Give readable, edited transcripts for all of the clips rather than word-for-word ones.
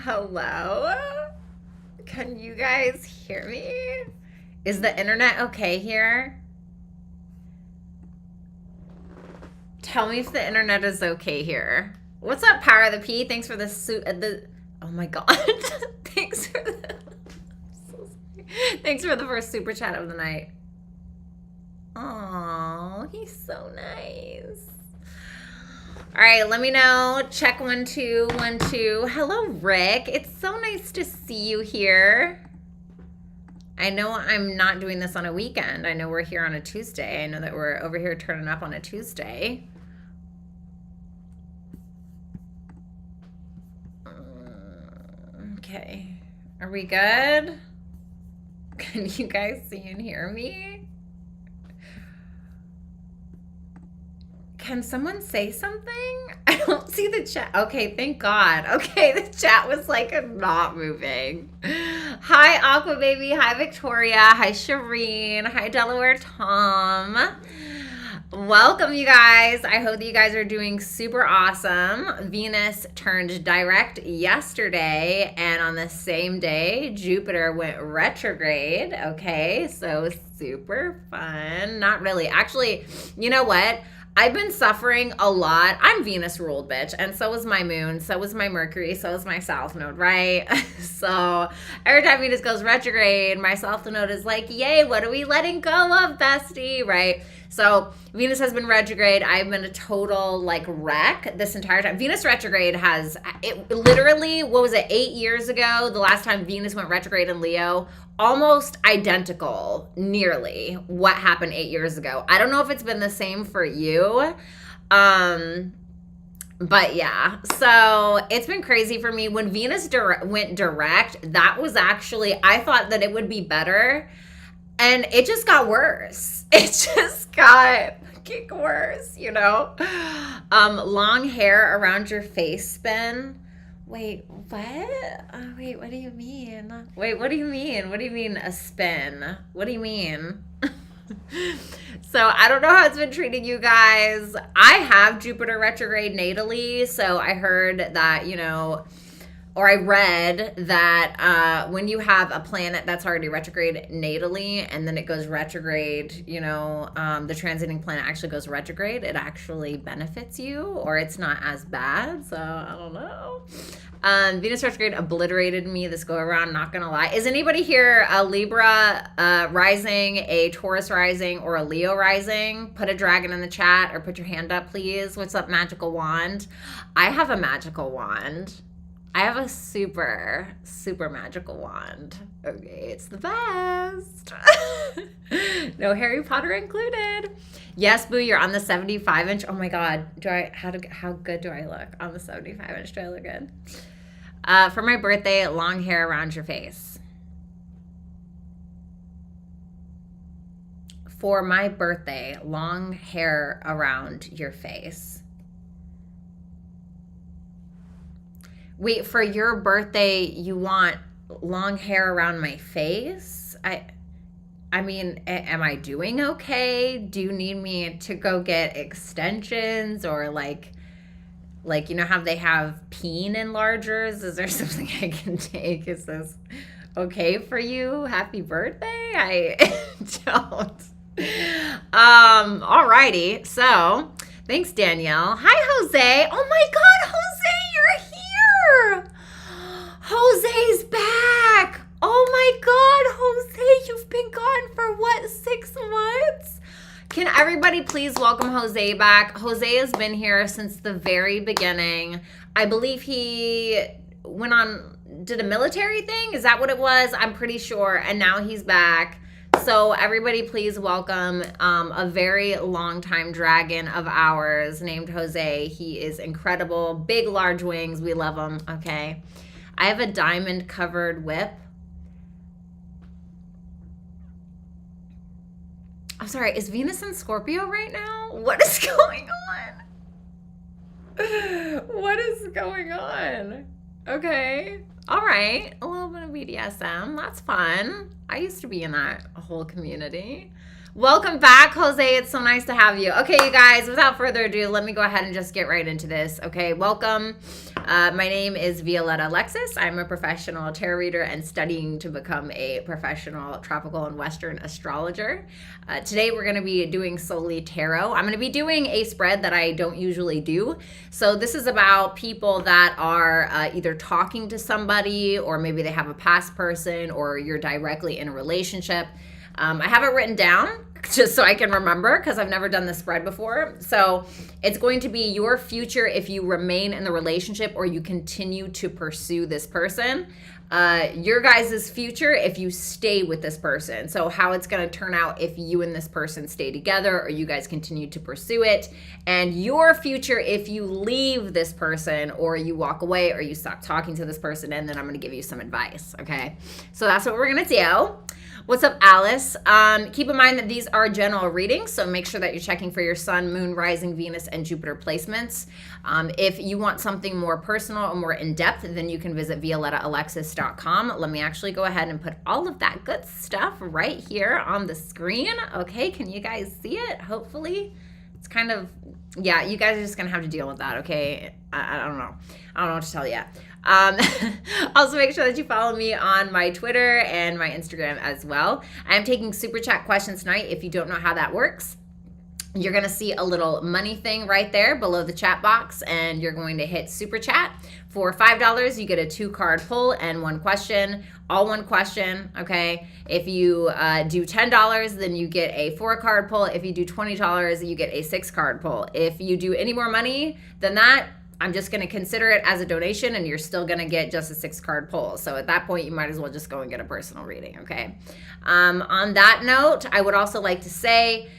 Hello? Can you guys hear me? Is the internet okay here? Tell me if the internet is okay here. What's up, Power of the P? Thanks for the oh my god. Thanks for the Thanks for the first super chat of the night. Oh, he's so nice. All right, let me know. Check 1 2 1 2. Hello, Rick. It's so nice to see you here. I know I'm not doing this on a weekend. I know we're here on a Tuesday. I know that we're over here turning up on a Tuesday. Okay. Are we good? Can you guys see and hear me? Can someone say something? I don't see the chat. Okay, thank God. Okay, the chat was like not moving. Hi, Aqua Baby. Hi, Victoria. Hi, Shireen. Hi, Delaware Tom. Welcome, you guys. I hope that you guys are doing super awesome. Venus turned direct yesterday, and on the same day, Jupiter went retrograde. Okay, so super fun. Not really. Actually, you know what? I've been suffering a lot. I'm Venus ruled, bitch. And so was my moon. So was my Mercury. So was my South Node, right? So every time Venus goes retrograde, my South Node is like, yay, what are we letting go of, bestie? Right? So Venus has been retrograde. I've been a total like wreck this entire time. Venus retrograde has, it literally, what was it, 8 years ago, the last time Venus went retrograde in Leo, almost identical, nearly, what happened 8 years ago. I don't know if it's been the same for you. But yeah, so it's been crazy for me. When Venus went direct, that was actually, I thought that it would be better. And it just got worse. It just got fucking worse, you know? Long hair around your face spin. Wait, what? Wait, what do you mean? Wait, what do you mean? What do you mean a spin? What do you mean? So I don't know how it's been treating you guys. I have Jupiter retrograde natally, so I heard that, you know, or I read that when you have a planet that's already retrograde natally and then it goes retrograde, you know, the transiting planet actually goes retrograde, it actually benefits you, or it's not as bad. So I don't know. Venus retrograde obliterated me this go around, not gonna lie. Is anybody here a Libra rising, a Taurus rising, or a Leo rising? Put a dragon in the chat or put your hand up, please. What's up, magical wand? I have a magical wand. I have a super, super magical wand. Okay, it's the best. No Harry Potter included. Yes, Boo, you're on the 75-inch. Oh my God, how good do I look on the 75-inch? Do I look good? For my birthday, long hair around your face. For my birthday, long hair around your face. Wait, for your birthday, you want long hair around my face? I mean, am I doing okay? Do you need me to go get extensions or like, you know how they have peen enlargers? Is there something I can take? Is this okay for you? Happy birthday? I don't. Alrighty. So, thanks, Danielle. Hi, Jose. Oh my God, Jose, you're here. Jose's back. Oh my God, Jose, you've been gone for what, 6 months? Can everybody please welcome Jose back? Jose has been here since the very beginning. I believe he went on, did a military thing? Is that what it was? I'm pretty sure. And now he's back. So everybody please welcome a very long time dragon of ours named Jose. He is incredible. Big, large wings. We love him. Okay. I have a diamond covered whip. I'm sorry. Is Venus in Scorpio right now? What is going on? What is going on? Okay. All right. A little bit of BDSM. That's fun. I used to be in that whole community. Welcome back, Jose. It's so nice to have you. Okay, you guys, without further ado, let me go ahead and just get right into this. Okay, welcome. My name is Violetta Alexis. I'm a professional tarot reader and studying to become a professional tropical and Western astrologer. Today, we're going to be doing solely tarot. I'm going to be doing a spread that I don't usually do. So this is about people that are either talking to somebody, or maybe they have a past person, or you're directly in a relationship. I have it written down just so I can remember, because I've never done this spread before. So it's going to be your future if you remain in the relationship or you continue to pursue this person. Your guys' future if you stay with this person. So how it's going to turn out if you and this person stay together or you guys continue to pursue it. And your future if you leave this person or you walk away or you stop talking to this person. And then I'm going to give you some advice. Okay. So that's what we're going to do. What's up, Alice? Keep in mind that these are general readings, so make sure that you're checking for your sun, moon, rising, Venus, and Jupiter placements. If you want something more personal or more in-depth, then you can visit violettaalexis.com. Let me actually go ahead and put all of that good stuff right here on the screen. Okay, can you guys see it? Hopefully. It's kind of, yeah, you guys are just going to have to deal with that, okay? I don't know. I don't know what to tell you. Also, make sure that you follow me on my Twitter and my Instagram as well. I'm taking super chat questions tonight. If you don't know how that works, you're going to see a little money thing right there below the chat box, and you're going to hit super chat. For $5, you get a 2-card pull and 1 question, all 1 question, okay? If you do $10, then you get a 4-card pull. If you do $20, you get a 6-card pull. If you do any more money than that, I'm just going to consider it as a donation, and you're still going to get just a 6-card pull. So at that point, you might as well just go and get a personal reading, okay? On that note, I would also like to say,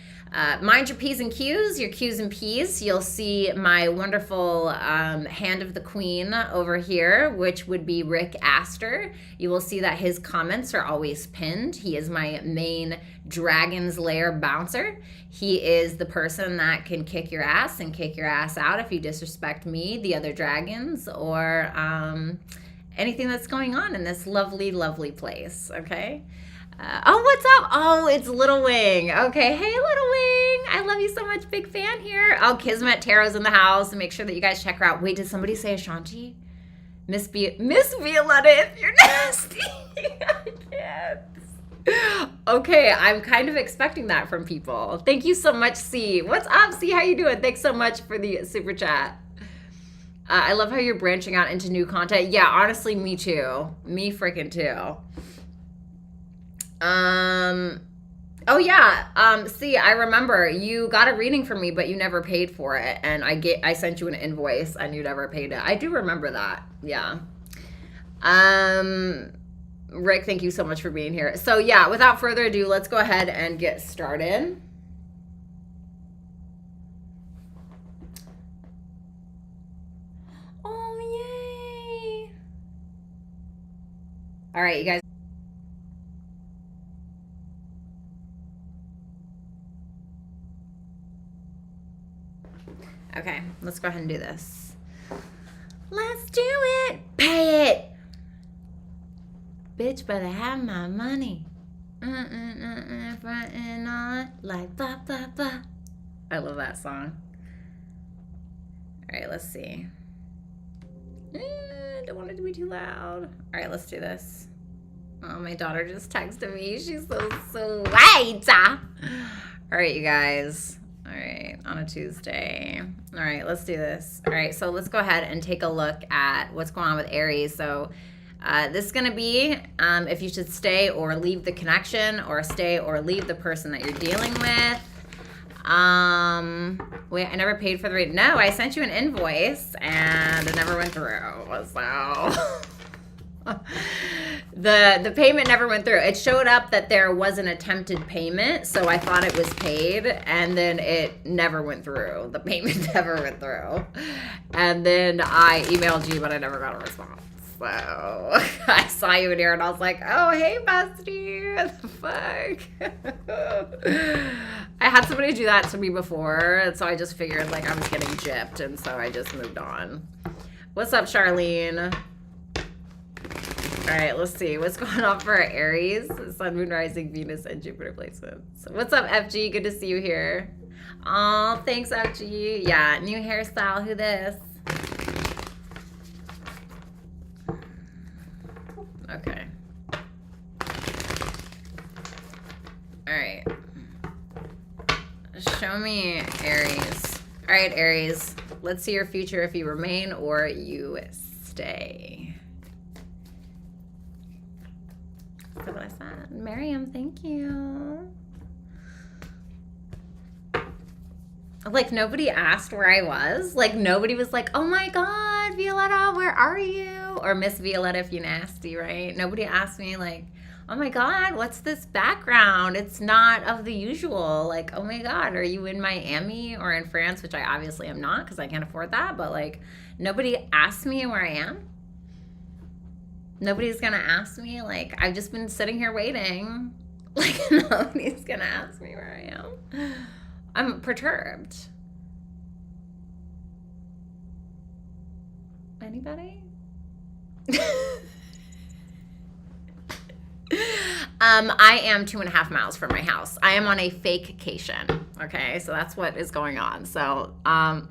mind your P's and Q's, your Q's and P's. You'll see my wonderful Hand of the Queen over here, which would be Rick Astor. You will see that his comments are always pinned. He is my main Dragon's Lair bouncer. He is the person that can kick your ass and kick your ass out if you disrespect me, the other dragons, or anything that's going on in this lovely, lovely place, okay? Oh, what's up? Oh, it's Little Wing. Okay, hey, Little Wing. I love you so much. Big fan here. Oh, Kismet Tarot's in the house. And make sure that you guys check her out. Wait, did somebody say Ashanti? Miss Violetta, if you're nasty. I can't. Okay, I'm kind of expecting that from people. Thank you so much, C. What's up, C? How you doing? Thanks so much for the super chat. I love how you're branching out into new content. Yeah, honestly, me too. Me freaking too. Oh yeah. See, I remember you got a reading from me, but you never paid for it. And I sent you an invoice and you never paid it. I do remember that. Yeah. Rick, thank you so much for being here. So yeah, without further ado, let's go ahead and get started. Oh, yay. All right, you guys. Okay, let's go ahead and do this. Let's do it. Pay it. Bitch better have my money. Frontin' on like ba ba ba. I love that song. All right, let's see. Don't want it to be too loud. All right, let's do this. Oh, my daughter just texted me. She's so sweet. All right, you guys. All right, on a Tuesday. All right, let's do this. All right, so let's go ahead and take a look at what's going on with Aries. So this is going to be if you should stay or leave the connection, or stay or leave the person that you're dealing with. Wait, I never paid for the reading. No, I sent you an invoice and it never went through. So the payment never went through. It showed up that there was an attempted payment, so I thought it was paid, and then it never went through. The payment never went through. And then I emailed you, but I never got a response. So I saw you in here and I was like, oh, hey, bestie, what the fuck? I had somebody do that to me before, and so I just figured like I was getting gypped, and so I just moved on. What's up, Charlene? All right, let's see. What's going on for Aries? Sun, Moon, Rising, Venus, and Jupiter placements. What's up, FG? Good to see you here. Oh, thanks, FG. Yeah, new hairstyle. Who this? Okay. All right. Show me Aries. All right, Aries. Let's see your future if you remain or you stay. So what I said. Miriam, thank you. Like, nobody asked where I was. Like, nobody was like, oh my God, Violetta, where are you? Or Miss Violetta if you nasty, right? Nobody asked me, like, oh my God, what's this background? It's not of the usual. Like, oh my God, are you in Miami or in France? Which I obviously am not because I can't afford that. But, like, nobody asked me where I am. Nobody's going to ask me. Like, I've just been sitting here waiting. Like, nobody's going to ask me where I am. I'm perturbed. Anybody? I am 2.5 miles from my house. I am on a fakecation. Okay, so that's what is going on. So, oh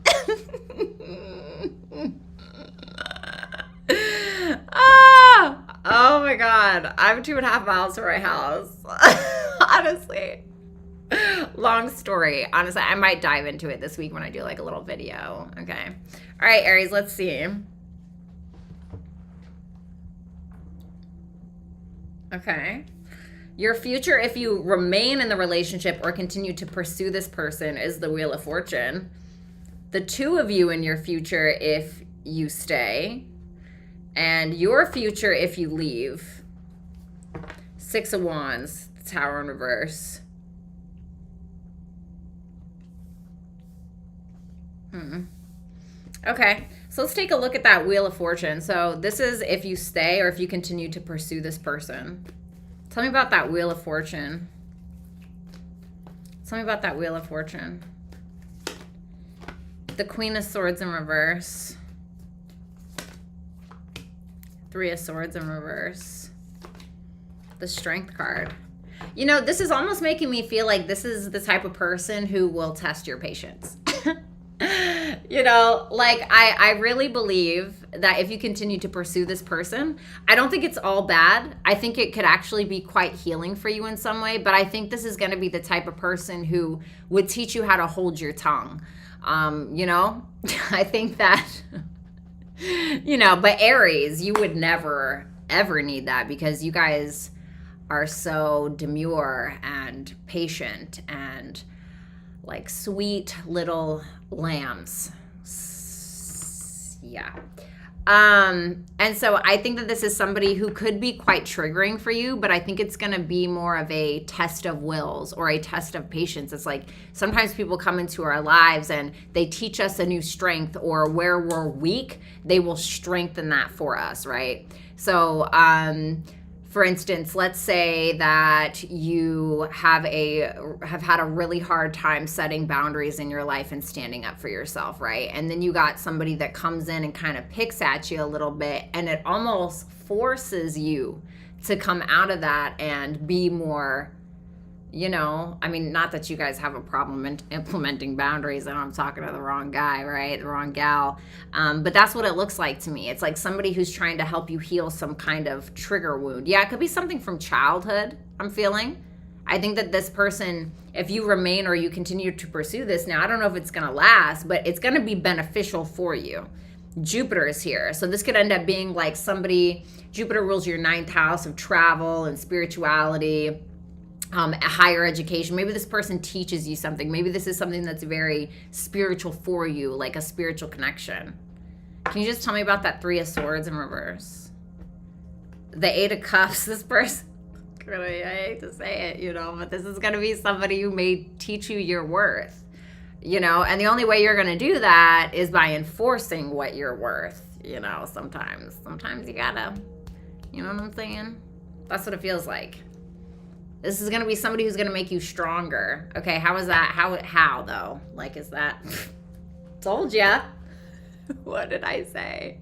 my God, I'm 2.5 miles from my house. Honestly, long story. Honestly, I might dive into it this week when I do like a little video. Okay, all right, Aries. Let's see. Okay. Your future, if you remain in the relationship or continue to pursue this person, is the Wheel of Fortune. The two of you in your future, if you stay, and your future, if you leave. 6 of Wands, Tower in reverse. Okay, so let's take a look at that Wheel of Fortune. So this is if you stay or if you continue to pursue this person. Tell me about that Wheel of Fortune. Tell me about that Wheel of Fortune. The Queen of Swords in reverse. 3 of Swords in reverse. The Strength card. You know, this is almost making me feel like this is the type of person who will test your patience. You know, like I really believe that if you continue to pursue this person, I don't think it's all bad. I think it could actually be quite healing for you in some way, but I think this is going to be the type of person who would teach you how to hold your tongue. You know, I think that, you know, but Aries, you would never, ever need that because you guys are so demure and patient and like sweet little lambs. Yeah. And so I think that this is somebody who could be quite triggering for you, but I think it's going to be more of a test of wills or a test of patience. It's like sometimes people come into our lives and they teach us a new strength, or where we're weak, they will strengthen that for us, right? So, for instance, let's say that you have had a really hard time setting boundaries in your life and standing up for yourself, right? And then you got somebody that comes in and kind of picks at you a little bit, and it almost forces you to come out of that and be more, you know, I mean, not that you guys have a problem in implementing boundaries. I know I'm talking to the wrong guy, right? The wrong gal. But that's what it looks like to me. It's like somebody who's trying to help you heal some kind of trigger wound. Yeah, it could be something from childhood, I'm feeling. I think that this person, if you remain or you continue to pursue this, now I don't know if it's going to last, but it's going to be beneficial for you. Jupiter is here. So this could end up being like somebody, Jupiter rules your 9th house of travel and spirituality, higher education. Maybe this person teaches you something. Maybe this is something that's very spiritual for you, like a spiritual connection. Can you just tell me about that 3 of Swords in reverse? The 8 of Cups, this person, really, I hate to say it, you know, but this is going to be somebody who may teach you your worth, you know, and the only way you're going to do that is by enforcing what you're worth, you know, sometimes you gotta, you know what I'm saying? That's what it feels like. This is going to be somebody who's going to make you stronger. Okay, how is that? How though? Like, is that... Told ya. What did I say?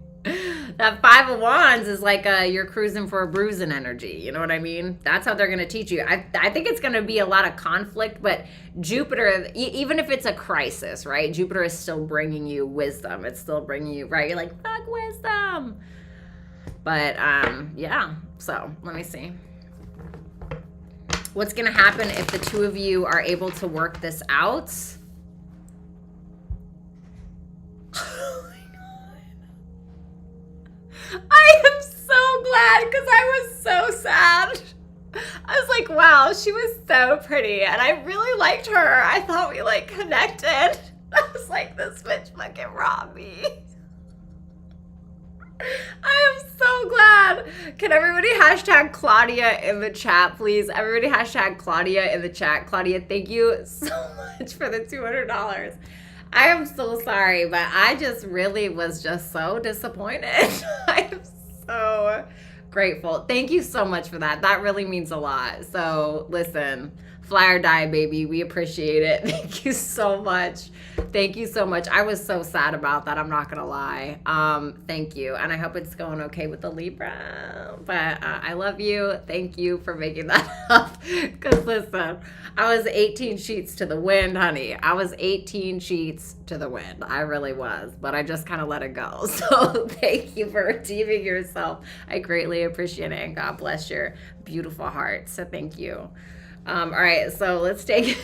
That Five of Wands is like you're cruising for a bruising energy. You know what I mean? That's how they're going to teach you. I think it's going to be a lot of conflict, but Jupiter, even if it's a crisis, right? Jupiter is still bringing you wisdom. It's still bringing you, right? You're like, fuck wisdom. But yeah, so let me see. What's going to happen if the two of you are able to work this out? I am so glad because I was so sad. I was like, wow, she was so pretty and I really liked her. I thought we like connected. I was like, this bitch fucking robbed me. I am so glad. Can everybody hashtag Claudia in the chat, please? Everybody hashtag Claudia in the chat. Claudia, thank you so much for the $200. I am so sorry, but I just really was just so disappointed. I am so grateful. Thank you so much for that. That really means a lot. So listen, fly or die, baby. We appreciate it. Thank you so much. Thank you so much. I was so sad about that. I'm not going to lie. Thank you. And I hope it's going okay with the Libra. But I love you. Thank you for making that up. Because listen, I was 18 sheets to the wind, honey. I was 18 sheets to the wind. I really was. But I just kind of let it go. So thank you for redeeming yourself. I greatly appreciate it. And God bless your beautiful heart. So thank you. All right. So let's take...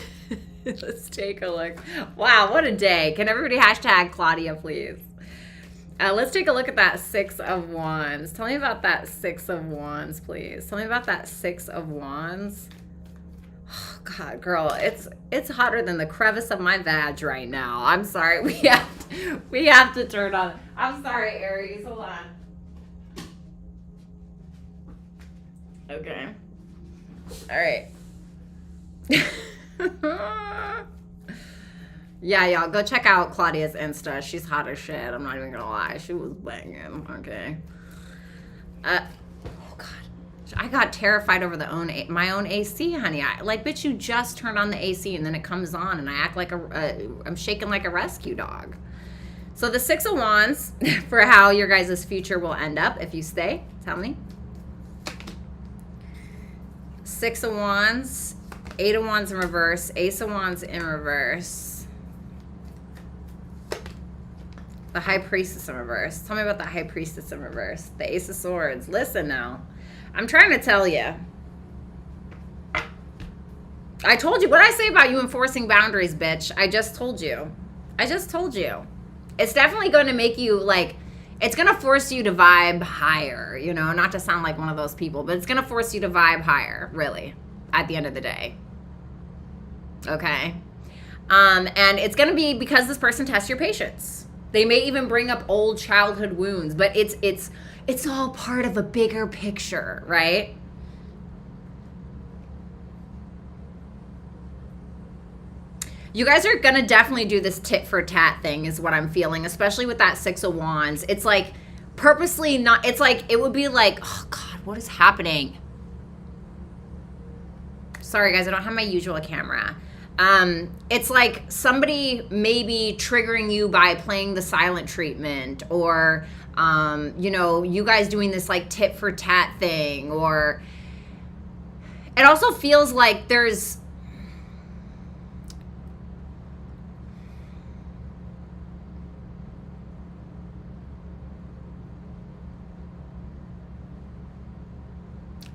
Let's take a look. Wow, what a day. Can everybody hashtag Claudia, please? Let's take a look at that Six of Wands. Tell me about that Six of Wands, please. Tell me about that Six of Wands. Oh, God, girl, it's hotter than the crevice of my vag right now. I'm sorry. We have to turn on. I'm sorry, Aries. Hold on. Okay. All right. Yeah, y'all go check out Claudia's Insta. She's hot as shit. I'm not even gonna lie. She was banging. Okay. Oh God, I got terrified over my own AC, honey. Bitch, you just turned on the AC and then it comes on and I act like I'm shaking like a rescue dog. So the Six of Wands for how your guys' future will end up if you stay. Tell me. Six of Wands. Eight of Wands in reverse, Ace of Wands in reverse, the High Priestess in reverse. Tell me about the High Priestess in reverse, the Ace of Swords. Listen now, I'm trying to tell you. I told you. What did I say about you enforcing boundaries, bitch? I just told you. I just told you. It's definitely going to make you it's going to force you to vibe higher, you know, not to sound like one of those people, but it's going to force you to vibe higher, really, at the end of the day. Okay. And it's going to be because this person tests your patience. They may even bring up old childhood wounds, but it's all part of a bigger picture, right? You guys are going to definitely do this tit for tat thing is what I'm feeling, especially with that Six of Wands. It's like purposely not, it's like, it would be like, oh God, what is happening? Sorry guys, I don't have my usual camera. It's like somebody maybe triggering you by playing the silent treatment or, you know, you guys doing this like tit for tat thing, or it also feels like there's,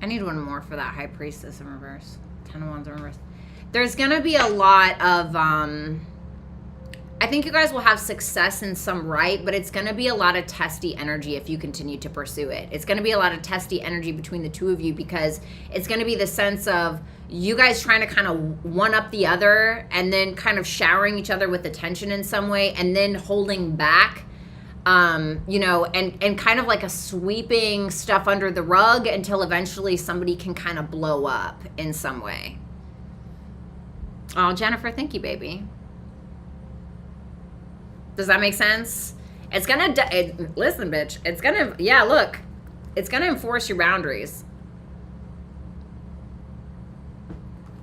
I need one more for that High Priestess in reverse. 10 of Wands in reverse. There's going to be a lot of, I think you guys will have success in some right, but it's going to be a lot of testy energy if you continue to pursue it. It's going to be a lot of testy energy between the two of you because it's going to be the sense of you guys trying to kind of one up the other and then kind of showering each other with attention in some way and then holding back. You know, and kind of like a sweeping stuff under the rug until eventually somebody can kind of blow up in some way. Oh, Jennifer, thank you, baby. Does that make sense? It's gonna, listen, bitch, it's gonna, yeah, look, it's gonna enforce your boundaries.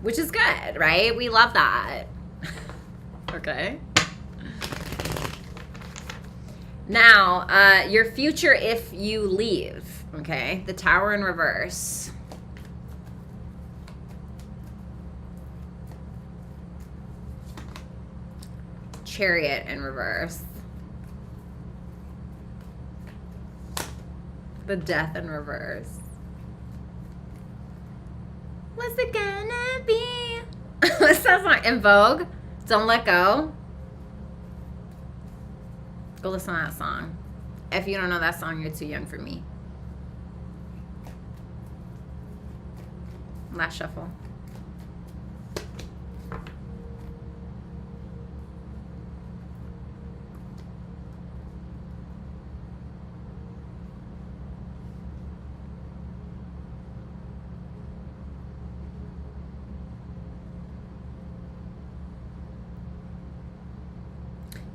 Which is good, right? We love that. Okay. Now, your future if you leave, okay? The Tower in reverse. Chariot in reverse. The Death in reverse. What's it gonna be? What's that song? In Vogue? Don't Let Go. Go listen to that song. If you don't know that song, you're too young for me. Last shuffle.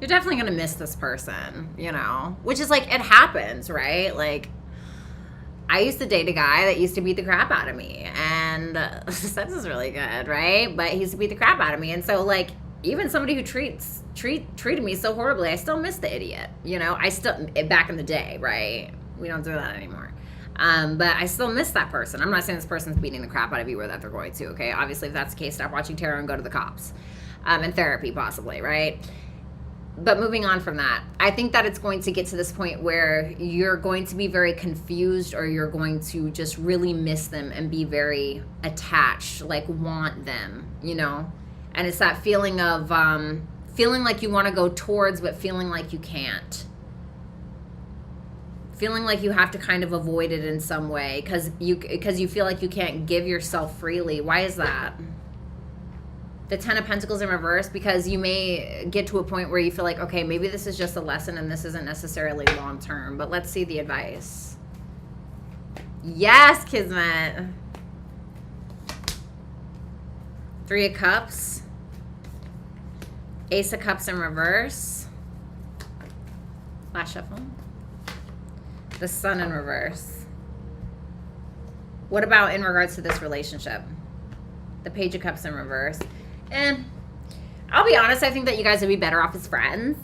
You're definitely going to miss this person, you know, which is like, it happens, right? Like, I used to date a guy that used to beat the crap out of me, and sex is really good, right? But he used to beat the crap out of me. And so, like, even somebody who treated me so horribly, I still miss the idiot, you know? I still, back in the day, right? We don't do that anymore. But I still miss that person. I'm not saying this person's beating the crap out of you or that they're going to, okay? Obviously, if that's the case, stop watching tarot and go to the cops. And therapy, possibly, right? But moving on from that, I think that it's going to get to this point where you're going to be very confused, or you're going to just really miss them and be very attached, like want them, you know? And it's that feeling of feeling like you want to go towards, but feeling like you can't. Feeling like you have to kind of avoid it in some way because you feel like you can't give yourself freely. Why is that? The Ten of Pentacles in reverse, because you may get to a point where you feel like, okay, maybe this is just a lesson and this isn't necessarily long term, but let's see the advice. Yes, Kismet. Three of Cups. Ace of Cups in reverse. Last shuffle. The Sun in reverse. What about in regards to this relationship? The Page of Cups in reverse. And I'll be honest, I think that you guys would be better off as friends.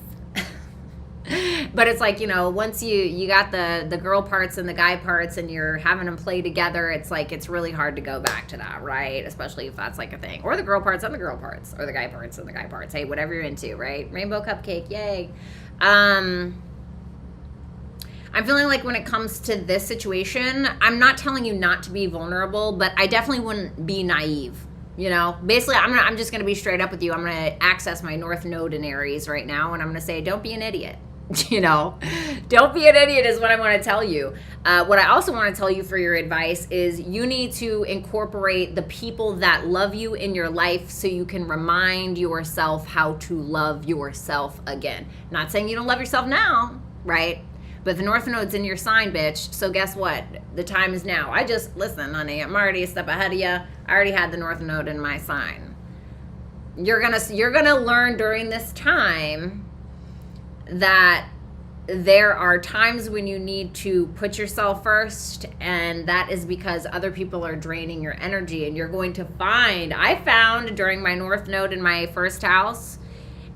But it's like, you know, once you got the girl parts and the guy parts and you're having them play together, it's like it's really hard to go back to that, right? Especially if that's like a thing. Or the girl parts and the girl parts. Or the guy parts and the guy parts. Hey, whatever you're into, right? Rainbow cupcake, yay. I'm feeling like when it comes to this situation, I'm not telling you not to be vulnerable, but I definitely wouldn't be naive. You know, basically, I'm just going to be straight up with you. I'm going to access my North Node in Aries right now, and I'm going to say, don't be an idiot. You know, don't be an idiot is what I want to tell you. What I also want to tell you for your advice is you need to incorporate the people that love you in your life so you can remind yourself how to love yourself again. Not saying you don't love yourself now, right? But the North Node's in your sign, bitch. So guess what? The time is now. Listen, honey, I'm already a step ahead of you. I already had the North Node in my sign. You're gonna learn during this time that there are times when you need to put yourself first, and that is because other people are draining your energy. And you're going to find, I found during my North Node in my first house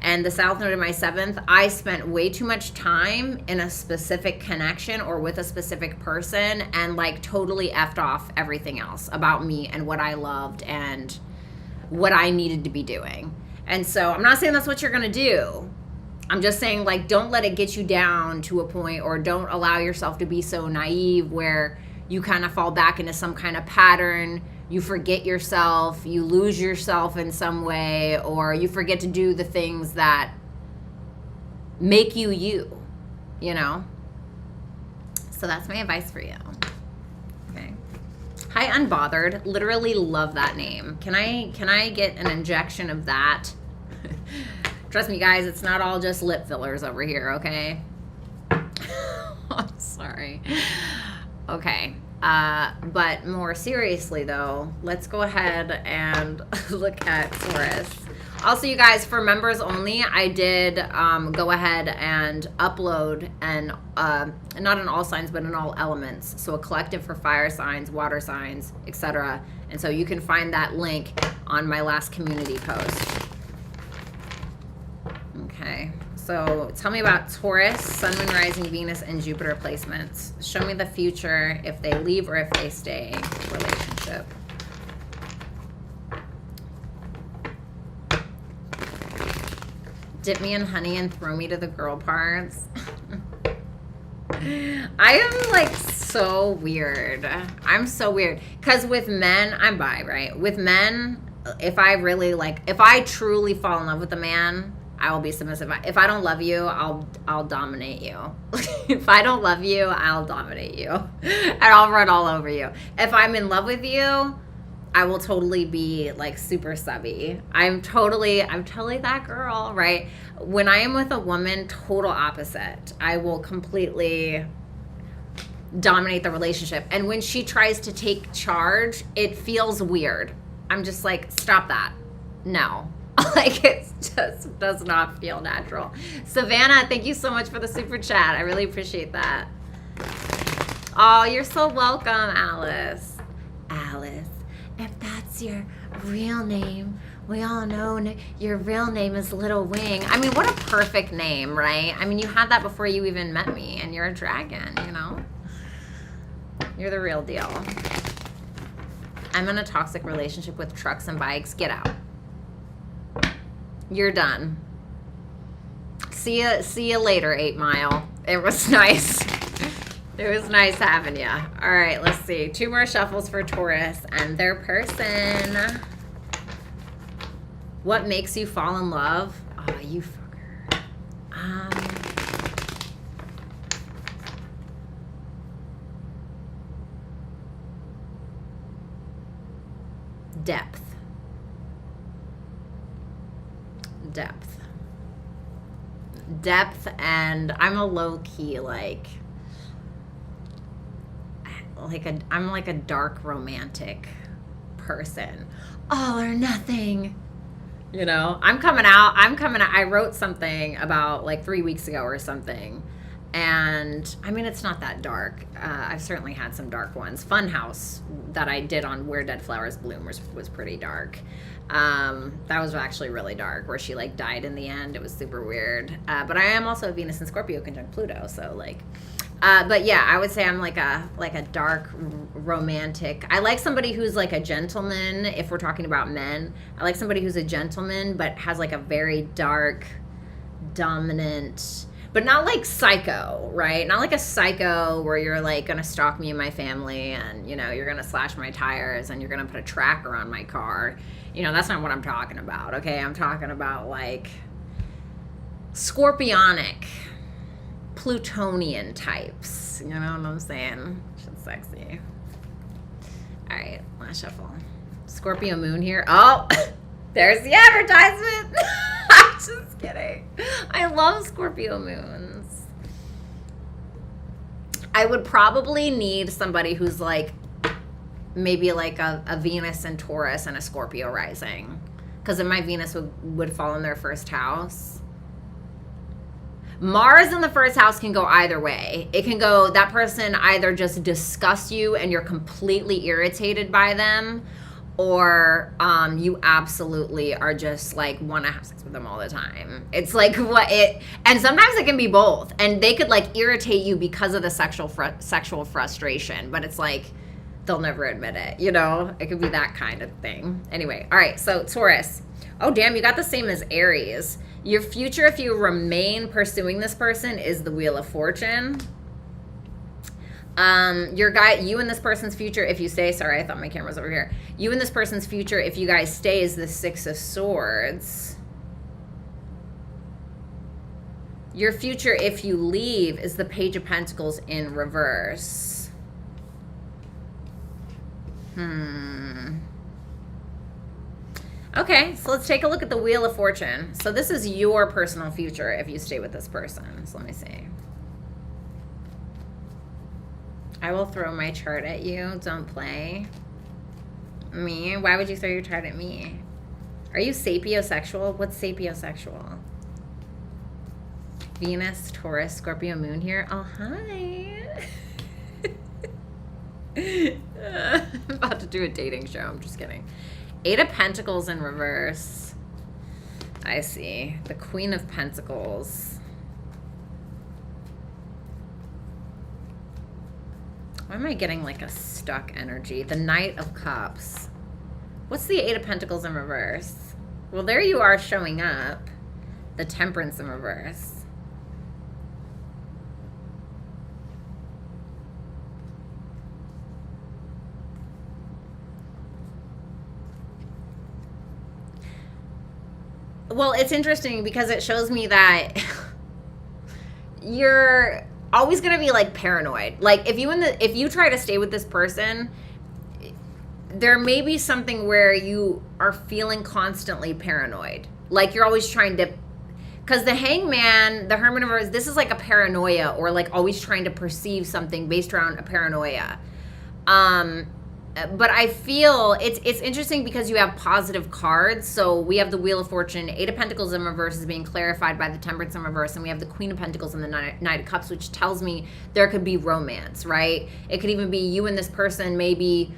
and the South Node in my seventh, I spent way too much time in a specific connection or with a specific person and like totally effed off everything else about me and what I loved and what I needed to be doing. And so I'm not saying that's what you're gonna do. I'm just saying, like, don't let it get you down to a point, or don't allow yourself to be so naive where you kind of fall back into some kind of pattern. You forget yourself, you lose yourself in some way, or you forget to do the things that make you, you know? So that's my advice for you. Okay. Hi, Unbothered. Literally love that name. Can I get an injection of that? Trust me, guys, it's not all just lip fillers over here, okay? I'm sorry. Okay. But more seriously, though, let's go ahead and look at Taurus. Also, you guys, for members only, I did go ahead and upload not in all signs, but in all elements. So a collective for fire signs, water signs, etc. And so you can find that link on my last community post. Okay, So tell me about Taurus, Sun, Moon, Rising, Venus, and Jupiter placements. Show me the future, if they leave or if they stay relationship. Dip me in honey and throw me to the girl parts. I am like so weird. I'm so weird. Because with men, I'm bi, right? With men, if I truly fall in love with a man, I will be submissive. If I don't love you, I'll dominate you. If I don't love you, I'll dominate you. And I'll run all over you. If I'm in love with you, I will totally be like super subby. I'm totally that girl, right? When I am with a woman, total opposite. I will completely dominate the relationship. And when she tries to take charge, it feels weird. I'm just like, stop that. No. Like, it just does not feel natural. Savannah, thank you so much for the super chat. I really appreciate that. Oh, you're so welcome, Alice. Alice, if that's your real name, we all know your real name is Little Wing. I mean, what a perfect name, right? I mean, you had that before you even met me, and you're a dragon, you know? You're the real deal. I'm in a toxic relationship with trucks and bikes. Get out. You're done. See you later, 8 Mile. It was nice. It was nice having you. All right, let's see. 2 more shuffles for Taurus and their person. What makes you fall in love? Oh, you fucker. Depth. Depth, and I'm a low-key I'm like a dark romantic person. All or nothing. You know, I'm coming out. I wrote something about like 3 weeks ago or something. And I mean, it's not that dark. I've certainly had some dark ones. Funhouse that I did on Where Dead Flowers Bloom was pretty dark. That was actually really dark, where she like died in the end. It was super weird. But I am also a Venus and Scorpio conjunct Pluto, so like. But yeah, I would say I'm like a dark romantic. I like somebody who's like a gentleman. If we're talking about men, I like somebody who's a gentleman but has like a very dark, dominant. But not like psycho, right? Not like a psycho where you're like gonna stalk me and my family, and you know you're gonna slash my tires and you're gonna put a tracker on my car. You know, that's not what I'm talking about. Okay, I'm talking about like scorpionic, Plutonian types. You know what I'm saying? Shit's sexy. All right, last shuffle. Scorpio moon here. Oh, there's the advertisement. I'm just kidding. I love Scorpio moons. I would probably need somebody who's like maybe like a Venus and Taurus and a Scorpio rising, because then my Venus would fall in their first house. Mars in the first house can go either way. It can go, that person either just disgusts you and you're completely irritated by them, or you absolutely are just like want to have sex with them all the time. It's like and sometimes it can be both, and they could like irritate you because of the sexual frustration, but it's like they'll never admit it, you know? It could be that kind of thing. Anyway, all right, so Taurus. Oh, damn, you got the same as Aries. Your future, if you remain pursuing this person, is the Wheel of Fortune. You and this person's future, if you stay, sorry, I thought my camera was over here. You and this person's future, if you guys stay, is the Six of Swords. Your future, if you leave, is the Page of Pentacles in reverse. Okay, so let's take a look at the Wheel of Fortune. So this is your personal future if you stay with this person. So let me see. I will throw my chart at you. Don't play. Me? Why would you throw your chart at me? Are you sapiosexual? What's sapiosexual? Venus, Taurus, Scorpio moon here. Oh, hi. I'm about to do a dating show. I'm just kidding. 8 of Pentacles in reverse. I see. The Queen of Pentacles. Why am I getting like a stuck energy? The Knight of Cups. What's the Eight of Pentacles in reverse? Well, there you are showing up. The Temperance in reverse. Well, it's interesting because it shows me that you're always going to be like paranoid. Like if you try to stay with this person, there may be something where you are feeling constantly paranoid. Like you're always trying to, because the Hangman, the Hermit of Reverse, this is like a paranoia, or like always trying to perceive something based around a paranoia. But I feel it's interesting because you have positive cards. So we have the Wheel of Fortune, Eight of Pentacles in reverse is being clarified by the Temperance in reverse, and we have the Queen of Pentacles and the Knight of Cups, which tells me there could be romance, right? It could even be you and this person maybe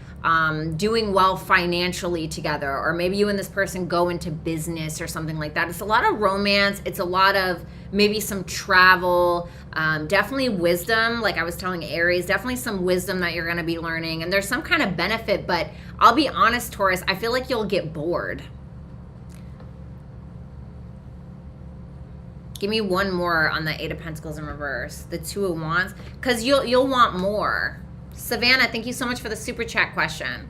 doing well financially together, or maybe you and this person go into business or something like that. It's a lot of romance. It's a lot of maybe some travel, definitely wisdom. Like I was telling Aries, definitely some wisdom that you're going to be learning, and there's some kind of benefit. But I'll be honest, Taurus, I feel like you'll get bored. Give me one more on the Eight of Pentacles in reverse, the Two of Wands, because you'll want more. Savannah, thank you so much for the super chat question.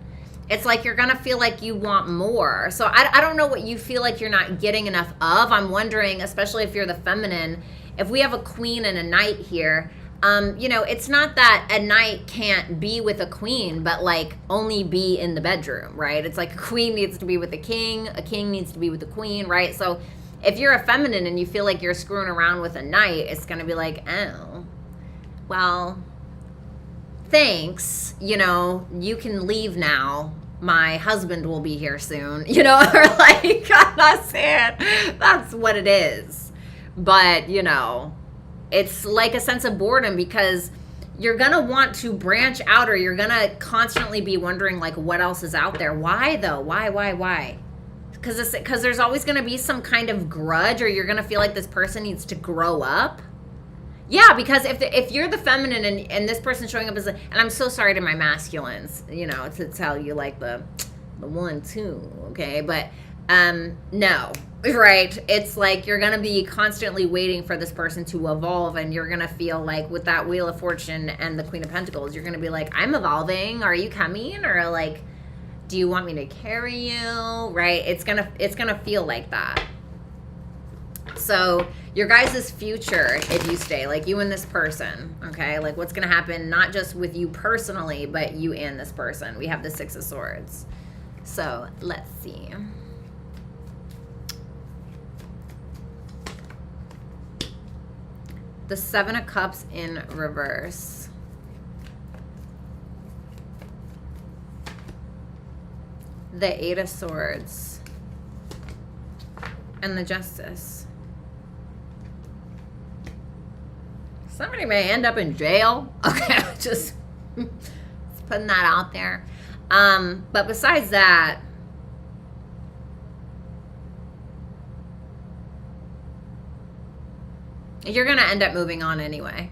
It's like you're going to feel like you want more. So I don't know what you feel like you're not getting enough of. I'm wondering, especially if you're the feminine, if we have a queen and a knight here, you know, it's not that a knight can't be with a queen, but like only be in the bedroom, right? It's like a queen needs to be with a king needs to be with a queen, right? So if you're a feminine and you feel like you're screwing around with a knight, it's going to be like, oh, well, thanks, you know, you can leave now. My husband will be here soon, you know, or like, I'm not saying that's what it is, but you know, it's like a sense of boredom because you're going to want to branch out, or you're going to constantly be wondering like what else is out there. Why though? Why? Because there's always going to be some kind of grudge, or you're going to feel like this person needs to grow up. Yeah, because if you're the feminine and this person showing up as and I'm so sorry to my masculines, you know, to tell you like the 1, 2, okay, but no, right? It's like you're gonna be constantly waiting for this person to evolve, and you're gonna feel like with that Wheel of Fortune and the Queen of Pentacles, you're gonna be like, I'm evolving. Are you coming? Or like, do you want me to carry you? Right? It's gonna feel like that. So your guys' future, if you stay, like you and this person, okay? Like what's going to happen, not just with you personally, but you and this person. We have the Six of Swords. So let's see. The Seven of Cups in reverse. The Eight of Swords. And the Justice. Somebody may end up in jail. Okay, just putting that out there. But besides that, you're going to end up moving on anyway.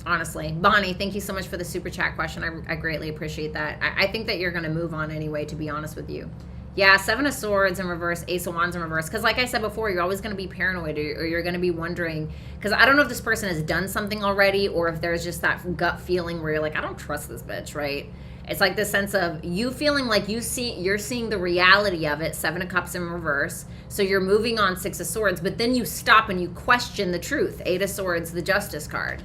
Honestly. Bonnie, thank you so much for the super chat question. I greatly appreciate that. I think that you're going to move on anyway, to be honest with you. Yeah, Seven of Swords in reverse, Ace of Wands in reverse. Because like I said before, you're always going to be paranoid, or you're going to be wondering. Because I don't know if this person has done something already, or if there's just that gut feeling where you're like, I don't trust this bitch, right? It's like this sense of you feeling like you're seeing the reality of it, Seven of Cups in reverse. So you're moving on, Six of Swords. But then you stop and you question the truth. Eight of Swords, the Justice card.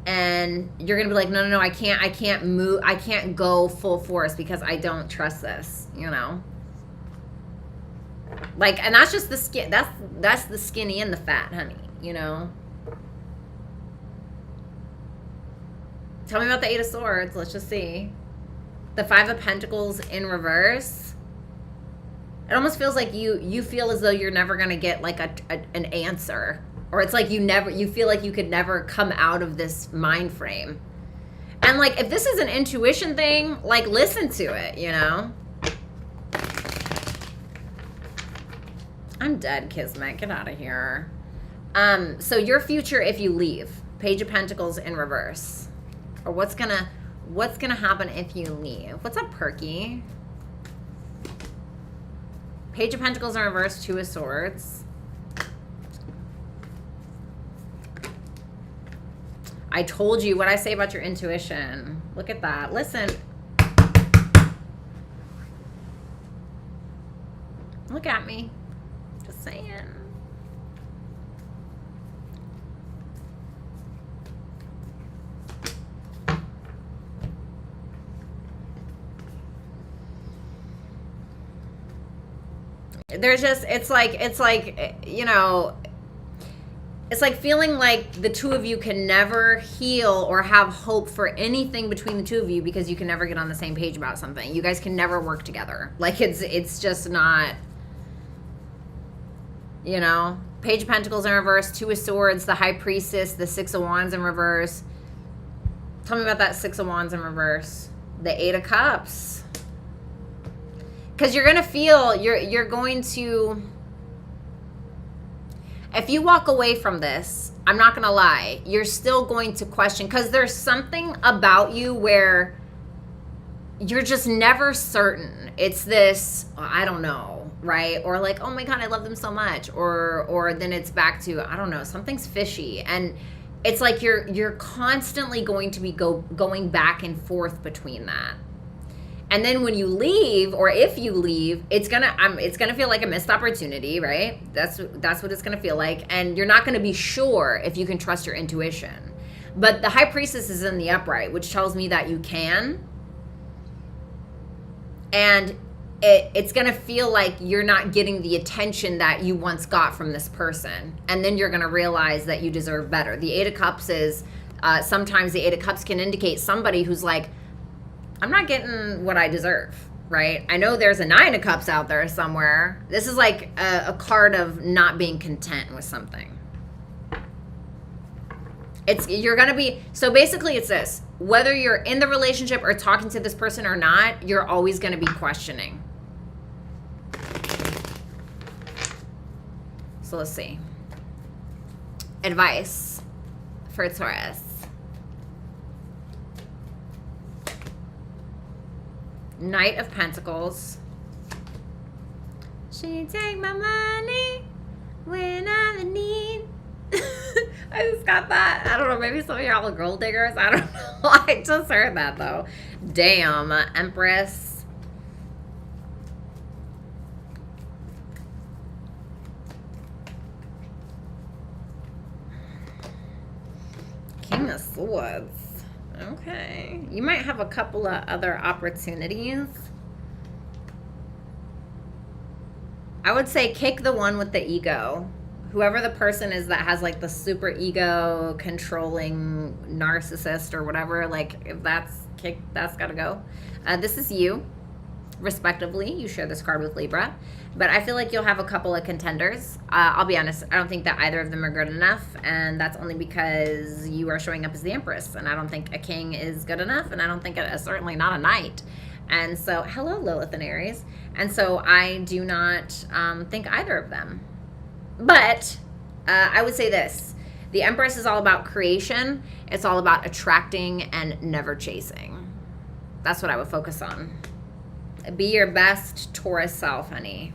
And you're going to be like, no, I can't move. I can't go full force because I don't trust this, you know? Like, and that's just the skin. That's the skinny and the fat, honey, you know? Tell me about the Eight of Swords. Let's just see. The Five of Pentacles in reverse. It almost feels like you feel as though you're never going to get like an answer. Or it's like you feel like you could never come out of this mind frame. And like, if this is an intuition thing, like listen to it, you know? I'm dead, Kismet. Get out of here. So your future if you leave. Page of Pentacles in reverse. Or what's gonna happen if you leave? What's up, Perky? Page of Pentacles in reverse, Two of Swords. I told you what I say about your intuition. Look at that. Listen. Look at me. Just saying. There's just, it's like, you know, it's like feeling like the two of you can never heal or have hope for anything between the two of you because you can never get on the same page about something. You guys can never work together. Like it's just not, you know. Page of Pentacles in reverse, Two of Swords, the High Priestess, the Six of Wands in reverse. Tell me about that Six of Wands in reverse. The Eight of Cups. Because you're going to feel, you're going to, if you walk away from this, I'm not going to lie, you're still going to question, because there's something about you where you're just never certain. It's this, I don't know, right? Or like, oh my God, I love them so much. Or then it's back to, I don't know, something's fishy. And it's like you're constantly going to be going back and forth between that. And then when you leave, or if you leave, it's gonna feel like a missed opportunity, right? That's what it's gonna feel like, and you're not gonna be sure if you can trust your intuition. But the High Priestess is in the upright, which tells me that you can, and it's gonna feel like you're not getting the attention that you once got from this person, and then you're gonna realize that you deserve better. The Eight of Cups is sometimes the Eight of Cups can indicate somebody who's like, I'm not getting what I deserve, right? I know there's a Nine of Cups out there somewhere. This is like a card of not being content with something. You're going to be, so basically it's this. Whether you're in the relationship or talking to this person or not, you're always going to be questioning. So let's see. Advice for Taurus. Knight of Pentacles. She take my money when I'm in need. I just got that. I don't know. Maybe some of y'all are gold diggers. I don't know. I just heard that though. Damn. Empress. King of Swords. Okay. You might have a couple of other opportunities. I would say kick the one with the ego. Whoever the person is that has like the super ego, controlling narcissist or whatever, like if that's kick, that's got to go. This is you, respectively. You share this card with Libra. But I feel like you'll have a couple of contenders. I'll be honest, I don't think that either of them are good enough. And that's only because you are showing up as the Empress. And I don't think a king is good enough. And I don't think certainly not a knight. And so, hello, Lilith and Aries. And so I do not think either of them. But I would say this. The Empress is all about creation. It's all about attracting and never chasing. That's what I would focus on. Be your best Taurus self, honey.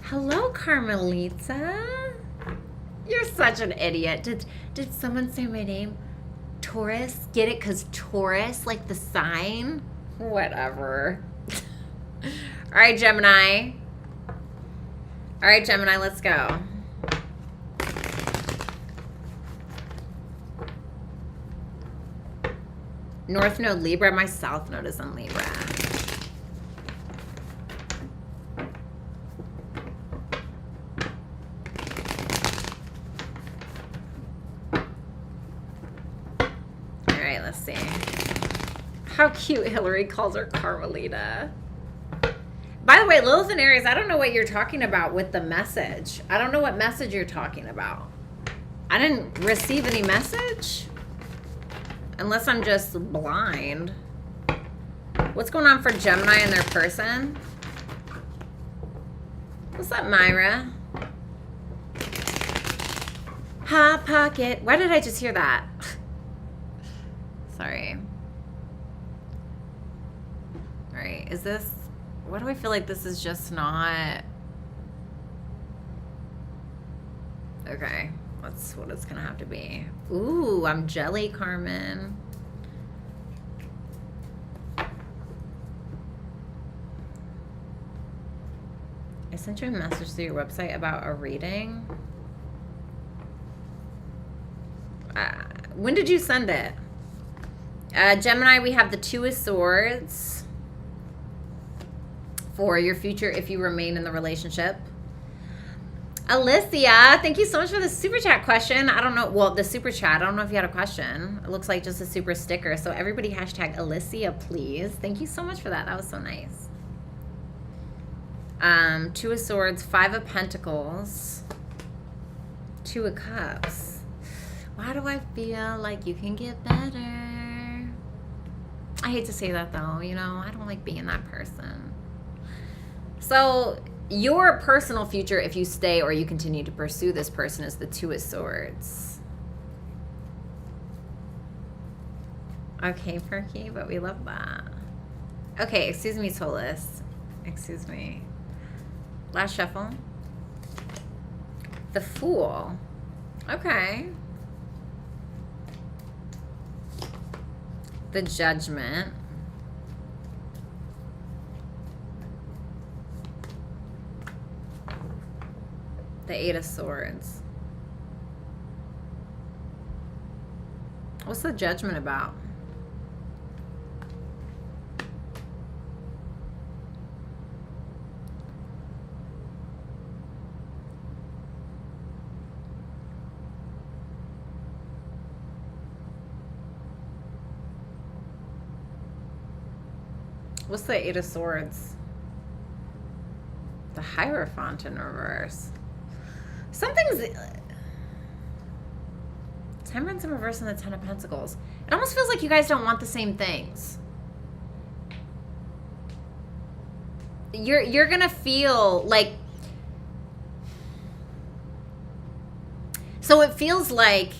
Hello, Carmelita. You're such an idiot. Did someone say my name? Taurus? Get it? Because Taurus, like the sign? Whatever. All right, Gemini. All right, Gemini, let's go. North Node Libra. My South Node is in Libra. All right, let's see. How cute Hillary calls her Carmelita. By the way, Lilith and Aries, I don't know what you're talking about with the message. I don't know what message you're talking about. I didn't receive any message. Unless I'm just blind. What's going on for Gemini and their person? What's up, Myra? Hot pocket. Why did I just hear that? Sorry. All right, is this... Why do I feel like this is just not... Okay, that's what it's gonna have to be. Ooh, I'm jelly, Carmen. I sent you a message through your website about a reading. When did you send it? Gemini, we have the Two of Swords for your future if you remain in the relationship. Alicia, thank you so much for the super chat question. I don't know. Well, the super chat, I don't know if you had a question. It looks like just a super sticker. So everybody hashtag Alicia, please. Thank you so much for that. That was so nice. Two of Swords, Five of Pentacles, Two of Cups. Why do I feel like you can get better? I hate to say that though, you know, I don't like being that person. So your personal future, if you stay or you continue to pursue this person, is the Two of Swords. Okay, Perky, but we love that. Okay, excuse me, Solus. Excuse me. Last shuffle. The Fool. Okay. The Judgment. The Eight of Swords. What's the Judgment about? What's the Eight of Swords? The Hierophant in reverse. Something's... Temperance in reverse and the Ten of Pentacles. It almost feels like you guys don't want the same things. You're gonna feel like... So it feels like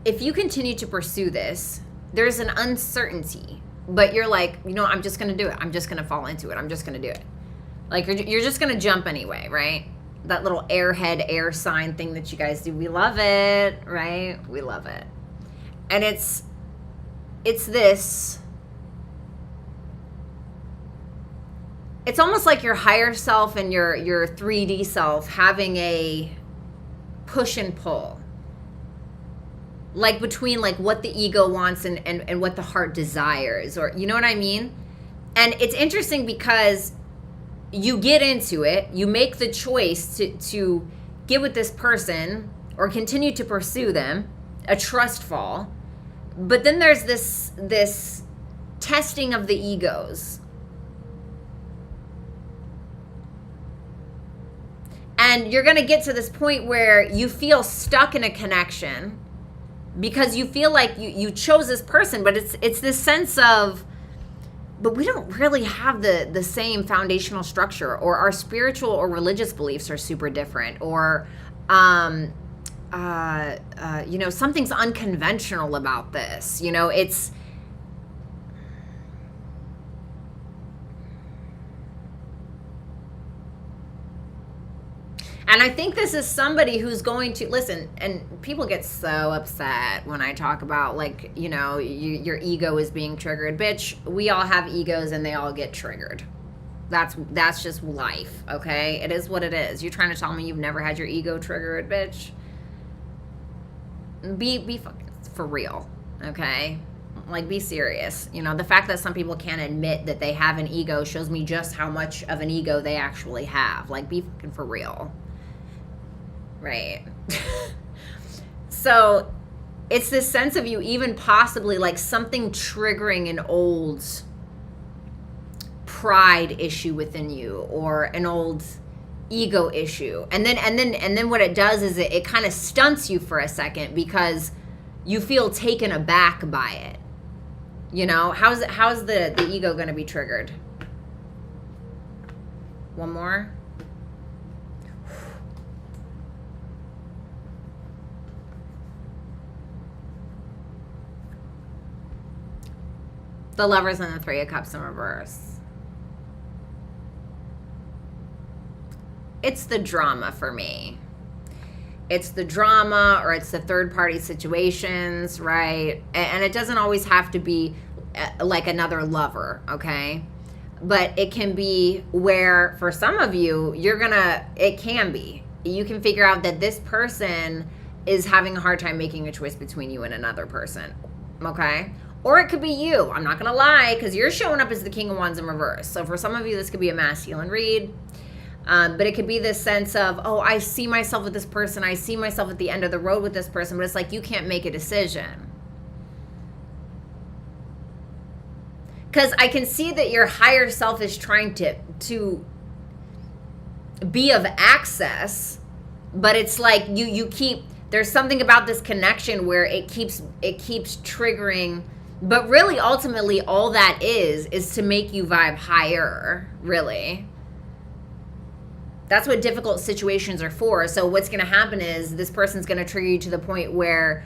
if you continue to pursue this, there's an uncertainty. But you're like, you know, I'm just going to do it. I'm just going to fall into it. I'm just going to do it. Like, you're just going to jump anyway, right? That little airhead, air sign thing that you guys do. We love it, right? We love it. And it's this. It's almost like your higher self and your 3D self having a push and pull. Like between like what the ego wants and what the heart desires, or you know what I mean? And it's interesting because you get into it, you make the choice to get with this person or continue to pursue them, a trust fall. But then there's this testing of the egos. And you're gonna get to this point where you feel stuck in a connection because you feel like you chose this person, but it's this sense of, but we don't really have the same foundational structure, or our spiritual or religious beliefs are super different, or you know, something's unconventional about this. You know, it's... And I think this is somebody who's going to listen, and people get so upset when I talk about, like, you know, your ego is being triggered. Bitch, we all have egos and they all get triggered. That's just life, okay? It is what it is. You're trying to tell me you've never had your ego triggered, bitch? Be fucking for real, okay? Like, be serious. You know, the fact that some people can't admit that they have an ego shows me just how much of an ego they actually have. Like, be fucking for real. Right. So it's this sense of you even possibly like something triggering an old pride issue within you, or an old ego issue. And then what it does is it kind of stunts you for a second because you feel taken aback by it. You know, how's the ego going to be triggered? One more. The Lovers and the Three of Cups in reverse. It's the drama for me. It's the drama, or it's the third party situations, right? And it doesn't always have to be like another lover, okay? But it can be where, for some of you, it can be. You can figure out that this person is having a hard time making a choice between you and another person, okay? Or it could be you. I'm not going to lie, because you're showing up as the King of Wands in reverse. So for some of you, this could be a masculine read. But it could be this sense of, oh, I see myself with this person. I see myself at the end of the road with this person. But it's like you can't make a decision. Because I can see that your higher self is trying to be of access. But it's like you keep, there's something about this connection where it keeps triggering. But really, ultimately, all that is to make you vibe higher, really. That's what difficult situations are for. So what's going to happen is this person's going to trigger you to the point where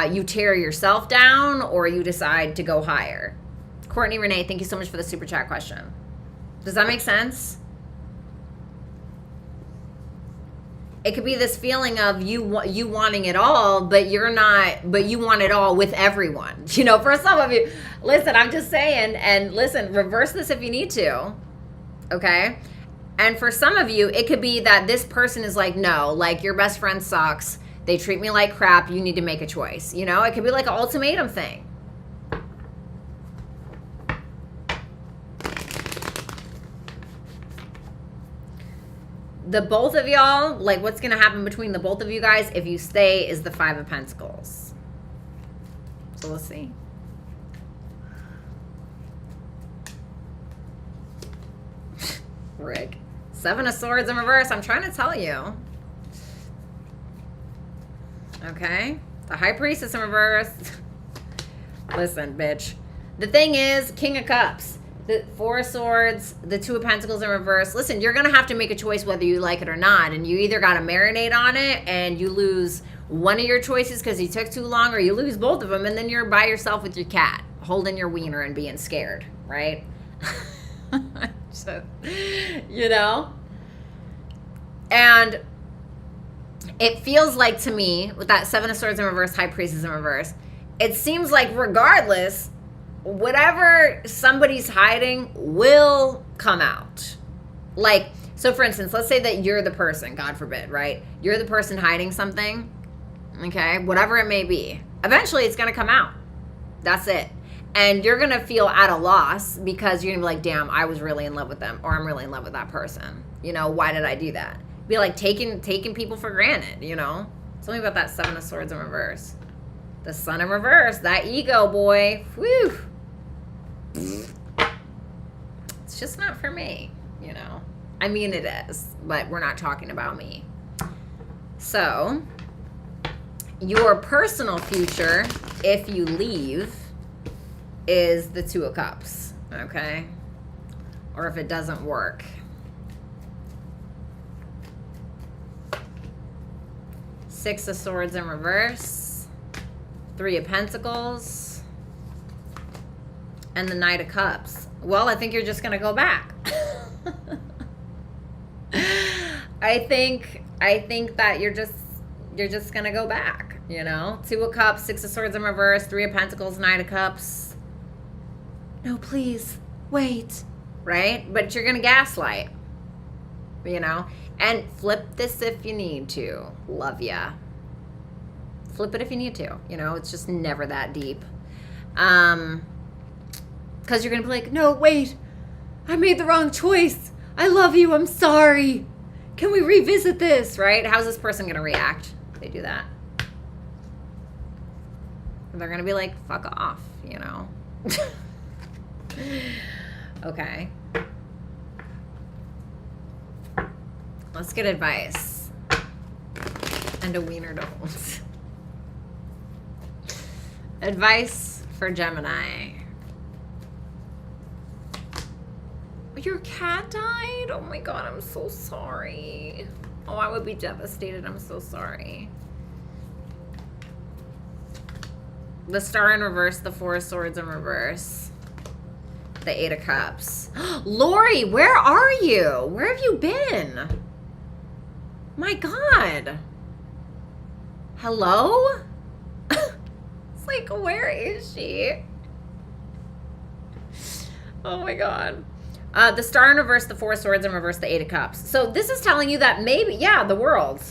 you tear yourself down, or you decide to go higher. Courtney Renee, thank you so much for the super chat question. Does that make sense? It could be this feeling of you wanting it all, but you want it all with everyone. You know, for some of you, listen, I'm just saying, and listen, reverse this if you need to, okay? And for some of you, it could be that this person is like, no, like your best friend sucks. They treat me like crap. You need to make a choice. You know, it could be like an ultimatum thing. The both of y'all, like what's going to happen between the both of you guys if you stay is the Five of Pentacles. So let's see. Rick. Seven of Swords in reverse. I'm trying to tell you. Okay. The High Priestess in reverse. Listen, bitch. The thing is, King of Cups. The Four of Swords. The Two of Pentacles in reverse. Listen, you're going to have to make a choice whether you like it or not. And you either got to marinate on it and you lose one of your choices because you took too long, or you lose both of them and then you're by yourself with your cat, holding your wiener and being scared, right? So, you know, and it feels like to me with that Seven of Swords in reverse, High Priestess in reverse, it seems like regardless, whatever somebody's hiding will come out. Like, so for instance, let's say that you're the person, God forbid, right? You're the person hiding something, okay? Whatever it may be. Eventually it's going to come out. That's it. And you're going to feel at a loss because you're going to be like, damn, I was really in love with them, or I'm really in love with that person. You know, why did I do that? Be like taking people for granted, you know? Tell me about that Seven of Swords in reverse. The Sun in reverse, that ego, boy. Whew. It's just not for me, you know? I mean, it is, but we're not talking about me. So, your personal future, if you leave, is the Two of Cups, okay? Or if it doesn't work. Six of Swords in reverse. Three of Pentacles. And the Knight of Cups. Well, I think you're just going to go back. I think that you're just going to go back, you know? Two of Cups, Six of Swords in reverse, Three of Pentacles, Knight of Cups. No, please, wait, right? But you're going to gaslight, you know? And flip this if you need to. Love ya. Flip it if you need to, you know? It's just never that deep. Because you're going to be like, no, wait, I made the wrong choice. I love you, I'm sorry. Can we revisit this, right? How's this person going to react if they do that? They're going to be like, fuck off, you know? Okay. Let's get advice. And a wiener to hold. Advice for Gemini. Your cat died? Oh my God, I'm so sorry. Oh, I would be devastated. I'm so sorry. The Star in reverse, the Four of Swords in reverse, the Eight of Cups. Lori, where are you? Where have you been? My God. Hello? It's like, where is she? Oh my God. The Star in reverse, the Four of Swords in reverse, the Eight of Cups. So this is telling you that maybe, yeah, the world,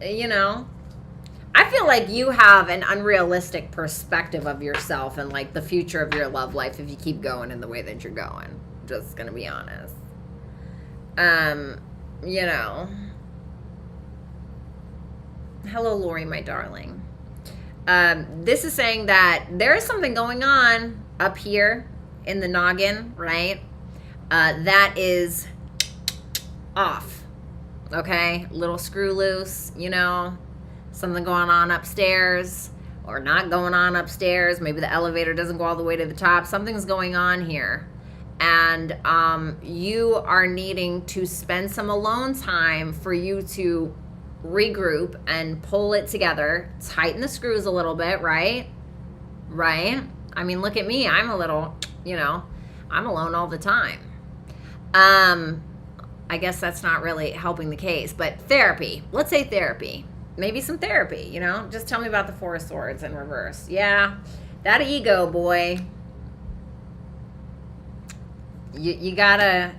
you know. I feel like you have an unrealistic perspective of yourself and like the future of your love life if you keep going in the way that you're going. Just gonna be honest. You know. Hello, Lori, my darling. This is saying that there is something going on up here in the noggin, right? That is off. Okay? Little screw loose, you know? Something going on upstairs or not going on upstairs. Maybe the elevator doesn't go all the way to the top. Something's going on here. And you are needing to spend some alone time for you to regroup and pull it together. Tighten the screws a little bit, right? Right? I mean, look at me. I'm a little, you know, I'm alone all the time. I guess that's not really helping the case. But therapy. Let's say therapy. Maybe some therapy, you know? Just tell me about the Four of Swords in reverse. Yeah, that ego, boy. You gotta...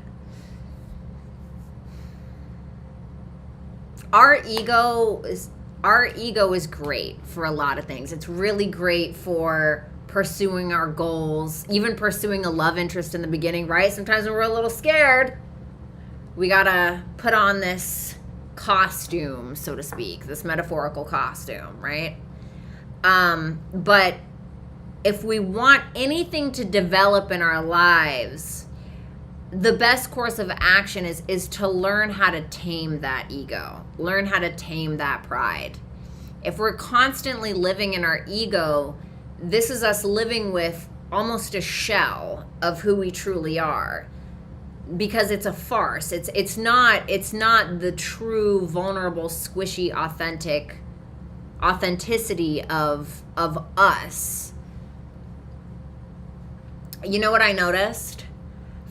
Our ego is great for a lot of things. It's really great for pursuing our goals, even pursuing a love interest in the beginning, right? Sometimes when we're a little scared, we gotta put on this costume, so to speak, this metaphorical costume, right? But if we want anything to develop in our lives, the best course of action is to learn how to tame that ego, learn how to tame that pride. If we're constantly living in our ego, this is us living with almost a shell of who we truly are. Because it's a farce. It's not the true, vulnerable, squishy, authenticity of us. You know what I noticed?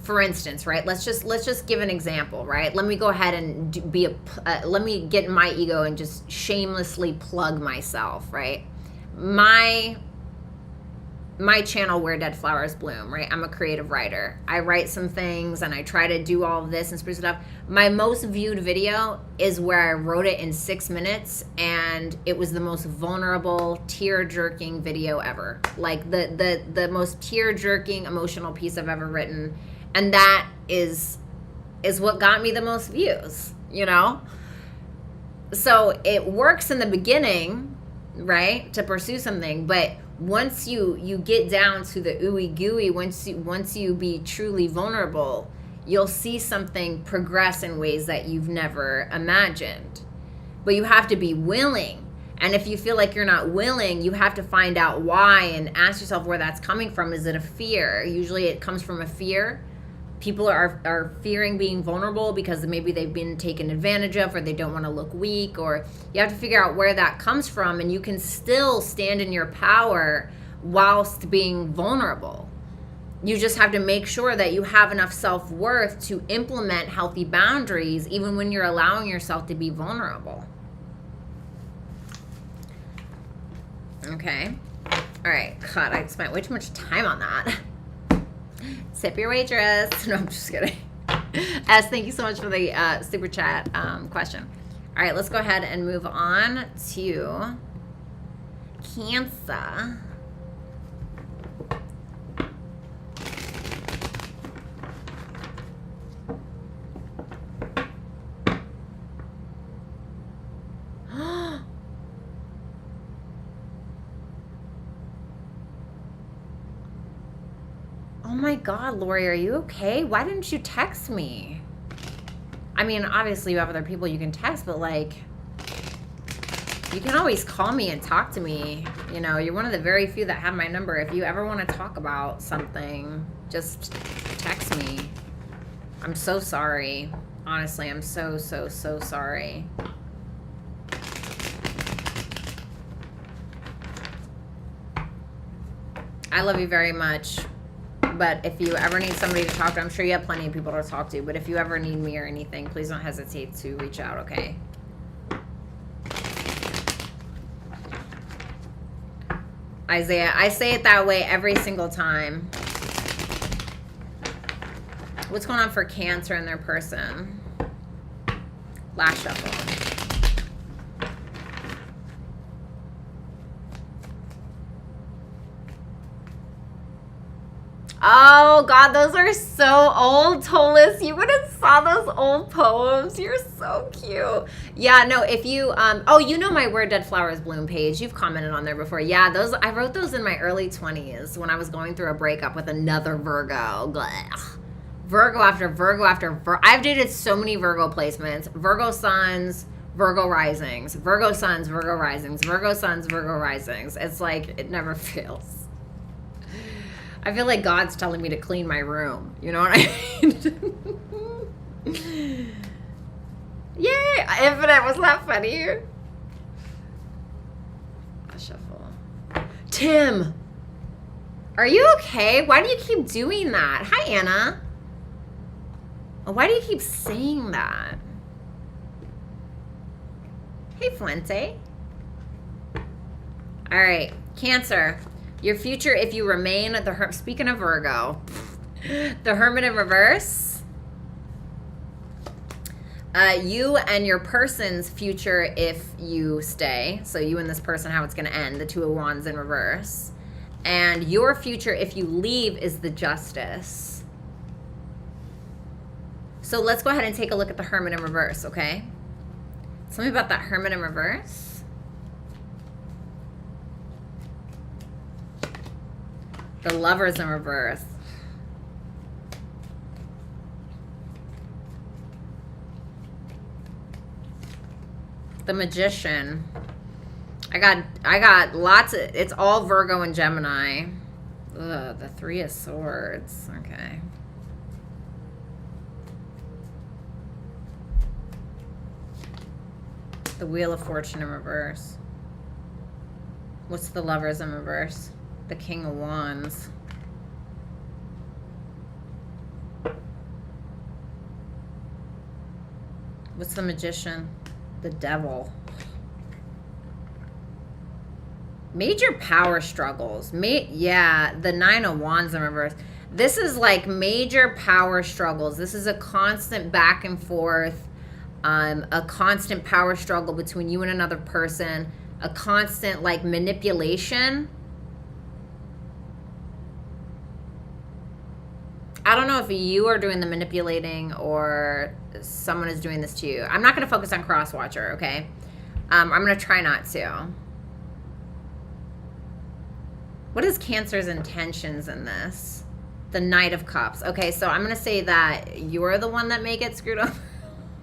For instance, right? Let's just give an example, right? Let me go ahead and let me get in my ego and just shamelessly plug myself, right? My channel, Where Dead Flowers Bloom, right? I'm a creative writer. I write some things and I try to do all of this and spruce it up. My most viewed video is where I wrote it in 6 minutes and it was the most vulnerable, tear-jerking video ever. Like the most tear-jerking emotional piece I've ever written. And that is what got me the most views, you know? So it works in the beginning, right? To pursue something, but once you get down to the ooey gooey, once you be truly vulnerable, you'll see something progress in ways that you've never imagined. But you have to be willing. And if you feel like you're not willing, you have to find out why and ask yourself where that's coming from. Is it a fear? Usually it comes from a fear. People are fearing being vulnerable because maybe they've been taken advantage of or they don't want to look weak, or you have to figure out where that comes from, and you can still stand in your power whilst being vulnerable. You just have to make sure that you have enough self-worth to implement healthy boundaries even when you're allowing yourself to be vulnerable. Okay. All right. God, I spent way too much time on that. Sip your waitress. No, I'm just kidding. S, thank you so much for the super chat question. All right, let's go ahead and move on to Cancer. Oh my God, Lori, are you okay? Why didn't you text me? I mean, obviously you have other people you can text, but like, you can always call me and talk to me. You know, you're one of the very few that have my number. If you ever want to talk about something, just text me. I'm so sorry. Honestly, I'm so, so, so sorry. I love you very much. But if you ever need somebody to talk to, I'm sure you have plenty of people to talk to. But if you ever need me or anything, please don't hesitate to reach out, okay? Isaiah, I say it that way every single time. What's going on for Cancer and their person? Last shuffle. Oh, God, those are so old, Taurus. You would have saw those old poems. You're so cute. Yeah, no, if you, oh, you know my Where Dead Flowers Bloom page. You've commented on there before. Yeah, those, I wrote those in my early 20s when I was going through a breakup with another Virgo. Blech. Virgo after Virgo after Virgo. I've dated so many Virgo placements. Virgo suns, Virgo risings. Virgo suns, Virgo risings. Virgo suns, Virgo risings. It's like, it never fails. I feel like God's telling me to clean my room. You know what I mean? Yay! Infinite, was that funny? I'll shuffle. Tim! Are you okay? Why do you keep doing that? Hi, Anna. Why do you keep saying that? Hey, Fuente. All right, Cancer. Your future, if you remain the speaking of Virgo, the Hermit in reverse. You and your person's future, if you stay. So you and this person, how it's going to end. The Two of Wands in reverse. And your future, if you leave, is the Justice. So let's go ahead and take a look at the Hermit in reverse, okay? Tell me about that Hermit in reverse. The Lovers in reverse. The Magician. I got lots of, it's all Virgo and Gemini. Ugh, the Three of Swords. Okay. The Wheel of Fortune in reverse. What's the Lovers in reverse? The King of Wands. What's the Magician? The Devil. Major power struggles. Yeah, the Nine of Wands in reverse. This is like major power struggles. This is a constant back and forth, a constant power struggle between you and another person, a constant like manipulation. I don't know if you are doing the manipulating or someone is doing this to you. I'm not going to focus on cross-watcher, okay? I'm going to try not to. What is Cancer's intentions in this? The Knight of Cups. Okay, so I'm going to say that you're the one that may get screwed up.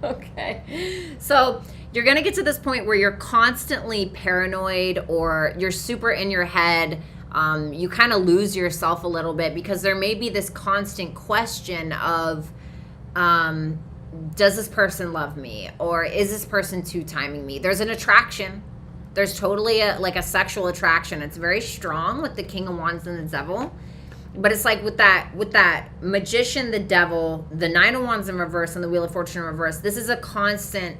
Okay. So you're going to get to this point where you're constantly paranoid or you're super in your head. You kind of lose yourself a little bit because there may be this constant question of, does this person love me? Or is this person two-timing me? There's an attraction. There's totally like a sexual attraction. It's very strong with the King of Wands and the Devil. But it's like with that Magician, the Devil, the Nine of Wands in reverse, and the Wheel of Fortune in reverse, this is a constant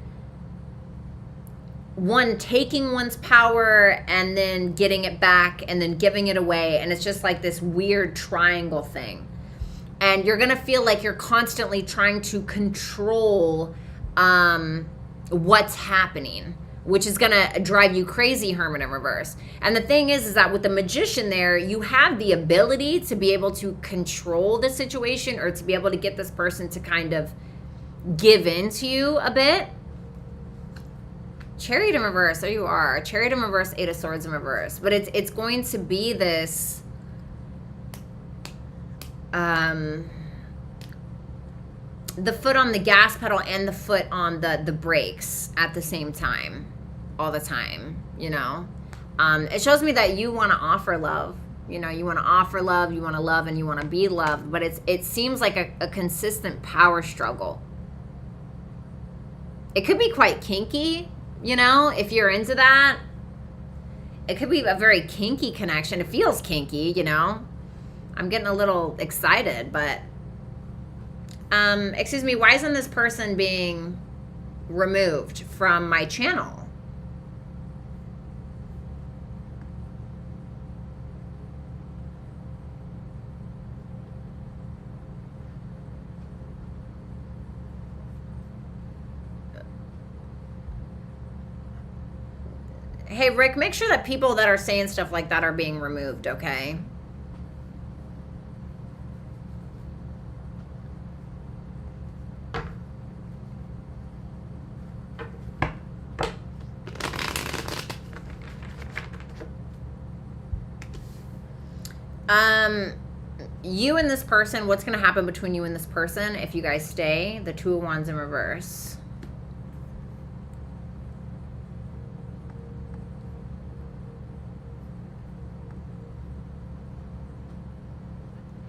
one taking one's power and then getting it back and then giving it away. And it's just like this weird triangle thing. And you're going to feel like you're constantly trying to control what's happening, which is going to drive you crazy, Hermit in reverse. And the thing is that with the Magician there, you have the ability to be able to control the situation or to be able to get this person to kind of give in to you a bit. Chariot in reverse, there you are. Chariot in reverse, Eight of Swords in reverse. But it's going to be this the foot on the gas pedal and the foot on the brakes at the same time, all the time, you know. It shows me that you want to offer love. You know, you want to offer love, you want to love, and you want to be loved. But it seems like a consistent power struggle. It could be quite kinky, you know, if you're into that. It could be a very kinky connection. It feels kinky, you know. I'm getting a little excited, but... excuse me, why isn't this person being removed from my channel? Hey, Rick, make sure that people that are saying stuff like that are being removed, okay? You and this person, what's going to happen between you and this person if you guys stay? The Two of Wands in reverse.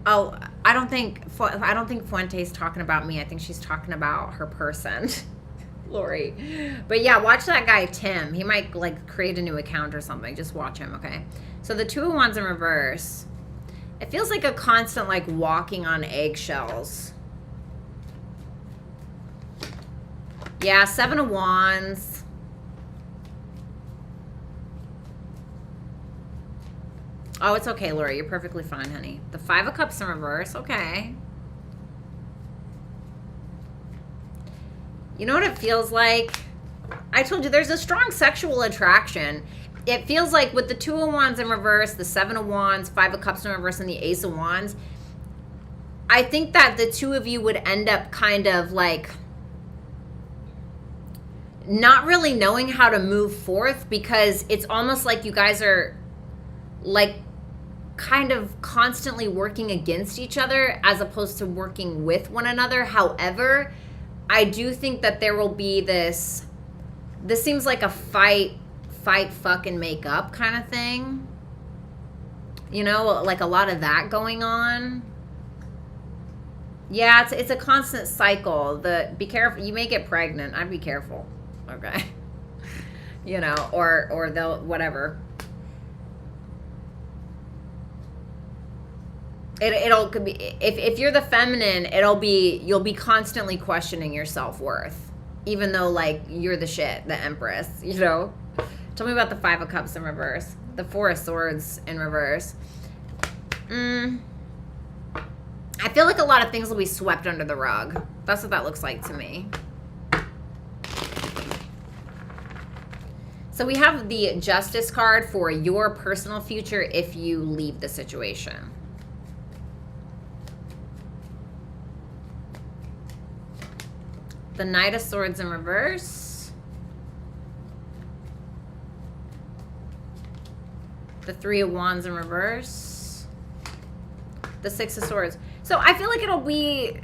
Oh, I don't think Fuente's talking about me. I think she's talking about her person. Lori. But yeah, watch that guy Tim. He might like create a new account or something. Just watch him, okay? So the Two of Wands in reverse. It feels like a constant like walking on eggshells. Yeah, Seven of Wands. Oh, it's okay, Lori. You're perfectly fine, honey. The Five of Cups in reverse. Okay. You know what it feels like? I told you there's a strong sexual attraction. It feels like with the Two of Wands in reverse, the Seven of Wands, Five of Cups in reverse, and the Ace of Wands, I think that the two of you would end up kind of like not really knowing how to move forth, because it's almost like you guys are like kind of constantly working against each other as opposed to working with one another. However, I do think that there will be this seems like a fight, fuck, and make up kind of thing. You know, like a lot of that going on. Yeah, it's a constant cycle. Be careful, you may get pregnant. I'd be careful. Okay. You know, or they'll whatever. It'll could be if you're the feminine, you'll be constantly questioning your self-worth, even though like you're the shit, the Empress, you know. Tell me about the Five of Cups in reverse, the Four of Swords in reverse. I feel like a lot of things will be swept under the rug. That's what that looks like to me. So we have the Justice card for your personal future if you leave the situation. The Knight of Swords in reverse. The Three of Wands in reverse. The Six of Swords. So I feel like it'll be...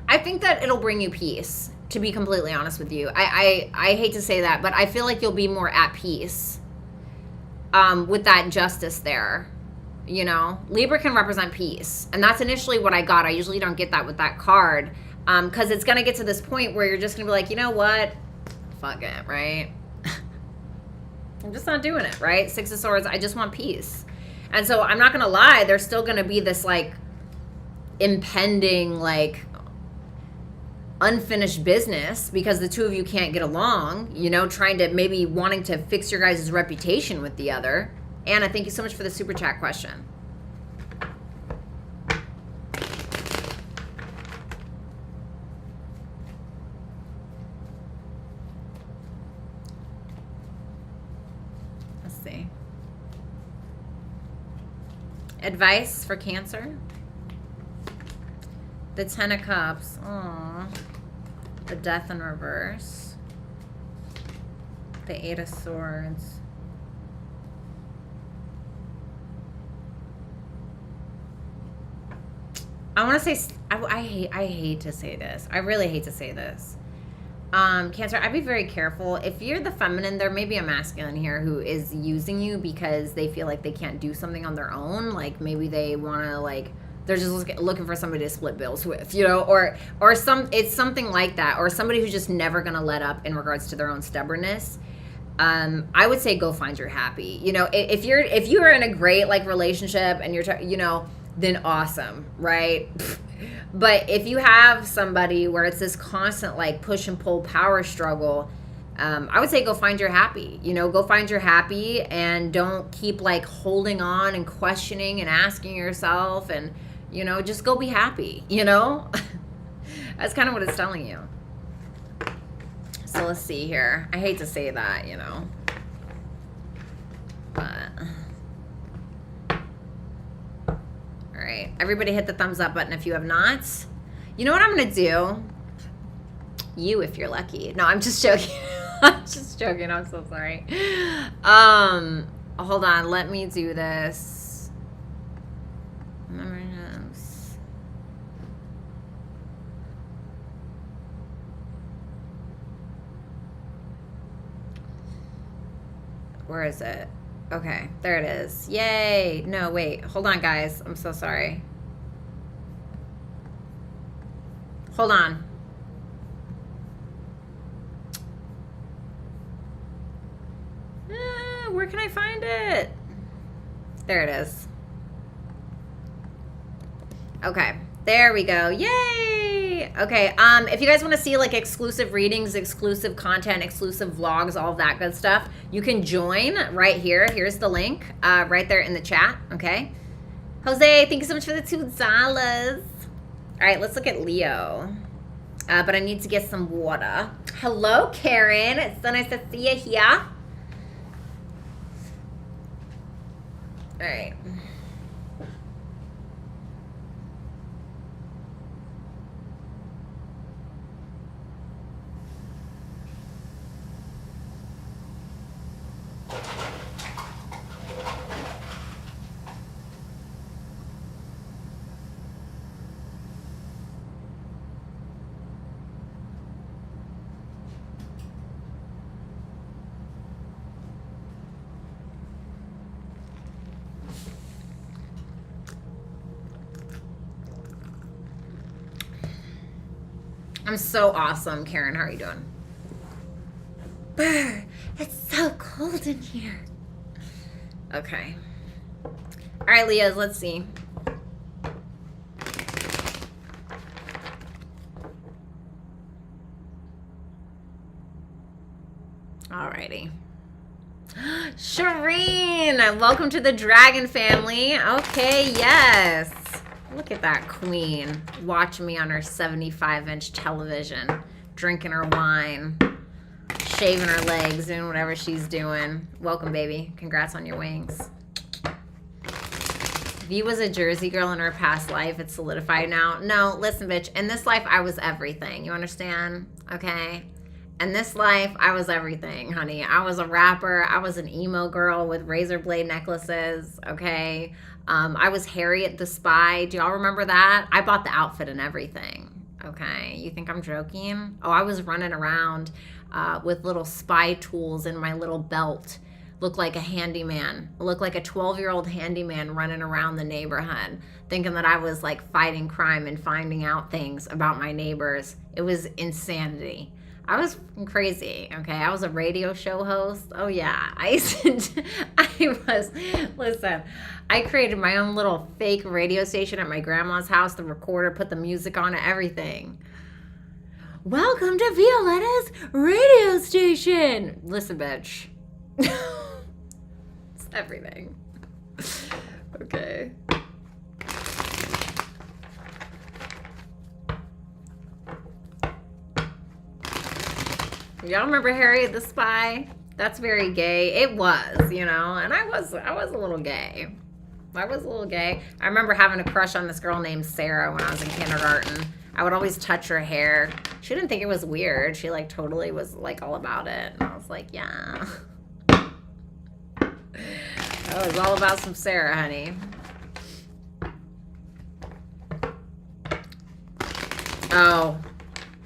I think that it'll bring you peace, to be completely honest with you. I hate to say that, but I feel like you'll be more at peace with that Justice there. You know, Libra can represent peace, and that's initially what I got. I usually don't get that with that card, because it's gonna get to this point where you're just gonna be like, you know what, fuck it, right? I'm just not doing it, right? Six of Swords, I just want peace. And so I'm not gonna lie, there's still gonna be this like impending like unfinished business because the two of you can't get along, you know, trying to maybe wanting to fix your guys' reputation with the other. Anna, thank you so much for the super chat question. Let's see. Advice for Cancer. The Ten of Cups. Aww. The Death in reverse. The Eight of Swords. I want to say, I hate to say this. I really hate to say this. Cancer, I'd be very careful. If you're the feminine, there may be a masculine here who is using you because they feel like they can't do something on their own. Like maybe they want to like, they're just looking for somebody to split bills with, you know, or it's something like that, or somebody who's just never going to let up in regards to their own stubbornness. I would say go find your happy. You know, if you're in a great like relationship and you're, you know, then awesome, right? But if you have somebody where it's this constant like push and pull power struggle, I would say go find your happy. You know, go find your happy and don't keep like holding on and questioning and asking yourself, and you know, just go be happy. You know, that's kind of what it's telling you. So let's see here. I hate to say that, you know, but all right, everybody hit the thumbs up button if you have not. You know what I'm gonna do? You, if you're lucky. No, I'm just joking. I'm just joking. I'm so sorry. Hold on. Let me do this. Where is it? Okay, there it is. Yay. No, wait. Hold on, guys. I'm so sorry. Hold on. Where can I find it? There it is. Okay, there we go. Yay! Okay, if you guys want to see like exclusive readings, exclusive content, exclusive vlogs, all of that good stuff, you can join right here. Here's the link right there in the chat, okay? Jose, thank you so much for the $2. All right, let's look at Leo. But I need to get some water. Hello, Karen. It's so nice to see you here. All right. I'm so awesome, Karen. How are you doing? Brr, it's so cold in here. Okay. All right, Leos, let's see. Alrighty. Shireen, welcome to the Dragon family. Okay, yes. Look at that queen watching me on her 75-inch television, drinking her wine, shaving her legs, doing whatever she's doing. Welcome, baby. Congrats on your wings. V was a Jersey girl in her past life. It's solidified now. No, listen, bitch. In this life, I was everything. You understand? Okay? In this life, I was everything, honey. I was a rapper. I was an emo girl with razor blade necklaces. Okay? I was Harriet the Spy. Do y'all remember that? I bought the outfit and everything. Okay? You think I'm joking? Oh, I was running around with little spy tools in my little belt. Looked like a handyman. Looked like a 12-year-old handyman running around the neighborhood, thinking that I was like fighting crime and finding out things about my neighbors. It was insanity. I was crazy, okay? I was a radio show host. Oh, yeah. Listen, I created my own little fake radio station at my grandma's house, the recorder, put the music on it, everything. Welcome to Violetta's radio station. Listen, bitch. It's everything. Okay. Y'all remember Harriet the Spy? That's very gay. It was, you know, and I was a little gay. I was a little gay. I remember having a crush on this girl named Sarah when I was in kindergarten. I would always touch her hair. She didn't think it was weird. She like totally was like all about it. And I was like, yeah. It was all about some Sarah, honey. Oh,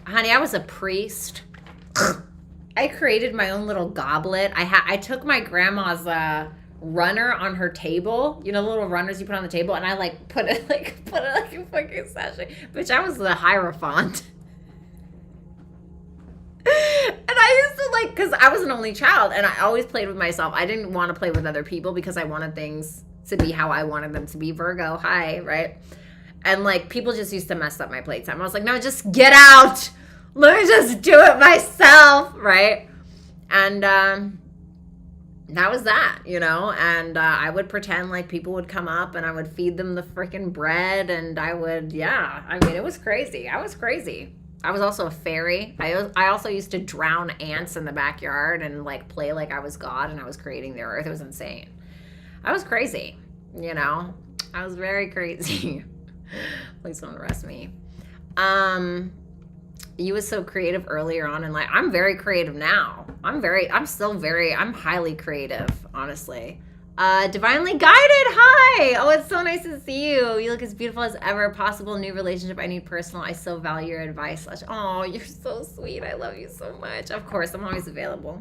honey, I was a priest. I created my own little goblet. I took my grandma's runner on her table. You know, the little runners you put on the table, and I like put it like a fucking sachet. Bitch, I was the Hierophant. And I used to like, because I was an only child, and I always played with myself. I didn't want to play with other people because I wanted things to be how I wanted them to be. Virgo, hi, right? And like people just used to mess up my playtime. I was like, no, just get out. Let me just do it myself, right? And that was that, you know? And I would pretend like people would come up and I would feed them the freaking bread, and I would, yeah. I mean, it was crazy. I was crazy. I was also a fairy. I also used to drown ants in the backyard and like play like I was God and I was creating the earth. It was insane. I was crazy, you know? I was very crazy. Please don't arrest me. You was so creative earlier on in life. I'm very creative now. I'm highly creative, honestly. Divinely guided, hi! Oh, it's so nice to see you. You look as beautiful as ever. Possible new relationship I need personal. I so value your advice. Oh, you're so sweet. I love you so much. Of course, I'm always available.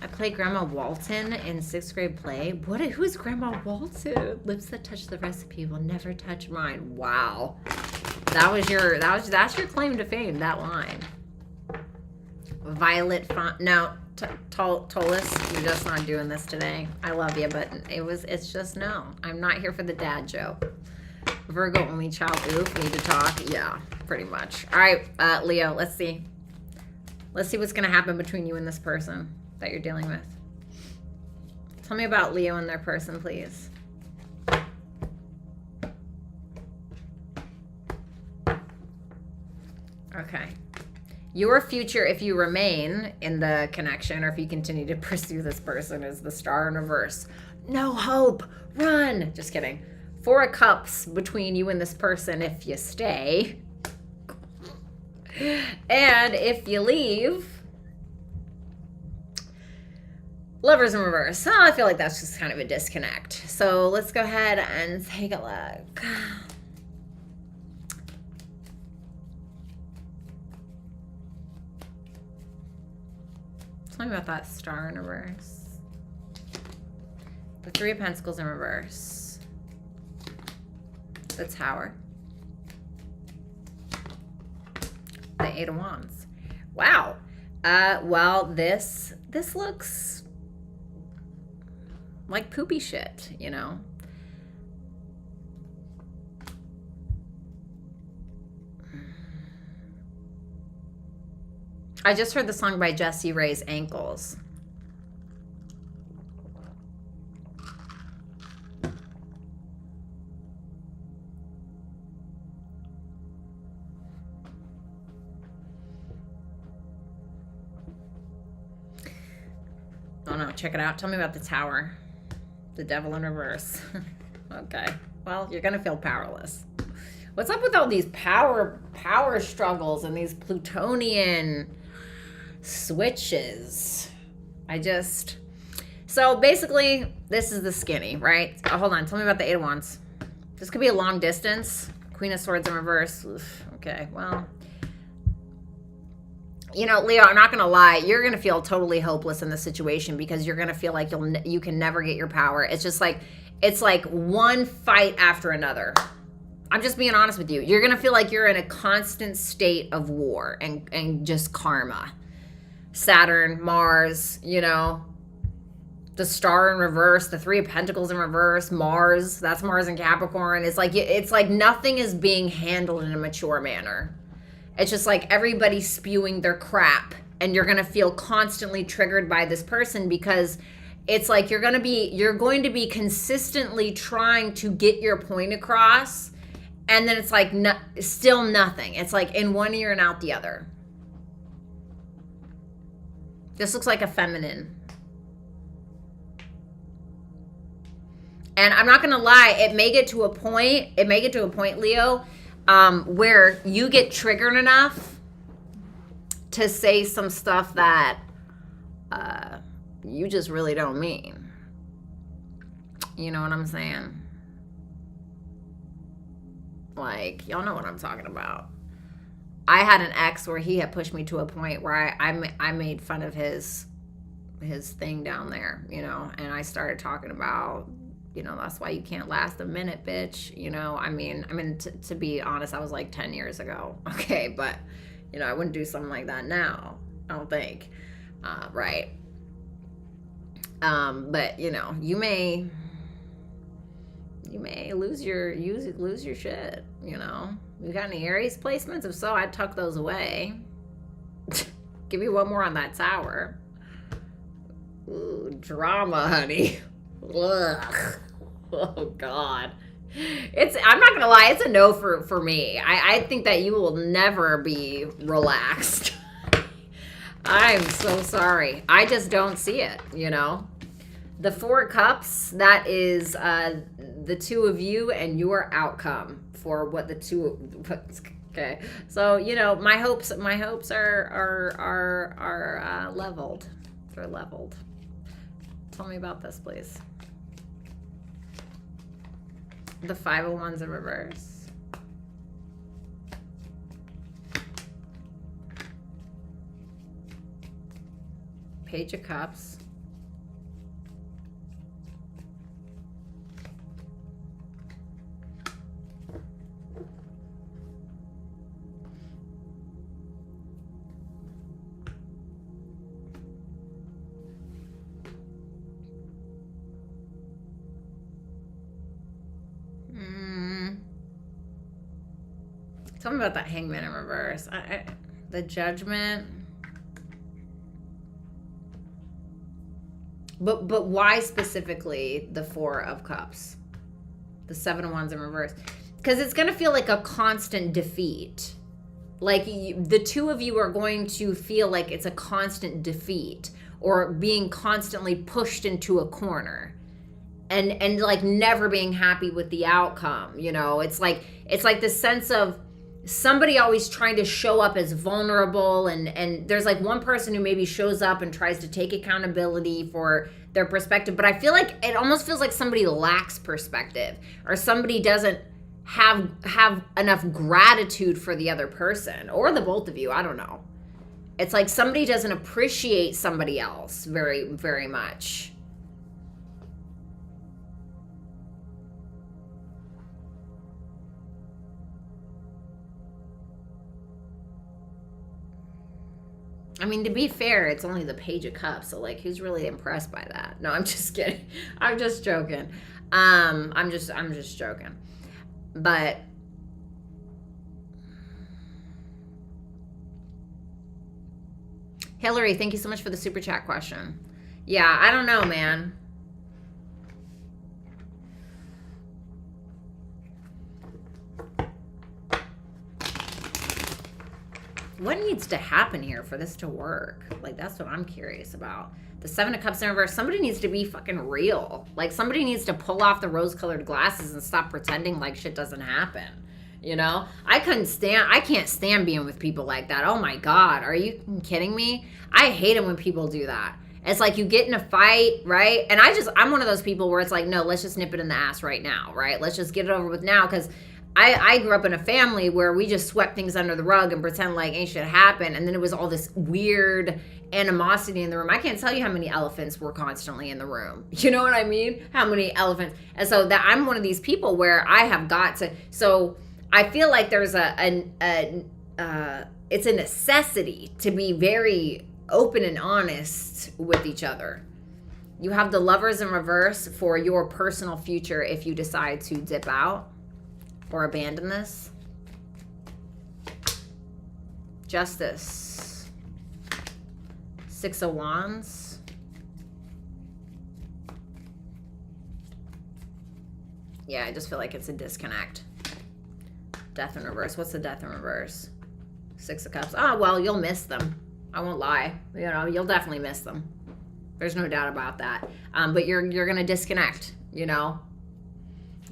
I played Grandma Walton in 6th grade play. Who's Grandma Walton? Lips that touch the recipe will never touch mine. Wow. That's your claim to fame, that line. Violet no, Taurus, you're just not doing this today. I love you, but it's just no. I'm not here for the dad joke. Virgo only child, oof, need to talk. Yeah, pretty much. All right, Leo, let's see. Let's see what's gonna happen between you and this person that you're dealing with. Tell me about Leo and their person, please. Okay. Your future, if you remain in the connection or if you continue to pursue this person, is the Star in reverse. No hope. Run. Just kidding. 4 of Cups between you and this person if you stay. And if you leave, Lovers in reverse. Oh, I feel like that's just kind of a disconnect. So let's go ahead and take a look. Tell me about that Star in reverse. The 3 of Pentacles in reverse. The Tower. The 8 of Wands. Wow. Well, this looks like poopy shit, you know? I just heard the song by Jessie Ray's Ankles. Oh no, check it out. Tell me about the Tower. The Devil in reverse. Okay. Well, you're gonna feel powerless. What's up with all these power struggles and these Plutonian switches? So basically, this is the skinny, right? Oh, hold on. Tell me about the 8 of Wands. This could be a long distance. Queen of Swords in reverse. Oof, okay, well. You know, Leo, I'm not going to lie. You're going to feel totally hopeless in this situation because you're going to feel like you can never get your power. It's just like, it's like one fight after another. I'm just being honest with you. You're going to feel like you're in a constant state of war and just karma. Saturn, Mars, you know, the Star in reverse, the 3 of Pentacles in reverse, Mars, that's Mars in Capricorn. It's like nothing is being handled in a mature manner. It's just like everybody's spewing their crap, and you're going to feel constantly triggered by this person because it's like you're going to be consistently trying to get your point across, and then it's like still nothing. It's like in one ear and out the other. This looks like a feminine. And I'm not going to lie, it may get to a point, Leo, where you get triggered enough to say some stuff that you just really don't mean. You know what I'm saying? Like, y'all know what I'm talking about. I had an ex where he had pushed me to a point where I made fun of his thing down there, you know, and I started talking about, you know, that's why you can't last a minute, bitch. You know, I mean, to be honest, I was like 10 years ago. Okay. But, you know, I wouldn't do something like that now. I don't think. Right. But you know, you may lose your shit, you know. You got any Aries placements? If so, I'd tuck those away. Give you one more on that tower. Ooh, drama, honey. Ugh. Oh God. I'm not gonna lie, it's a no for me. I think that you will never be relaxed. I'm so sorry. I just don't see it, you know. The 4 of Cups, that is the 2 of you and your outcome for what the 2. Okay, so you know my hopes are leveled. They're leveled. Tell me about this, please. The 5 of Wands in reverse. Page of Cups. Tell me about that Hangman in reverse. The Judgment. But why specifically the 4 of Cups? The 7 of Wands in reverse? Because it's going to feel like a constant defeat. Like the 2 of you are going to feel like it's a constant defeat or being constantly pushed into a corner. And like never being happy with the outcome, you know. It's like this sense of somebody always trying to show up as vulnerable, and there's like one person who maybe shows up and tries to take accountability for their perspective, but I feel like it almost feels like somebody lacks perspective, or somebody doesn't have enough gratitude for the other person, or the both of you. I don't know. It's like somebody doesn't appreciate somebody else very, very much. I mean, to be fair, it's only the Page of Cups, so like, who's really impressed by that? No, I'm just kidding. I'm just joking. I'm just joking. But Hillary, thank you so much for the super chat question. Yeah, I don't know, man. What needs to happen here for this to work? Like, that's what I'm curious about. The 7 of Cups in reverse, somebody needs to be fucking real. Like, somebody needs to pull off the rose-colored glasses and stop pretending like shit doesn't happen. You know? I can't stand being with people like that. Oh my God, are you kidding me? I hate it when people do that. It's like you get in a fight, right? And I'm one of those people where it's like, no, let's just nip it in the ass right now, right? Let's just get it over with now, because I grew up in a family where we just swept things under the rug and pretend like ain't shit happened. And then it was all this weird animosity in the room. I can't tell you how many elephants were constantly in the room. You know what I mean? How many elephants. And so that I'm one of these people where I have got to, so I feel like there's it's a necessity to be very open and honest with each other. You have the Lovers in reverse for your personal future if you decide to dip out or abandon this. Justice. 6 of Wands. Yeah, I just feel like it's a disconnect. Death in reverse. What's the Death in reverse? 6 of Cups. Oh, well, you'll miss them. I won't lie. You know, you'll definitely miss them. There's no doubt about that. But you're gonna disconnect, you know?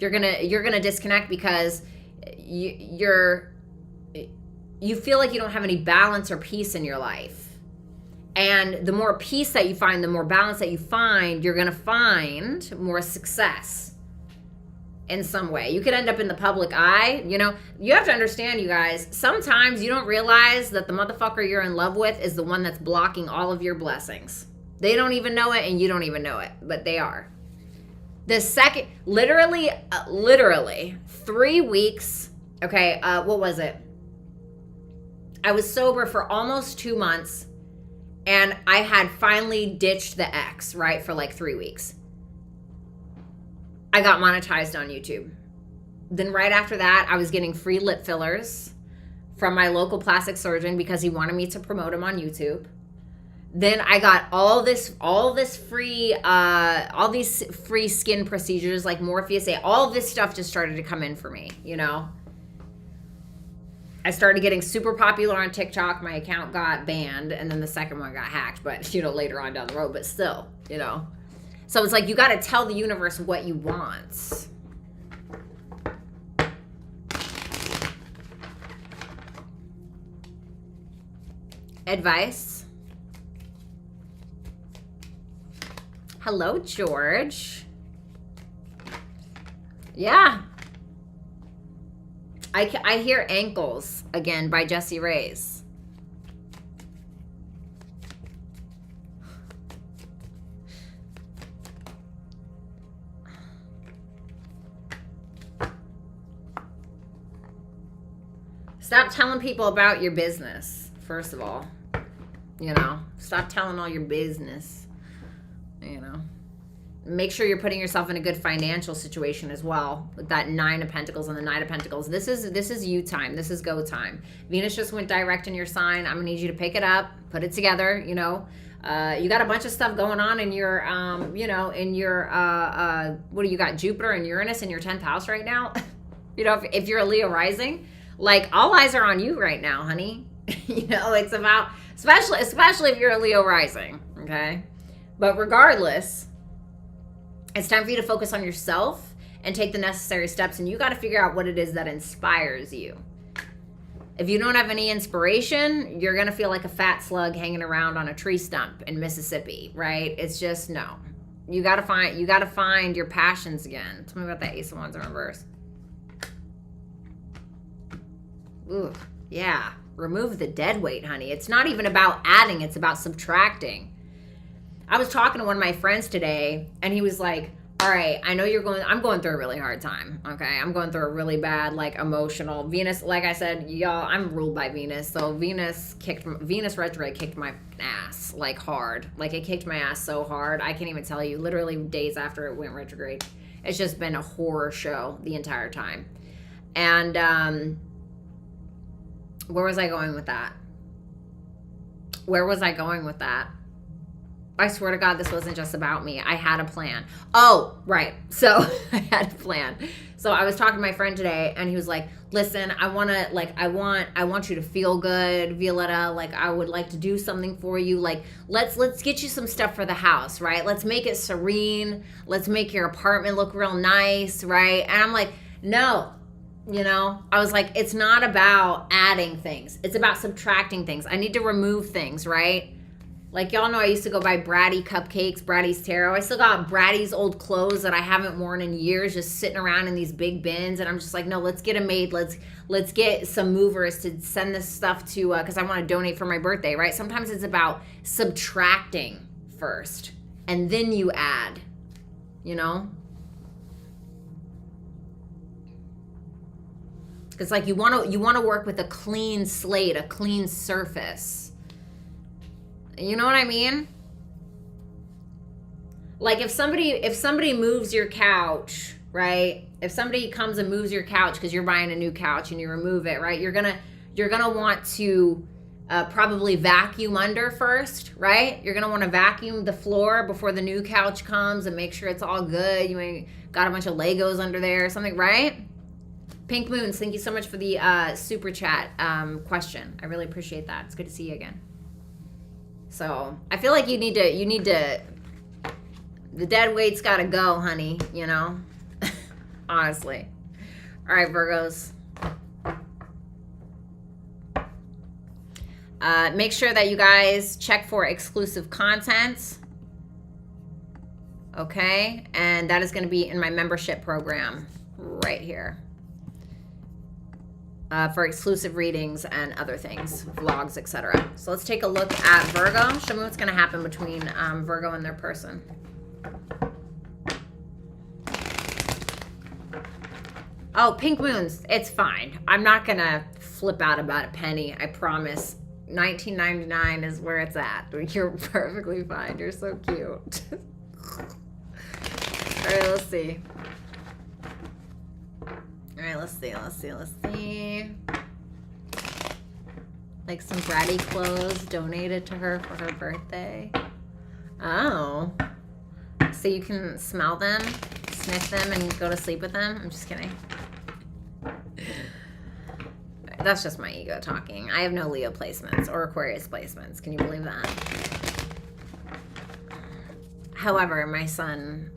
You're gonna disconnect because you feel like you don't have any balance or peace in your life. And the more peace that you find, the more balance that you find, you're gonna find more success. in some way. You could end up in the public eye. You know, you have to understand, you guys, sometimes you don't realize that the motherfucker you're in love with is the one that's blocking all of your blessings. They don't even know it, and you don't even know it, but they are. The second, literally 3 weeks, okay, what was it? I was sober for almost 2 months, and I had finally ditched the ex, right, for like 3 weeks. I got monetized on YouTube. Then right after that, I was getting free lip fillers from my local plastic surgeon because he wanted me to promote him on YouTube. Then I got all these free skin procedures like Morpheus A. All this stuff just started to come in for me, you know. I started getting super popular on TikTok. My account got banned, and then the second one got hacked, but, you know, later on down the road, but still, you know. So it's like you got to tell the universe what you want. Advice. Hello, George. Yeah. I hear Ankles again by Jessie Reyes. Stop telling people about your business, first of all. You know, stop telling all your business. You know, make sure you're putting yourself in a good financial situation as well with that 9 of Pentacles and the 9 of Pentacles. This is you time. This is go time. Venus just went direct in your sign. I'm gonna need you to pick it up, put it together. You know, you got a bunch of stuff going on in your, you know, in your, what do you got? Jupiter and Uranus in your 10th house right now. You know, if you're a Leo rising, like all eyes are on you right now, honey. You know, it's about, especially if you're a Leo rising. Okay. But regardless, it's time for you to focus on yourself and take the necessary steps. And you got to figure out what it is that inspires you. If you don't have any inspiration, you're going to feel like a fat slug hanging around on a tree stump in Mississippi, right? It's just, no. You got to find your passions again. Tell me about that Ace of Wands in reverse. Ooh, yeah. Remove the dead weight, honey. It's not even about adding. It's about subtracting. I was talking to one of my friends today, and he was like, all right, I know I'm going through a really hard time, okay? I'm going through a really bad, like, emotional. Venus, like I said, y'all, I'm ruled by Venus. So Venus retrograde kicked my ass, like, hard. Like, it kicked my ass so hard. I can't even tell you. Literally days after it went retrograde. It's just been a horror show the entire time. And, where was I going with that? I swear to God, this wasn't just about me. I had a plan. Oh, right. So I had a plan. So I was talking to my friend today, and he was like, listen, I want you to feel good, Violetta. Like, I would like to do something for you. Like, let's get you some stuff for the house, right? Let's make it serene. Let's make your apartment look real nice, right? And I'm like, no. You know, I was like, it's not about adding things. It's about subtracting things. I need to remove things, right? Like, y'all know I used to go buy Bratty cupcakes, Bratty's tarot. I still got Bratty's old clothes that I haven't worn in years just sitting around in these big bins. And I'm just like, no, let's get them made. Let's get some movers to send this stuff to, because I want to donate for my birthday, right? Sometimes it's about subtracting first, and then you add, you know? It's like you want to work with a clean slate, a clean surface. You know what I mean? Like if somebody moves your couch, right? If somebody comes and moves your couch because you're buying a new couch and you remove it, right? You're gonna want to probably vacuum under first, right? You're gonna want to vacuum the floor before the new couch comes and make sure it's all good. You ain't got a bunch of Legos under there or something, right? Pink Moons, thank you so much for the super chat question. I really appreciate that. It's good to see you again. So I feel like you need to, the dead weight's got to go, honey, you know, honestly. All right, Virgos. Make sure that you guys check for exclusive content. Okay. And that is going to be in my membership program. right here. For exclusive readings and other things, vlogs, etc. So let's take a look at Virgo. Show me what's going to happen between Virgo and their person. Oh, pink moons. It's fine. I'm not going to flip out about a penny. I promise. $19.99 is where it's at. You're perfectly fine. You're so cute. All right, let's see. All right, let's see. Like some bratty clothes donated to her for her birthday. Oh. So you can smell them, sniff them, and go to sleep with them? I'm just kidding. That's just my ego talking. I have no Leo placements or Aquarius placements. Can you believe that? However, my sun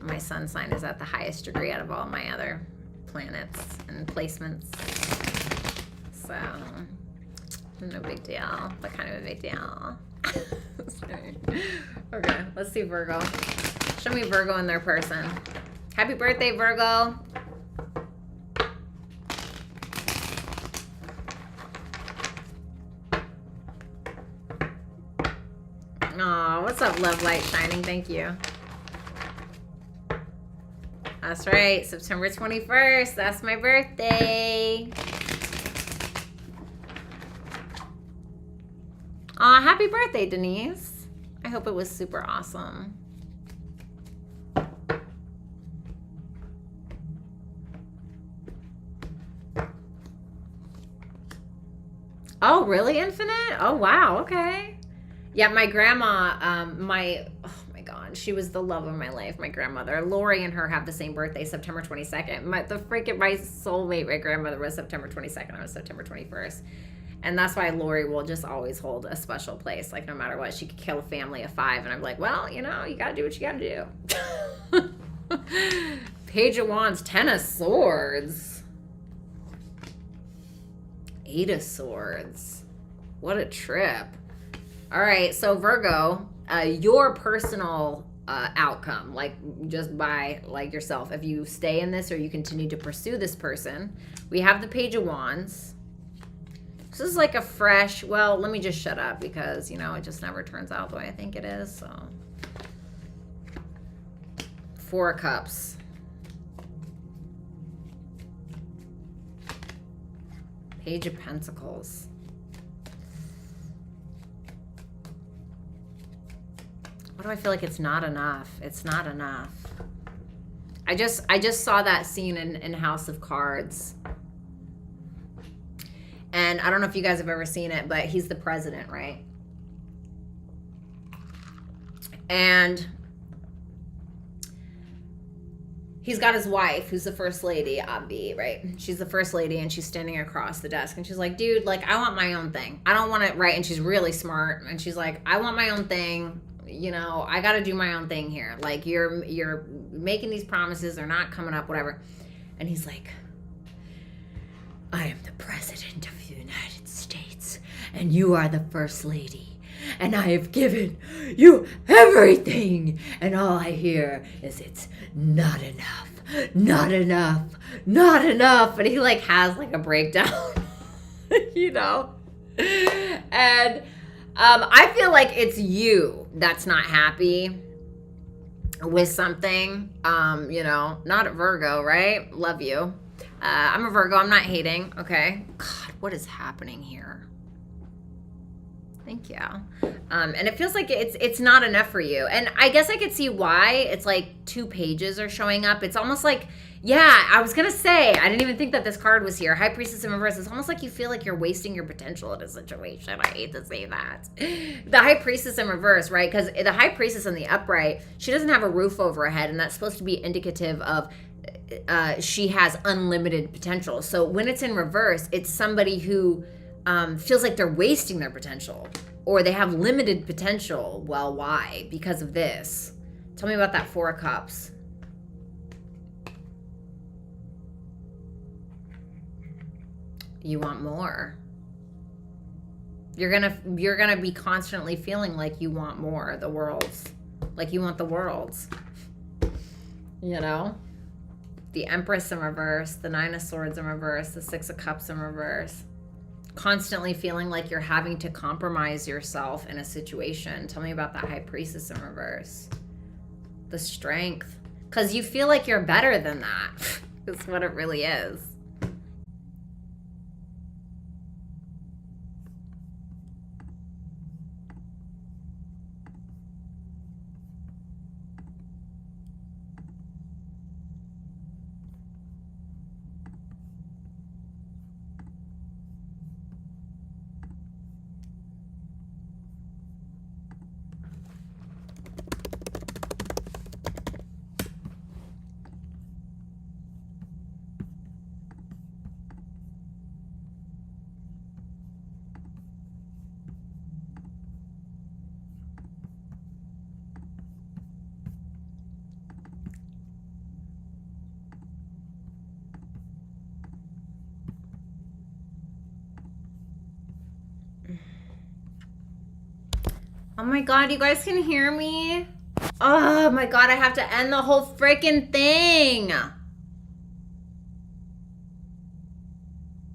sign is at the highest degree out of all my other planets and placements. So, no big deal, but kind of a big deal. Sorry. Okay, let's see Virgo. Show me Virgo and their person. Happy birthday, Virgo. Aw, what's up, Love Light Shining? Thank you. That's right, September 21st. That's my birthday. Aw, happy birthday, Denise. I hope it was super awesome. Oh, really, Infinite? Oh, wow, okay. Yeah, my grandma, oh my God, she was the love of my life, my grandmother. Lori and her have the same birthday, September 22nd. My soulmate, my grandmother was September 22nd. I was September 21st. And that's why Lori will just always hold a special place. Like, no matter what, she could kill a family of 5. And I'm like, well, you know, you got to do what you got to do. Page of Wands, 10 of Swords. 8 of Swords. What a trip. All right, so Virgo, your personal outcome, like just by like yourself, if you stay in this or you continue to pursue this person, we have the Page of Wands. This is like a fresh, well, let me just shut up because, you know, it just never turns out the way I think it is, so. 4 of Cups. Page of Pentacles. Why do I feel like it's not enough? It's not enough. I just saw that scene in House of Cards. And I don't know if you guys have ever seen it, but he's the president, right? And he's got his wife, who's the first lady, Abby, right? She's the first lady, and she's standing across the desk. And she's like, dude, like, I want my own thing. I don't want it, right? And she's really smart. And she's like, I want my own thing. You know, I got to do my own thing here. Like, you're making these promises. They're not coming up, whatever. And he's like, I am the president of the United States, and you are the first lady. And I have given you everything. And all I hear is it's not enough, not enough, not enough. And he like has like a breakdown, you know? And I feel like it's you that's not happy with something, you know, not a Virgo, right? Love you. I'm a Virgo. I'm not hating. Okay. God, what is happening here? Thank you. And it feels like it's not enough for you. And I guess I could see why. It's like 2 pages are showing up. It's almost like, yeah, I was going to say, I didn't even think that this card was here. High Priestess in reverse. It's almost like you feel like you're wasting your potential in a situation. I hate to say that. The High Priestess in reverse, right? Because the High Priestess in the upright, she doesn't have a roof over her head. And that's supposed to be indicative of she has unlimited potential. So when it's in reverse, it's somebody who feels like they're wasting their potential, or they have limited potential. Well, why? Because of this. Tell me about that 4 of Cups. You want more. You're gonna be constantly feeling like you want more. The worlds, like you want the worlds. You know. The Empress in reverse, the Nine of Swords in reverse, the Six of Cups in reverse. Constantly feeling like you're having to compromise yourself in a situation. Tell me about that High Priestess in reverse. The Strength. Because you feel like you're better than that. That's what it really is. Oh my God, you guys can hear me? Oh my God, I have to end the whole freaking thing. All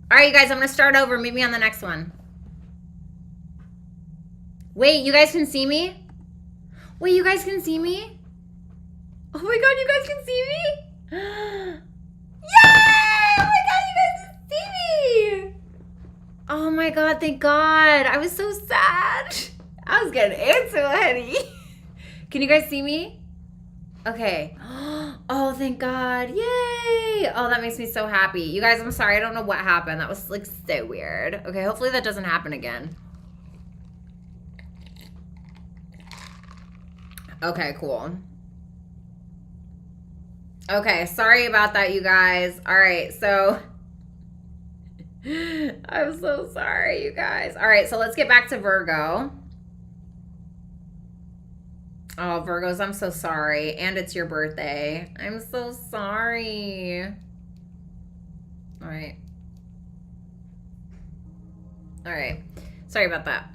right, you guys, I'm going to start over. Meet me on the next one. Wait, you guys can see me? Wait, you guys can see me? Oh my God, you guys can see me? Yay! Oh my God, you guys can see me! Oh my God, thank God. I was so sad. I was getting into it, honey. Can you guys see me? Okay. Oh, thank God. Yay. Oh, that makes me so happy. You guys, I'm sorry. I don't know what happened. That was like so weird. Okay, hopefully that doesn't happen again. Okay, cool. Okay, sorry about that, you guys. All right, so I'm so sorry, you guys. All right, so let's get back to Virgo. Oh, Virgos, I'm so sorry. And it's your birthday. I'm so sorry. All right. All right. Sorry about that.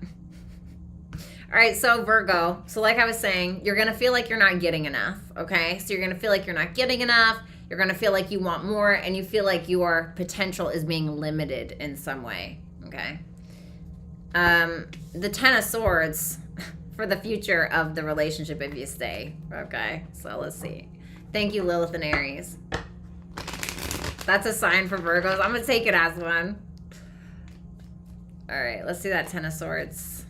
All right, so Virgo. So like I was saying, you're going to feel like you're not getting enough, okay? So you're going to feel like you're not getting enough. You're going to feel like you want more, and you feel like your potential is being limited in some way, okay? The Ten of Swords for the future of the relationship if you stay, okay? So let's see. Thank you, Lilith and Aries. That's a sign for Virgos. I'm going to take it as one. All right, let's do that Ten of Swords.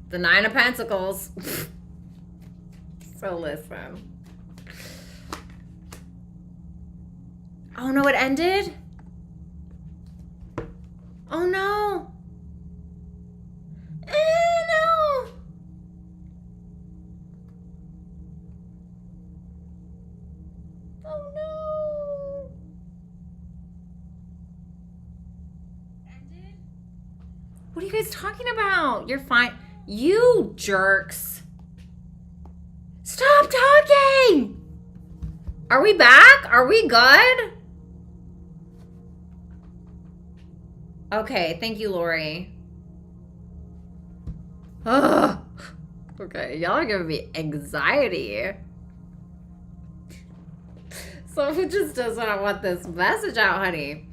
The Nine of Pentacles. So listen. Oh no, it ended? Oh no. No. Oh no. Ended? What are you guys talking about? You're fine. You jerks. Stop talking. Are we back? Are we good? Okay, thank you, Lori. Ugh. Okay, y'all are giving me anxiety. Someone just does not want this message out, honey.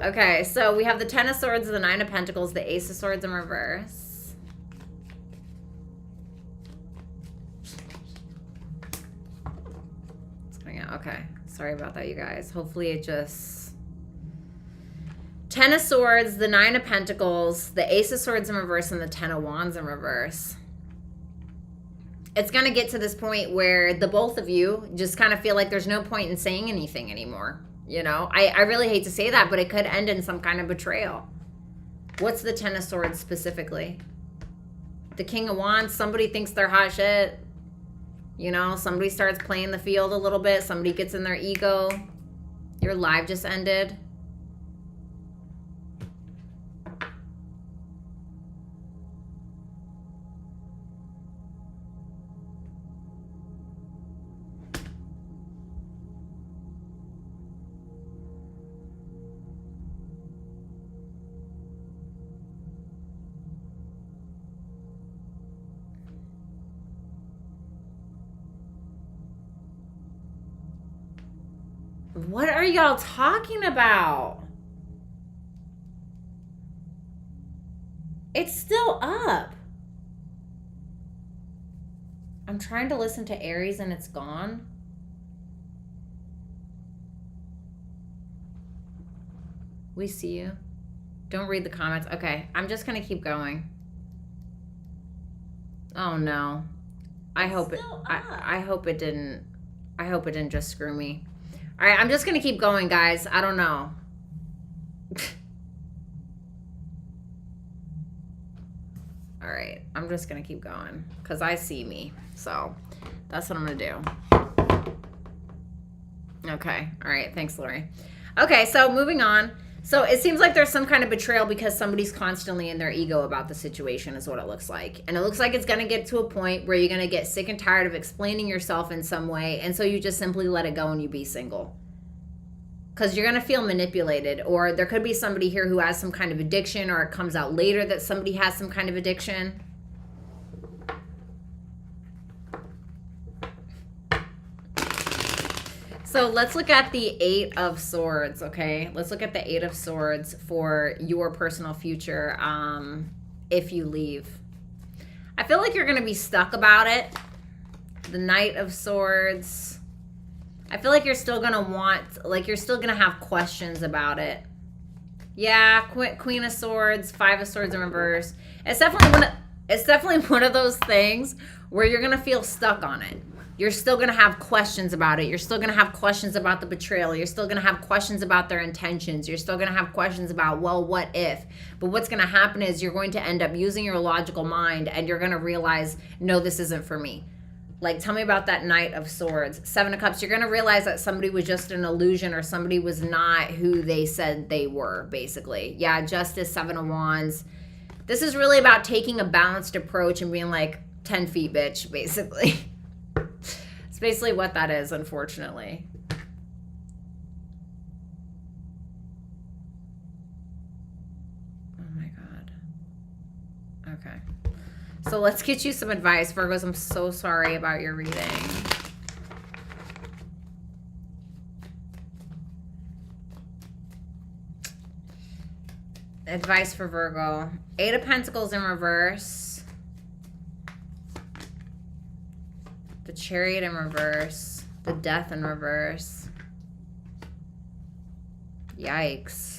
Okay, so we have the Ten of Swords, the Nine of Pentacles, the Ace of Swords in reverse. Okay, sorry about that, you guys. Hopefully it just... Ten of Swords, the Nine of Pentacles, the Ace of Swords in reverse, and the Ten of Wands in reverse. It's going to get to this point where the both of you just kind of feel like there's no point in saying anything anymore. You know, I really hate to say that, but it could end in some kind of betrayal. What's the Ten of Swords specifically? The King of Wands, somebody thinks they're hot shit. You know, somebody starts playing the field a little bit. Somebody gets in their ego. Your live just ended. What are y'all talking about? It's still up. I'm trying to listen to Aries and it's gone. We see you. Don't read the comments. Okay, I'm just gonna keep going. Oh no. I hope I hope it didn't just screw me. All right, I'm just gonna keep going, guys. I don't know. All right, I'm just gonna keep going because I see me. So that's what I'm gonna do. Okay, all right, thanks, Lori. Okay, so moving on. So it seems like there's some kind of betrayal because somebody's constantly in their ego about the situation is what it looks like. And it looks like it's going to get to a point where you're going to get sick and tired of explaining yourself in some way. And so you just simply let it go and you be single. Because you're going to feel manipulated. Or there could be somebody here who has some kind of addiction, or it comes out later that somebody has some kind of addiction. So let's look at the 8 of Swords, okay? Let's look at the 8 of Swords for your personal future if you leave. I feel like you're going to be stuck about it. The Knight of Swords. I feel like you're still going to you're still going to have questions about it. Yeah, Queen of Swords, 5 of Swords in reverse. It's definitely one of those things where you're going to feel stuck on it. You're still going to have questions about it. You're still going to have questions about the betrayal. You're still going to have questions about their intentions. You're still going to have questions about, well, what if? But what's going to happen is you're going to end up using your logical mind and you're going to realize, no, this isn't for me. Like, tell me about that Knight of Swords. 7 of Cups. You're going to realize that somebody was just an illusion or somebody was not who they said they were, basically. Yeah, Justice, 7 of Wands. This is really about taking a balanced approach and being like, 10 feet, bitch, basically. It's basically what that is, unfortunately. Oh my God. Okay. So let's get you some advice, Virgos. I'm so sorry about your reading. Advice for Virgo. 8 of Pentacles in reverse. The Chariot in reverse. The Death in reverse. Yikes.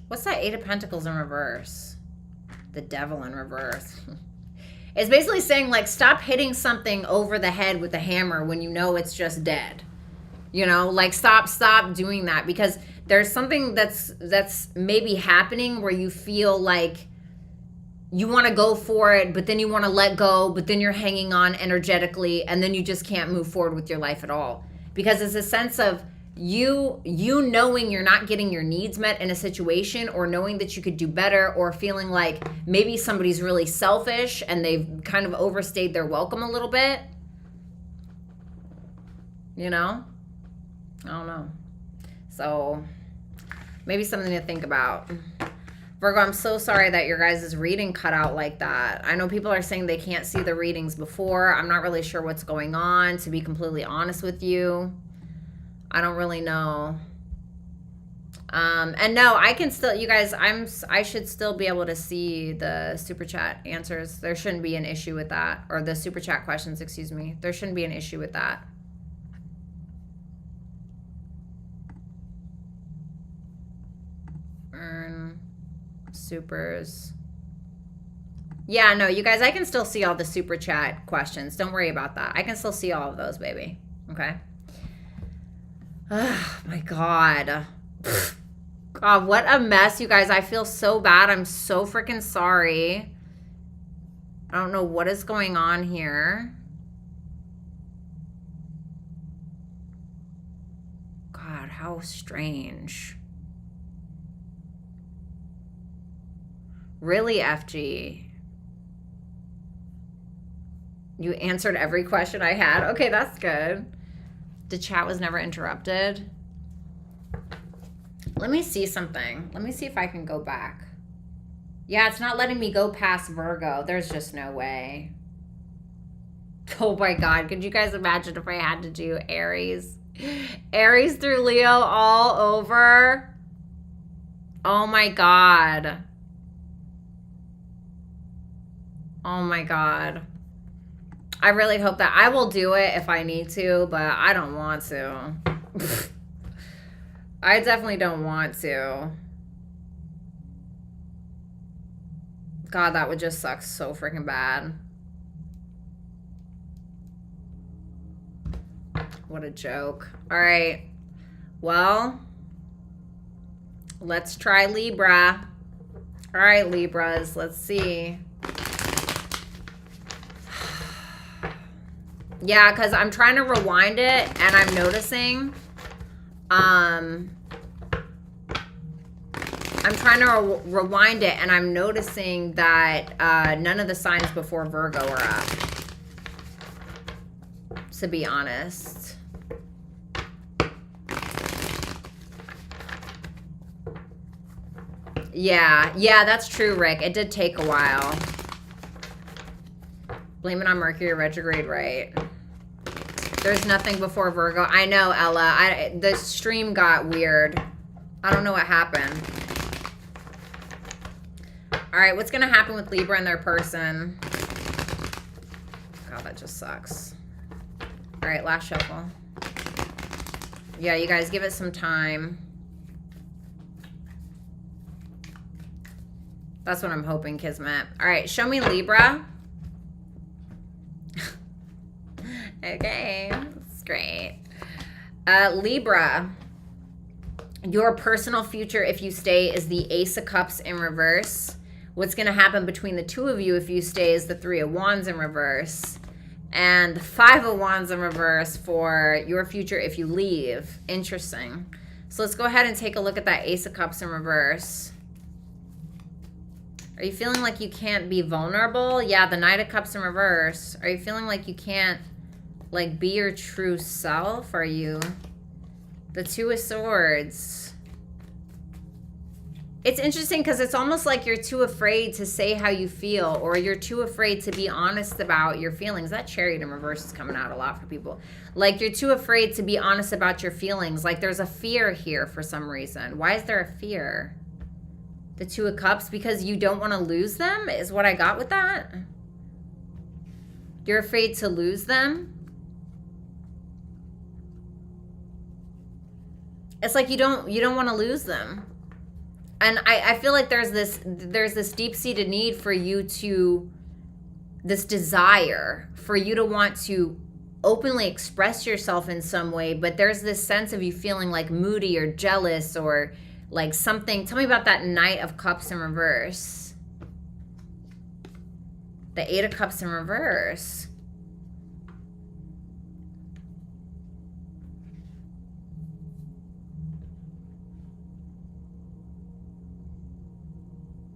What's that 8 of Pentacles in reverse? The Devil in reverse. It's basically saying, like, stop hitting something over the head with a hammer when you know it's just dead. You know, like, stop doing that, because there's something that's maybe happening where you feel like you want to go for it, but then you want to let go, but then you're hanging on energetically, and then you just can't move forward with your life at all. Because it's a sense of you knowing you're not getting your needs met in a situation, or knowing that you could do better, or feeling like maybe somebody's really selfish and they've kind of overstayed their welcome a little bit. You know? I don't know. So maybe something to think about. Virgo, I'm so sorry that your guys' reading cut out like that. I know people are saying they can't see the readings before. I'm not really sure what's going on, to be completely honest with you. I don't really know. And no, I can still, you guys, I should still be able to see the super chat answers. There shouldn't be an issue with that. Or the super chat questions, excuse me. There shouldn't be an issue with that. Earn supers. Yeah, no, you guys, I can still see all the super chat questions. Don't worry about that. I can still see all of those, baby. Okay? Oh my God. God, what a mess, you guys. I feel so bad. I'm so freaking sorry. I don't know what is going on here. God, how strange. Really, FG? You answered every question I had. Okay, that's good. The chat was never interrupted. Let me see something. Let me see if I can go back. Yeah, it's not letting me go past Virgo. There's just no way. Oh my God. Could you guys imagine if I had to do Aries? Aries through Leo all over. Oh my God. Oh my God. I really hope that I will do it if I need to, but I don't want to. I definitely don't want to. God, that would just suck so freaking bad. What a joke. All right. Well, let's try Libra. All right, Libras, let's see. Yeah, because I'm trying to rewind it and I'm noticing I'm trying to rewind it and I'm noticing that none of the signs before Virgo are up, to be honest. Yeah, that's true, Rick. It did take a while. Blame it on Mercury retrograde, right? There's nothing before Virgo. I know, Ella. The stream got weird. I don't know what happened. All right, what's going to happen with Libra and their person? God, that just sucks. All right, last shuffle. Yeah, you guys give it some time. That's what I'm hoping, Kismet. All right, show me Libra. Okay, that's great. Libra, your personal future, if you stay, is the Ace of Cups in reverse. What's going to happen between the two of you if you stay is the Three of Wands in reverse. And the Five of Wands in reverse for your future if you leave. Interesting. So let's go ahead and take a look at that Ace of Cups in reverse. Are you feeling like you can't be vulnerable? Yeah, the Knight of Cups in reverse. Are you feeling like you can't, like, be your true self? Are you? The Two of Swords. It's interesting because it's almost like you're too afraid to say how you feel, or you're too afraid to be honest about your feelings. That Chariot in reverse is coming out a lot for people. Like, you're too afraid to be honest about your feelings. Like, there's a fear here for some reason. Why is there a fear? The Two of Cups, because you don't want to lose them, is what I got with that. You're afraid to lose them. It's like you don't want to lose them. And I feel like there's this deep-seated need for you to, this desire for you to want to openly express yourself in some way, but there's this sense of you feeling like moody or jealous or like something. Tell me about that Knight of Cups in reverse. The Eight of Cups in reverse.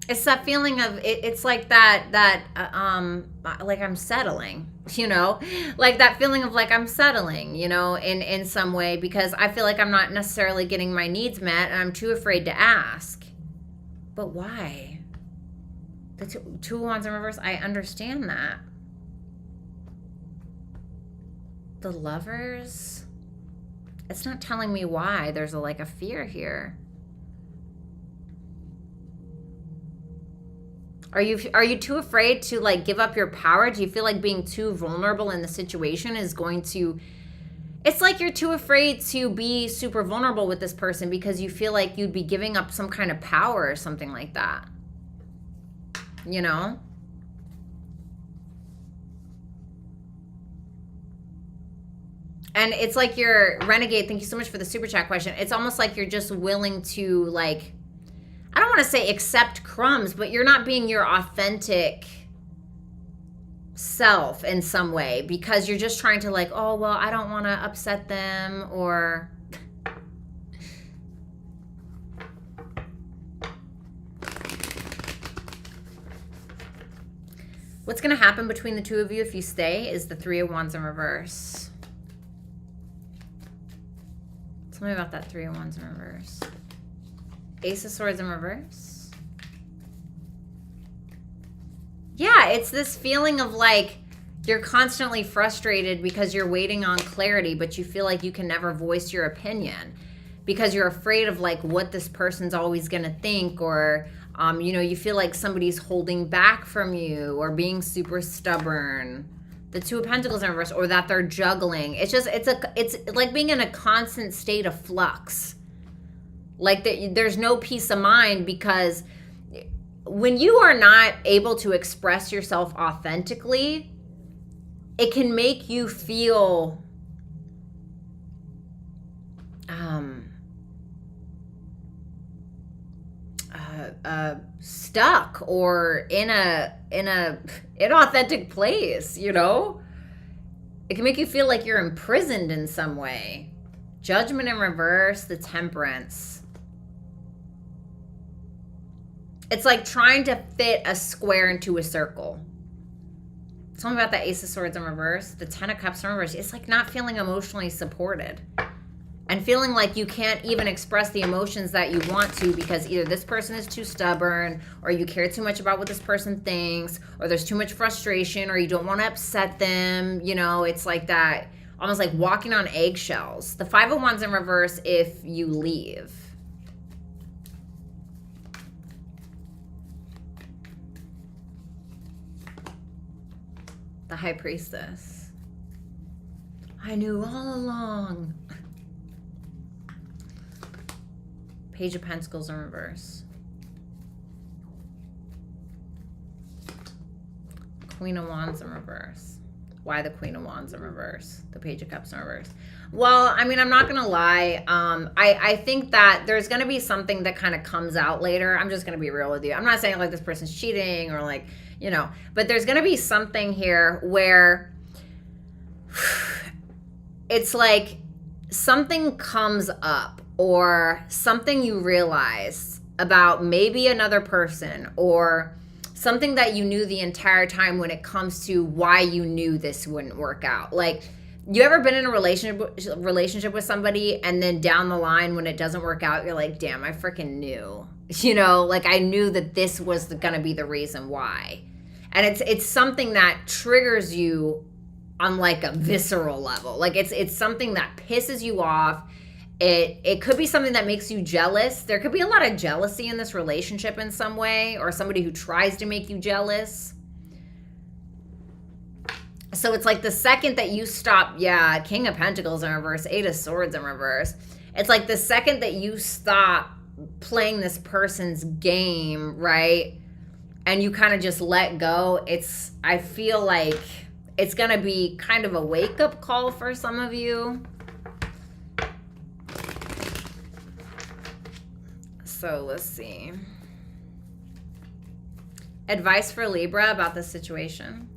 It's that feeling of it's like that like I'm settling, you know, like that feeling of like I'm settling, you know, in some way, because I feel like I'm not necessarily getting my needs met and I'm too afraid to ask. But why? The two of Wands in reverse, I understand that. The Lovers, it's not telling me why. There's like a fear here. Are you too afraid to like give up your power? Do you feel like being too vulnerable in the situation is going to, it's like you're too afraid to be super vulnerable with this person because you feel like you'd be giving up some kind of power or something like that. You know? And it's like you're Renegade, thank you so much for the super chat question. It's almost like you're just willing to like, I don't want to say accept crumbs, but you're not being your authentic self in some way because you're just trying to like, oh, well, I don't want to upset them or... What's going to happen between the two of you if you stay is the Three of Wands in reverse. Tell me about that Three of Wands in reverse. Ace of Swords in reverse. Yeah, it's this feeling of like you're constantly frustrated because you're waiting on clarity, but you feel like you can never voice your opinion because you're afraid of like what this person's always going to think, or you know, you feel like somebody's holding back from you or being super stubborn. The Two of Pentacles in reverse, or that they're juggling. It's just, it's like being in a constant state of flux. Like there's no peace of mind, because when you are not able to express yourself authentically, it can make you feel stuck or in a inauthentic place, you know? It can make you feel like you're imprisoned in some way. Judgment in reverse, the Temperance. It's like trying to fit a square into a circle. Tell me about the Ace of Swords in reverse, the Ten of Cups in reverse. It's like not feeling emotionally supported and feeling like you can't even express the emotions that you want to, because either this person is too stubborn, or you care too much about what this person thinks, or there's too much frustration, or you don't want to upset them. You know, it's like that, almost like walking on eggshells. The Five of Wands in reverse if you leave. The High Priestess. I knew all along. Page of Pentacles in reverse. Queen of Wands in reverse. Why the Queen of Wands in reverse? The Page of Cups in reverse. Well, I mean, I'm not going to lie. I think that there's going to be something that kind of comes out later. I'm just going to be real with you. I'm not saying like this person's cheating or like, you know, but there's going to be something here where it's like something comes up, or something you realize about maybe another person, or something that you knew the entire time when it comes to why you knew this wouldn't work out. Like, you ever been in a relationship with somebody, and then down the line when it doesn't work out, you're like, damn, I freaking knew. You know, like I knew that this was gonna be the reason why. And it's something that triggers you on like a visceral level. Like it's something that pisses you off. It could be something that makes you jealous. There could be a lot of jealousy in this relationship in some way, or somebody who tries to make you jealous. So it's like the second that you stop, yeah, King of Pentacles in reverse, Eight of Swords in reverse. It's like the second that you stop playing this person's game, right? And you kind of just let go, I feel like it's going to be kind of a wake-up call for some of you. So let's see. Advice for Libra about this situation.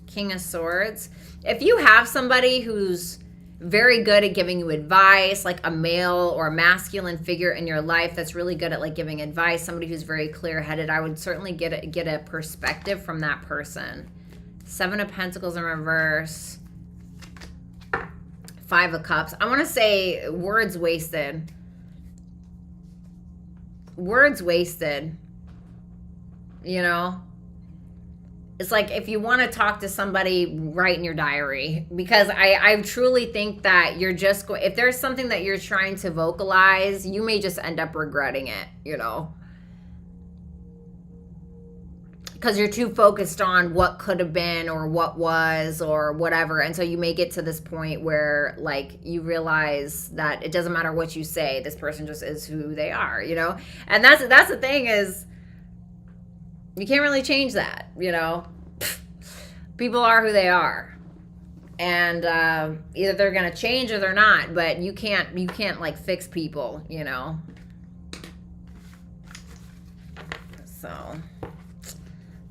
King of Swords. If you have somebody who's very good at giving you advice, like a male or masculine figure in your life that's really good at like giving advice, somebody who's very clear-headed, I would certainly get a perspective from that person. Seven of Pentacles in reverse. Five of Cups. I want to say words wasted. Words wasted. You know? It's like if you want to talk to somebody, write in your diary. Because I truly think that you're just going... If there's something that you're trying to vocalize, you may just end up regretting it, you know? Because you're too focused on what could have been or what was or whatever. And so you may get to this point where like you realize that it doesn't matter what you say. This person just is who they are, you know? And that's the thing is you can't really change that, you know? People are who they are. And either they're going to change or they're not. But you can't like fix people, you know? So...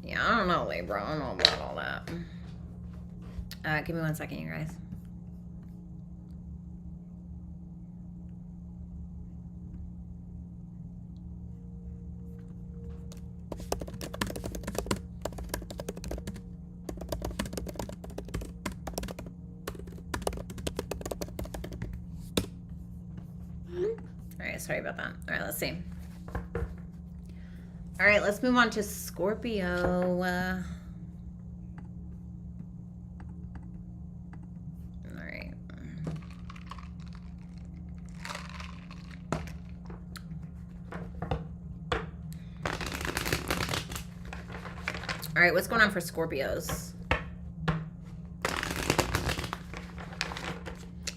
yeah, I don't know, Libra. I don't know about all that. Give me 1 second, you guys. right, sorry about that. All right, let's see. All right, let's move on to Scorpio. All right, what's going on for Scorpios?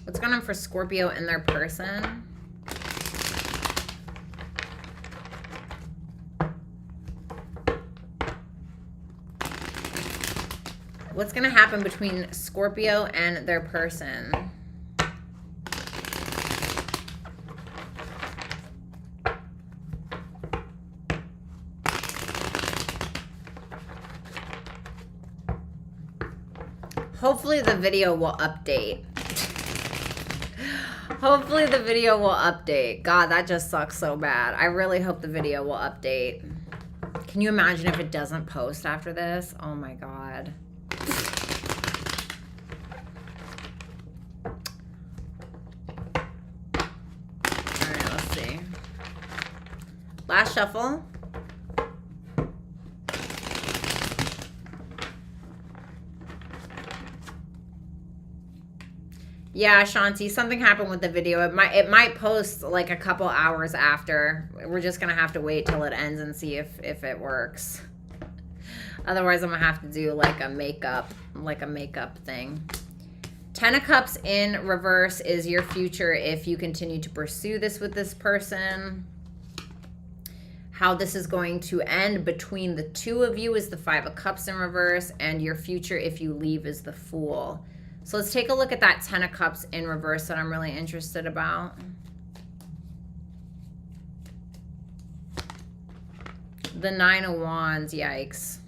What's going on for Scorpio and their person? What's going to happen between Scorpio and their person? Hopefully the video will update. Hopefully the video will update. God, that just sucks so bad. I really hope the video will update. Can you imagine if it doesn't post after this? Oh my God. All right, let's see. Last shuffle. Yeah, Shanti, something happened with the video. It might post like a couple hours after. We're just gonna have to wait till it ends and see if it works. Otherwise, I'm gonna have to do like a makeup thing. 10 of Cups in reverse is your future if you continue to pursue this with this person. How this is going to end between the two of you is the 5 of Cups in reverse, and your future if you leave is the Fool. So let's take a look at that 10 of Cups in reverse that I'm really interested about. The 9 of Wands, yikes.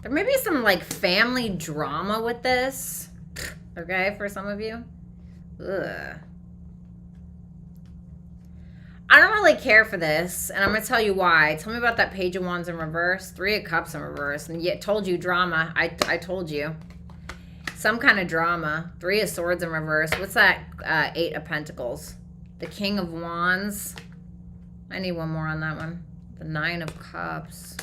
There may be some like family drama with this, okay, for some of you. Ugh. I don't really care for this, and I'm going to tell you why. Tell me about that Page of Wands in reverse, 3 of Cups in reverse, and yet told you drama. I told you. Some kind of drama. 3 of Swords in reverse. What's that 8 of Pentacles? The King of Wands. I need one more on that one. The 9 of Cups.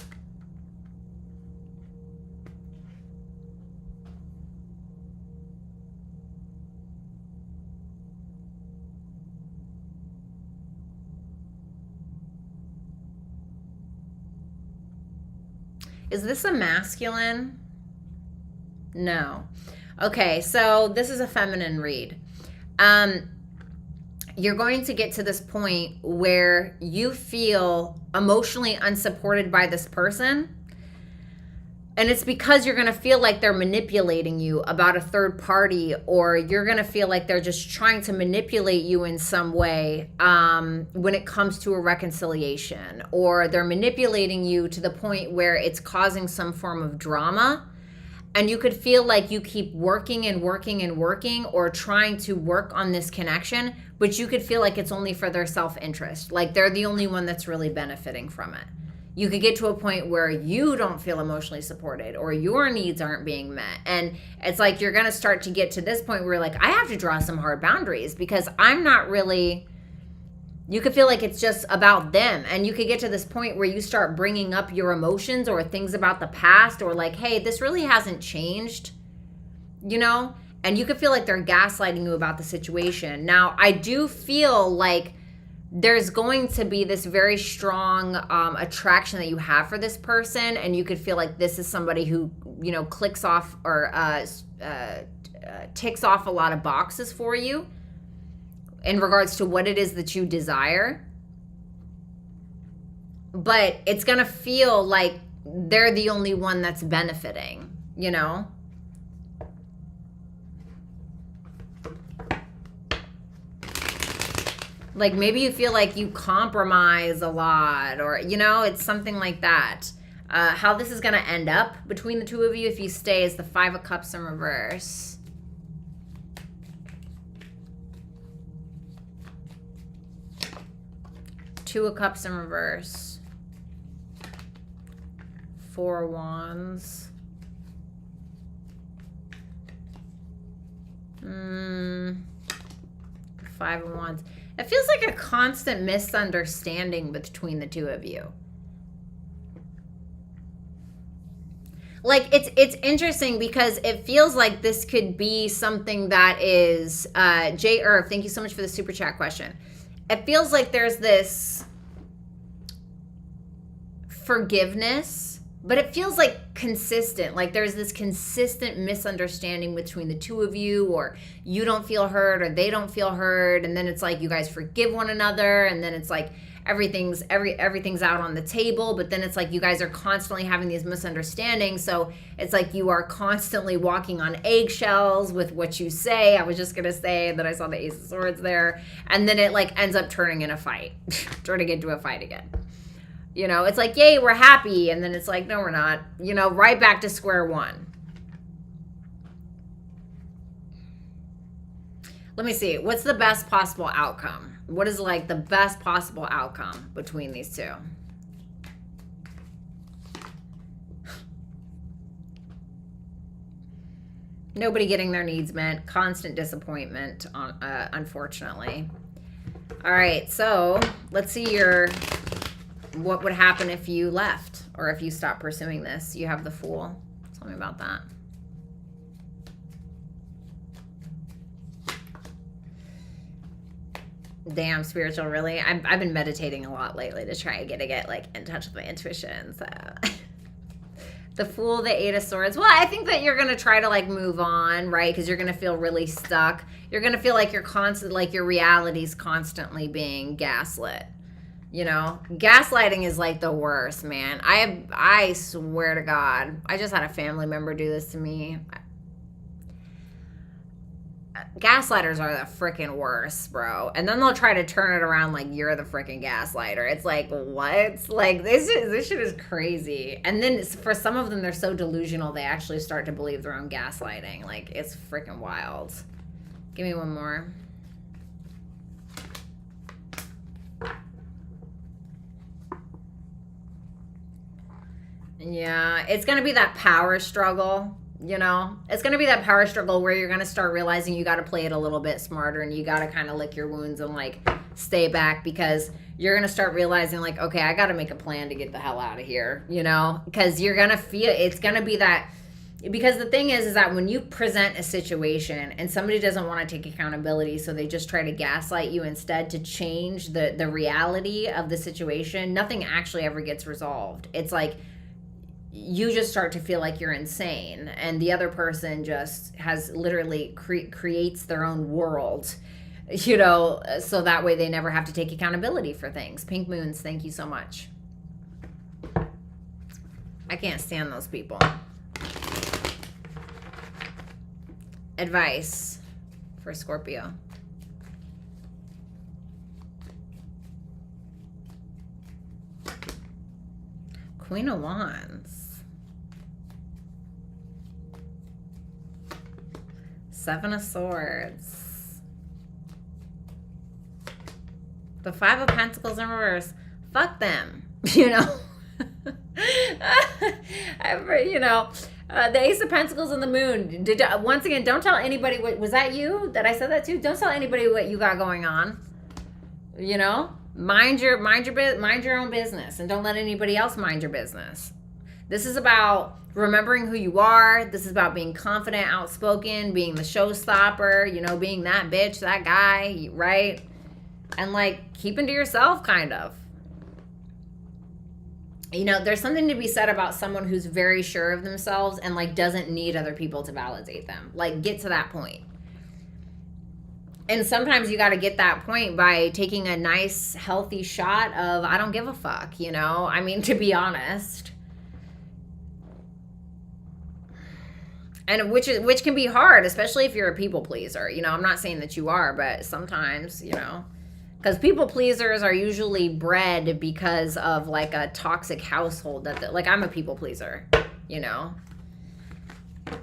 Is this a masculine? No. Okay, so this is a feminine read. You're going to get to this point where you feel emotionally unsupported by this person. And it's because you're going to feel like they're manipulating you about a third party, or you're going to feel like they're just trying to manipulate you in some way when it comes to a reconciliation, or they're manipulating you to the point where it's causing some form of drama. And you could feel like you keep working and working and working, or trying to work on this connection, but you could feel like it's only for their self-interest. Like they're the only one that's really benefiting from it. You could get to a point where you don't feel emotionally supported, or your needs aren't being met. And it's like you're going to start to get to this point where like, I have to draw some hard boundaries because I'm not really, you could feel like it's just about them. And you could get to this point where you start bringing up your emotions or things about the past, or like, hey, this really hasn't changed, you know? And you could feel like they're gaslighting you about the situation. Now, I do feel like there's going to be this very strong attraction that you have for this person, and you could feel like this is somebody who, you know, clicks off or ticks off a lot of boxes for you in regards to what it is that you desire. But it's going to feel like they're the only one that's benefiting, you know? Like maybe you feel like you compromise a lot, or, you know, it's something like that. How this is going to end up between the two of you if you stay is the 5 of Cups in reverse. Two of Cups in reverse. Four of Wands. Five of Wands. It feels like a constant misunderstanding between the two of you. Like, it's interesting because it feels like this could be something that is, J. Irv, thank you so much for the super chat question. It feels like there's this forgiveness, but it feels like consistent. Like there's this consistent misunderstanding between the two of you, or you don't feel heard or they don't feel heard. And then it's like you guys forgive one another. And then it's like everything's out on the table, but then it's like you guys are constantly having these misunderstandings. So it's like you are constantly walking on eggshells with what you say. I was just gonna say that I saw the Ace of Swords there, and then it like ends up turning into a fight again. You know, it's like, yay, we're happy, and then it's like, no, we're not. You know, right back to square one. Let me see. What's the best possible outcome? What is like the best possible outcome between these two? Nobody getting their needs met. Constant disappointment, unfortunately. All right, so let's see what would happen if you left or if you stopped pursuing this. You have the Fool. Tell me about that. Damn, spiritual, really? I've been meditating a lot lately to try to get like in touch with my intuition. So the Fool, the Eight of Swords. Well, I think that you're gonna try to like move on, right? Because you're gonna feel really stuck. You're gonna feel like your reality's constantly being gaslit. You know, gaslighting is like the worst, man. I swear to God, I just had a family member do this to me. Gaslighters are the freaking worst, bro. And then they'll try to turn it around like you're the freaking gaslighter. It's like, what? Like, this shit is crazy. And then for some of them, they're so delusional, they actually start to believe their own gaslighting. Like, it's freaking wild. Give me one more. Yeah, it's going to be that power struggle. You know, it's going to be that power struggle where you're going to start realizing you got to play it a little bit smarter, and you got to kind of lick your wounds and like stay back, because you're going to start realizing like, okay, I got to make a plan to get the hell out of here, you know, because you're going to feel it's going to be that, because the thing is that when you present a situation and somebody doesn't want to take accountability, so they just try to gaslight you instead to change the reality of the situation, nothing actually ever gets resolved. It's like, you just start to feel like you're insane, and the other person just has literally creates their own world, you know, so that way they never have to take accountability for things. Pink Moons, thank you so much. I can't stand those people. Advice for Scorpio. Queen of Wands. Seven of Swords. The Five of Pentacles in reverse. Fuck them. You know? You know, the Ace of Pentacles and the Moon. Once again, don't tell anybody was that you that I said that to? Don't tell anybody what you got going on. You know? Mind your own business, and don't let anybody else mind your business. This is about remembering who you are. This is about being confident, outspoken, being the showstopper, you know, being that bitch, that guy, right? And like keeping to yourself, kind of. You know, there's something to be said about someone who's very sure of themselves and like doesn't need other people to validate them. Like, get to that point. And sometimes you got to get that point by taking a nice, healthy shot of, I don't give a fuck, you know? I mean, to be honest. And which can be hard, especially if you're a people pleaser. You know, I'm not saying that you are, but sometimes, you know, because people pleasers are usually bred because of like a toxic household like I'm a people pleaser, you know,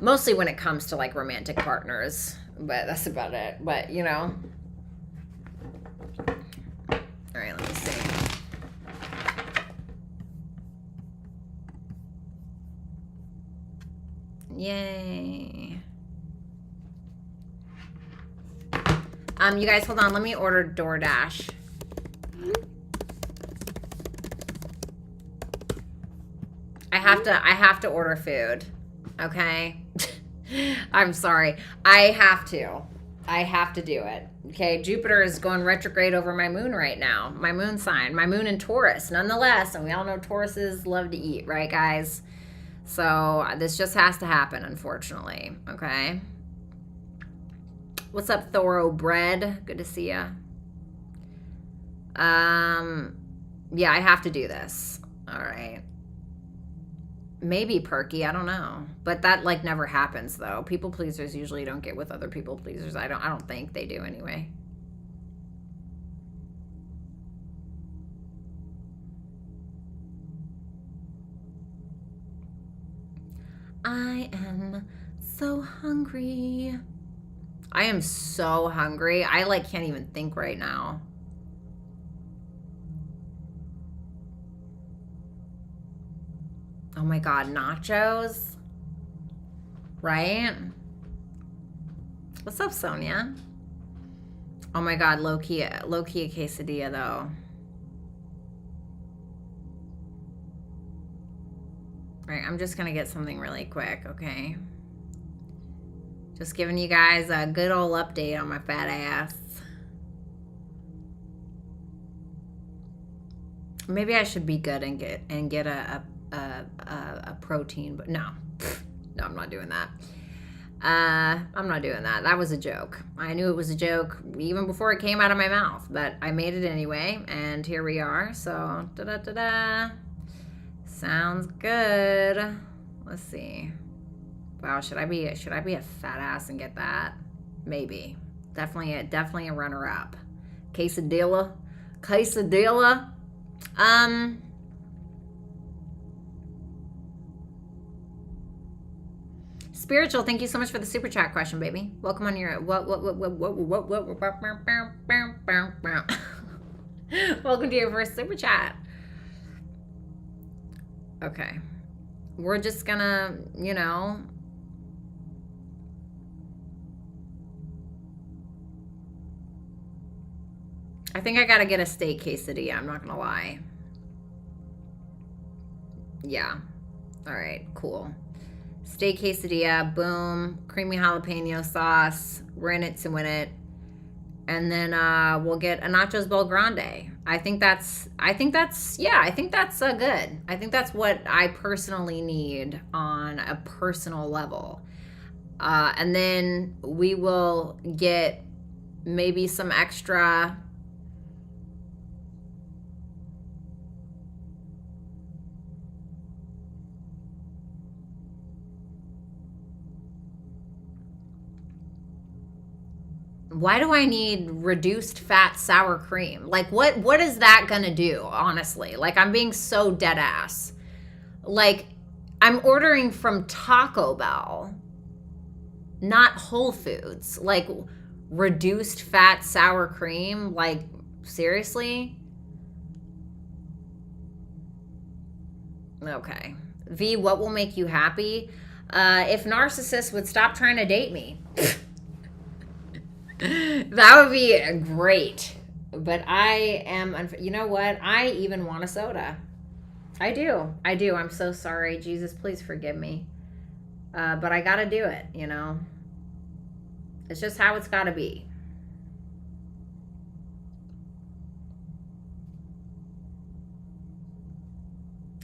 mostly when it comes to like romantic partners, but that's about it. But, you know, all right, let me see. Yay. You guys, hold on. Let me order DoorDash. I have to order food. Okay? I'm sorry. I have to do it. Okay? Jupiter is going retrograde over my moon right now. My moon sign. My moon in Taurus. Nonetheless, and we all know Tauruses love to eat, right, guys? So this just has to happen, unfortunately. Okay? What's up, Thoroughbred? Good to see ya. Yeah, I have to do this. All right. Maybe perky, I don't know. But that like never happens though. People pleasers usually don't get with other people pleasers. I don't think they do anyway. I am so hungry. I am so hungry. I like can't even think right now. Oh my God, nachos, right? What's up, Sonia? Oh my God, low-key a quesadilla though. All right, I'm just gonna get something really quick, okay? Just giving you guys a good old update on my fat ass. Maybe I should be good and get a protein, but no, I'm not doing that. I'm not doing that. That was a joke. I knew it was a joke even before it came out of my mouth, but I made it anyway, and here we are. So sounds good. Let's see. Wow, should I be a fat ass and get that? Maybe. Definitely a runner-up. Quesadilla. Spiritual, thank you so much for the super chat question, baby. Welcome on your welcome to your first super chat. Okay. We're just gonna, you know, I think I gotta get a steak quesadilla, I'm not gonna lie. Yeah. All right, cool. Steak quesadilla, boom, creamy jalapeno sauce. We're in it to win it. And then we'll get a nachos bel grande. I think that's good. I think that's what I personally need on a personal level. And then we will get maybe some extra why do I need reduced fat sour cream? Like, what is that gonna do, honestly? Like, I'm being so dead ass. Like, I'm ordering from Taco Bell, not Whole Foods. Like, reduced fat sour cream? Like, seriously? Okay. V, what will make you happy? If narcissists would stop trying to date me. That would be great. But I am, you know what? I even want a soda. I do. I'm so sorry. Jesus, please forgive me. But I gotta do it, you know? It's just how it's gotta be.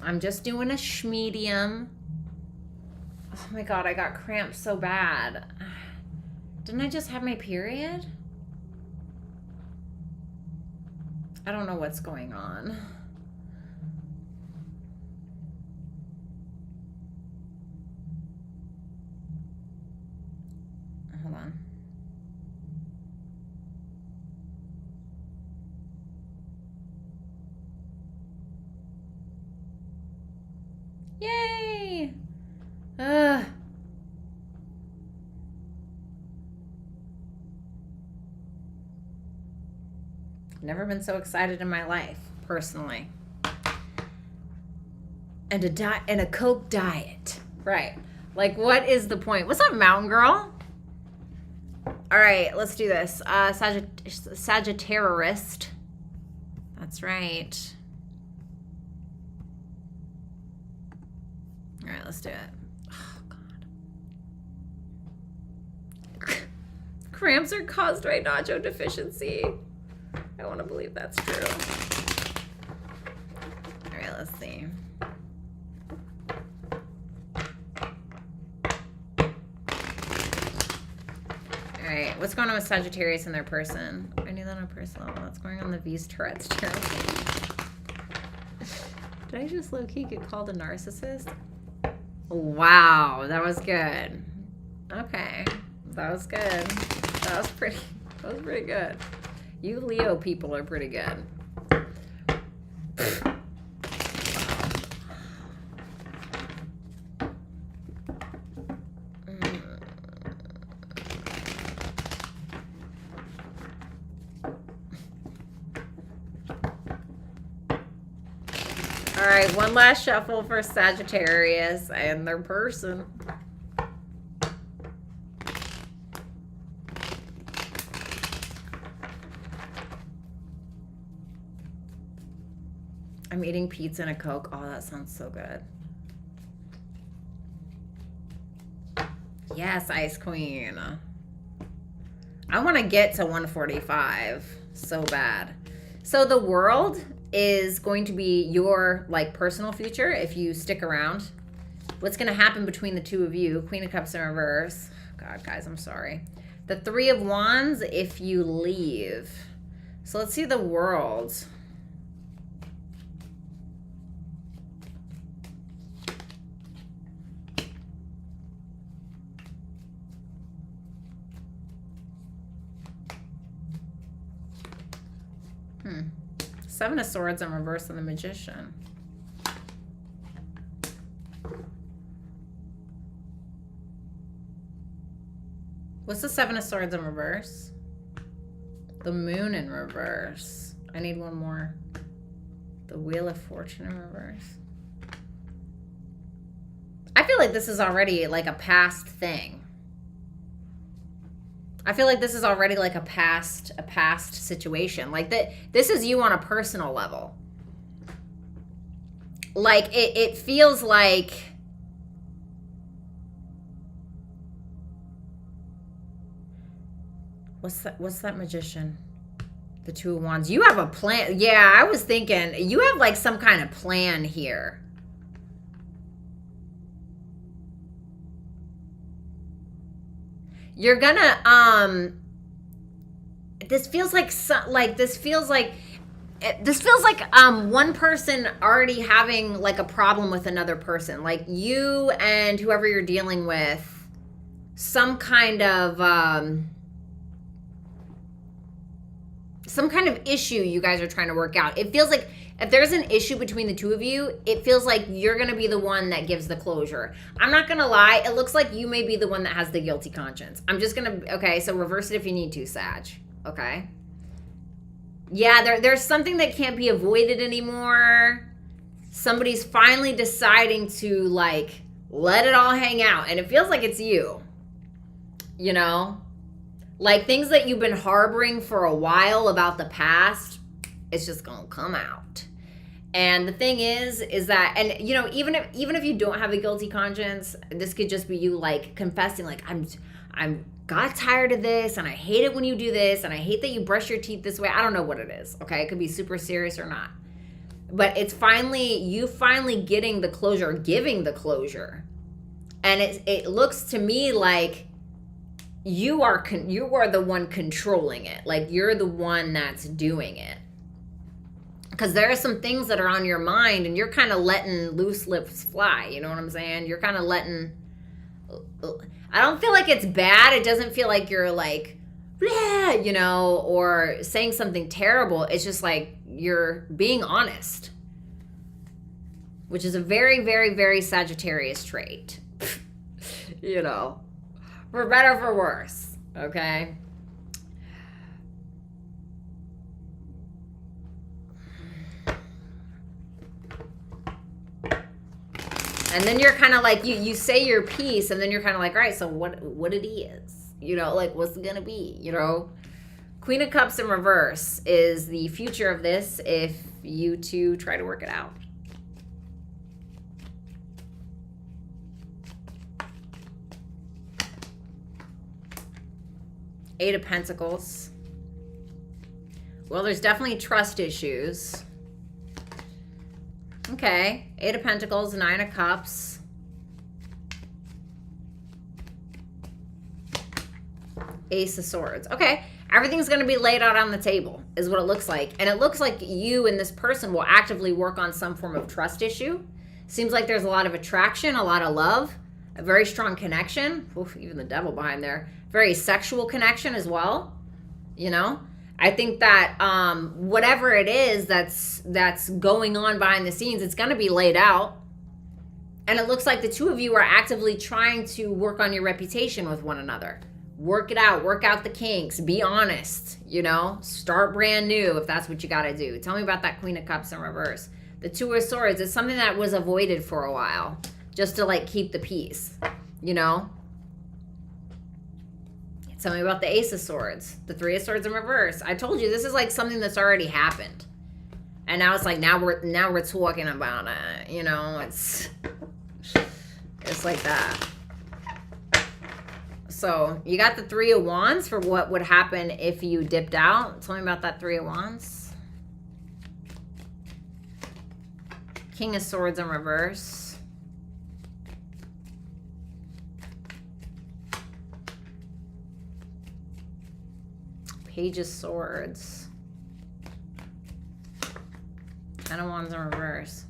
I'm just doing a schmedium. Oh my God, I got cramps so bad. Didn't I just have my period? I don't know what's going on. Hold on. Yay! Never been so excited in my life, personally. And a Coke diet. Right. Like, what is the point? What's up, Mountain Girl? All right, let's do this. Sagittarius. That's right. All right, let's do it. Oh, God. Cramps are caused by nacho deficiency. I want to believe that's true. All right, let's see. All right, what's going on with Sagittarius and their person? I knew that on a personal level. What's going on the V's Tourette's tarot? Did I just low-key get called a narcissist? Wow, that was good. Okay, that was good. That was pretty good. You Leo people are pretty good. All right, one last shuffle for Sagittarius and their person. I'm eating pizza and a Coke. Oh, that sounds so good. Yes, Ice Queen. I want to get to 145 so bad. So the world is going to be your like personal future if you stick around. What's going to happen between the two of you? Queen of Cups in reverse. God, guys, I'm sorry. The Three of Wands if you leave. So let's see the world. Seven of Swords in reverse of the Magician. What's the Seven of Swords in reverse? The Moon in reverse. I need one more. The Wheel of Fortune in reverse. I feel like this is already like a past thing. I feel like this is already like a past situation. Like this is you on a personal level. Like it feels like what's that Magician? The Two of Wands. You have a plan. Yeah, I was thinking you have like some kind of plan here. You're gonna this feels like one person already having like a problem with another person, like you and whoever you're dealing with, some kind of issue you guys are trying to work out. It feels like if there's an issue between the two of you, it feels like you're going to be the one that gives the closure. I'm not going to lie. It looks like you may be the one that has the guilty conscience. I'm just going to, okay, so reverse it if you need to, Sag. Okay? Yeah, there's something that can't be avoided anymore. Somebody's finally deciding to, like, let it all hang out. And it feels like it's you. You know? Like, things that you've been harboring for a while about the past, it's just gonna come out. And the thing is that, and you know, even if you don't have a guilty conscience, this could just be you like confessing, like I'm got tired of this, and I hate it when you do this, and I hate that you brush your teeth this way. I don't know what it is. Okay, it could be super serious or not, but it's you finally getting the closure, giving the closure, and it looks to me like you are the one controlling it, like you're the one that's doing it. Because there are some things that are on your mind and you're kind of letting loose lips fly. You know what I'm saying? You're kind of letting... I don't feel like it's bad. It doesn't feel like you're like, bleh, you know, or saying something terrible. It's just like you're being honest. Which is a very, very, very Sagittarius trait. You know. For better or for worse. Okay? And then you're kind of like, you say your piece, and then you're kind of like, all right, so what it is? You know, like, what's it going to be? You know? Queen of Cups in reverse is the future of this if you two try to work it out. Eight of Pentacles. Well, there's definitely trust issues. Okay. Eight of Pentacles, Nine of Cups. Ace of Swords. Okay. Everything's going to be laid out on the table is what it looks like. And it looks like you and this person will actively work on some form of trust issue. Seems like there's a lot of attraction, a lot of love, a very strong connection. Oof, even the devil behind there. Very sexual connection as well. You know? I think that whatever it is that's going on behind the scenes, it's going to be laid out. And it looks like the two of you are actively trying to work on your reputation with one another. Work it out. Work out the kinks. Be honest. You know? Start brand new if that's what you got to do. Tell me about that Queen of Cups in reverse. The Two of Swords is something that was avoided for a while. Just to, like, keep the peace. You know? Tell me about the Ace of Swords. The Three of Swords in reverse. I told you, this is like something that's already happened. And now it's like, now we're talking about it. You know? It's like that. So, you got the Three of Wands for what would happen if you dipped out. Tell me about that Three of Wands. King of Swords in reverse. Page of Swords. Ten of Wands in reverse.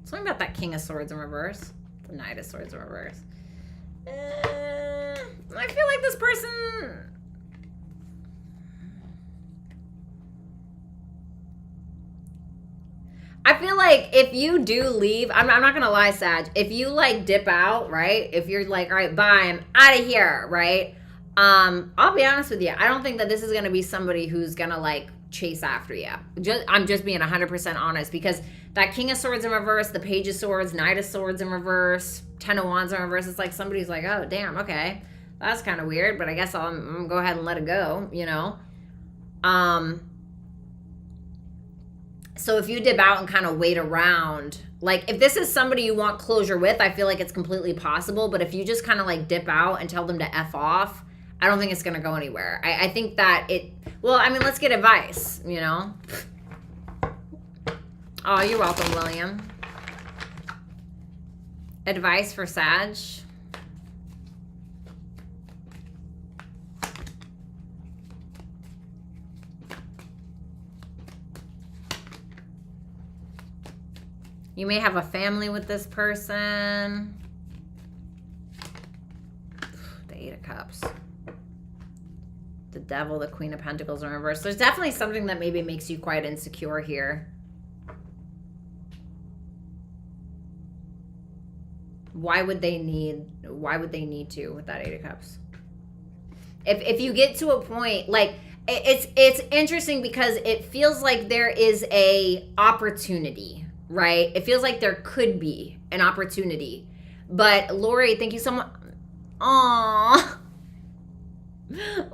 Tell me about that King of Swords in reverse. The Knight of Swords in reverse. I feel like this person... I feel like if you do leave, I'm not going to lie, Sag. If you, like, dip out, right? If you're like, all right, bye, I'm out of here, right? I'll be honest with you. I don't think that this is going to be somebody who's going to, like, chase after you. I'm just being 100% honest, because that King of Swords in reverse, the Page of Swords, Knight of Swords in reverse, Ten of Wands in reverse, it's like somebody's like, oh, damn, okay. That's kind of weird, but I guess I'm going to go ahead and let it go, you know? So if you dip out and kind of wait around, like, if this is somebody you want closure with, I feel like it's completely possible. But if you just kind of, like, dip out and tell them to F off, I don't think it's going to go anywhere. I think that well, I mean, let's get advice, you know? Oh, you're welcome, William. Advice for Sag. You may have a family with this person. The Eight of Cups. The Devil, the Queen of Pentacles in reverse. There's definitely something that maybe makes you quite insecure here. Why would they need to with that Eight of Cups? If you get to a point, like, it's interesting because it feels like there is a opportunity. Right? It feels like there could be an opportunity. But Lori, thank you so much. Aww.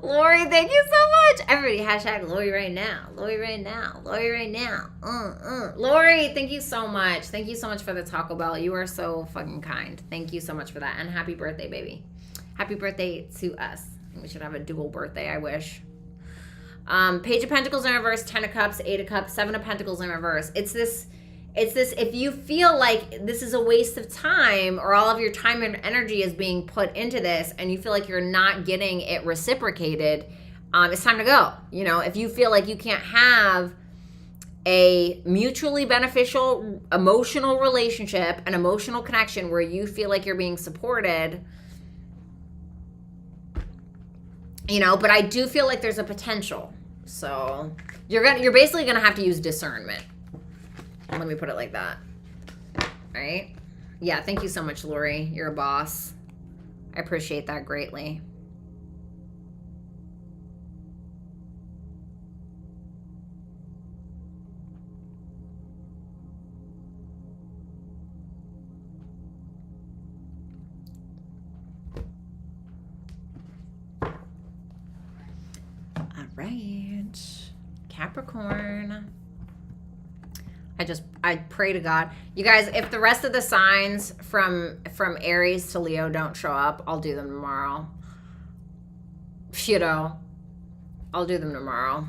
Lori, thank you so much. Everybody, hashtag Lori right now. Lori right now. Lori right now. Lori, thank you so much. Thank you so much for the Taco Bell. You are so fucking kind. Thank you so much for that. And happy birthday, baby. Happy birthday to us. We should have a dual birthday, I wish. Page of Pentacles in reverse, Ten of Cups, Eight of Cups, Seven of Pentacles in reverse. It's this, if you feel like this is a waste of time or all of your time and energy is being put into this and you feel like you're not getting it reciprocated, it's time to go. You know, if you feel like you can't have a mutually beneficial emotional relationship, an emotional connection where you feel like you're being supported, you know, but I do feel like there's a potential. So you're basically going to have to use discernment. Let me put it like that. All right. Yeah. Thank you so much, Lori. You're a boss. I appreciate that greatly. Capricorn. I pray to God. You guys, if the rest of the signs from Aries to Leo don't show up, I'll do them tomorrow. You know, I'll do them tomorrow.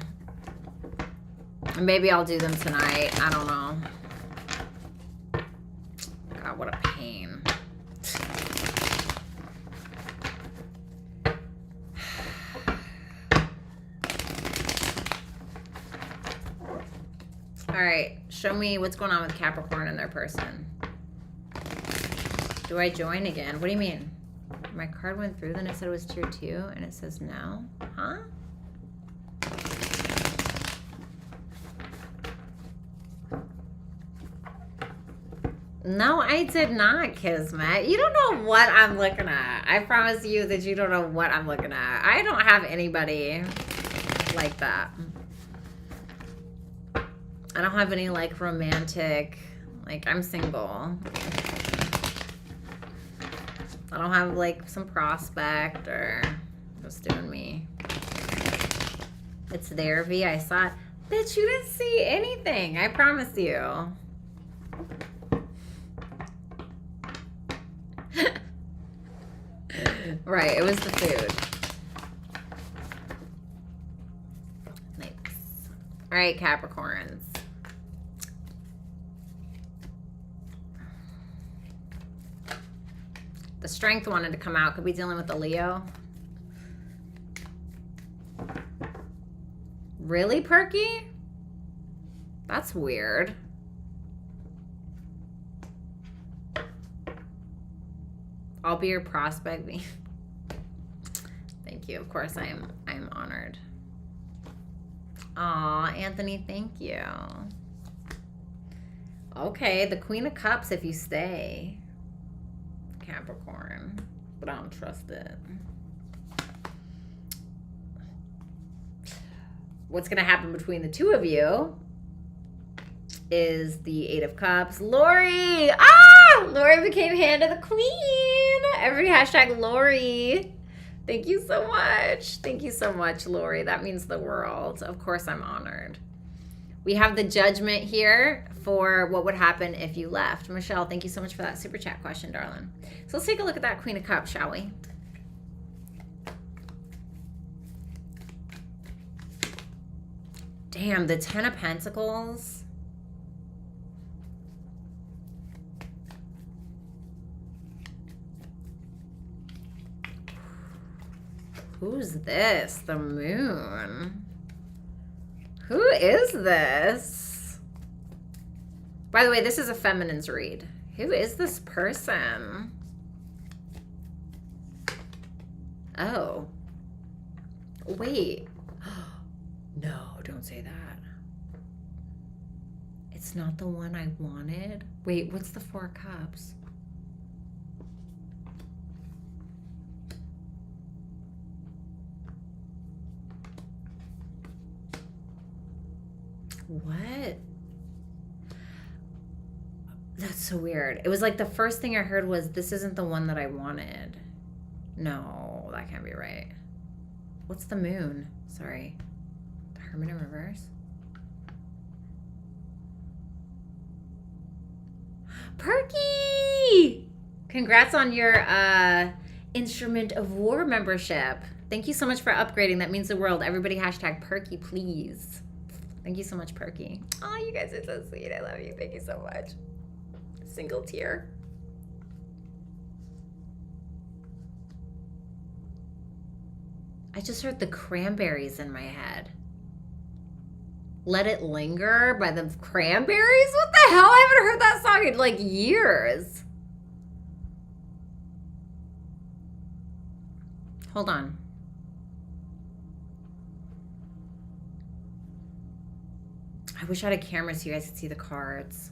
Maybe I'll do them tonight. I don't know. God, what a pain. All right, show me what's going on with Capricorn and their person. Do I join again? What do you mean? My card went through, then it said it was tier 2, and it says no? Huh? No, I did not, Kismet. You don't know what I'm looking at. I promise you that you don't know what I'm looking at. I don't have anybody like that. I don't have any, like, romantic, like, I'm single. I don't have, like, some prospect or just doing me. It's there, V. I saw it. Bitch, you didn't see anything. I promise you. Right, it was the food. Nice. All right, Capricorns. The strength wanted to come out. Could be dealing with the Leo. Really, Perky? That's weird. I'll be your prospect. Thank you. Of course, I'm honored. Aw, Anthony, thank you. Okay, the Queen of Cups if you stay. Capricorn, but I don't trust it. What's going to happen between the two of you is the 8 of Cups. Lori! Ah! Lori became hand of the queen. Every hashtag Lori. Thank you so much. Thank you so much, Lori. That means the world. Of course, I'm honored. We have the judgment here for what would happen if you left. Michelle, thank you so much for that super chat question, darling. So let's take a look at that Queen of Cups, shall we? Damn, the 10 of Pentacles. Who's this? The Moon. Who is this? By the way, this is a feminine's read. Who is this person? Oh. Wait. No, don't say that. It's not the one I wanted. Wait, what's the 4 of Cups? What? That's so weird. It was like the first thing I heard was, this isn't the one that I wanted. No, that can't be right. What's the Moon? Sorry. The Hermit in reverse? Perky! Congrats on your Instrument of War membership. Thank you so much for upgrading. That means the world. Everybody hashtag Perky, please. Thank you so much, Perky. Oh, you guys are so sweet. I love you. Thank you so much. Single tear. I just heard the Cranberries in my head. Let It Linger by the Cranberries? What the hell? I haven't heard that song in like years. Hold on. I wish I had a camera so you guys could see the cards.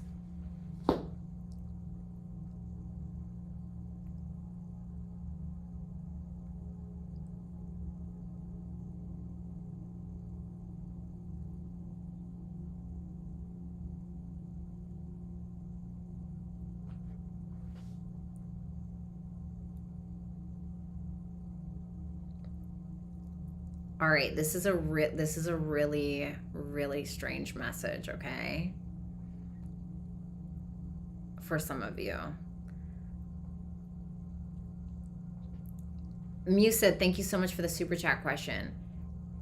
All right, this is a really, really strange message, okay? For some of you. Musa, thank you so much for the super chat question.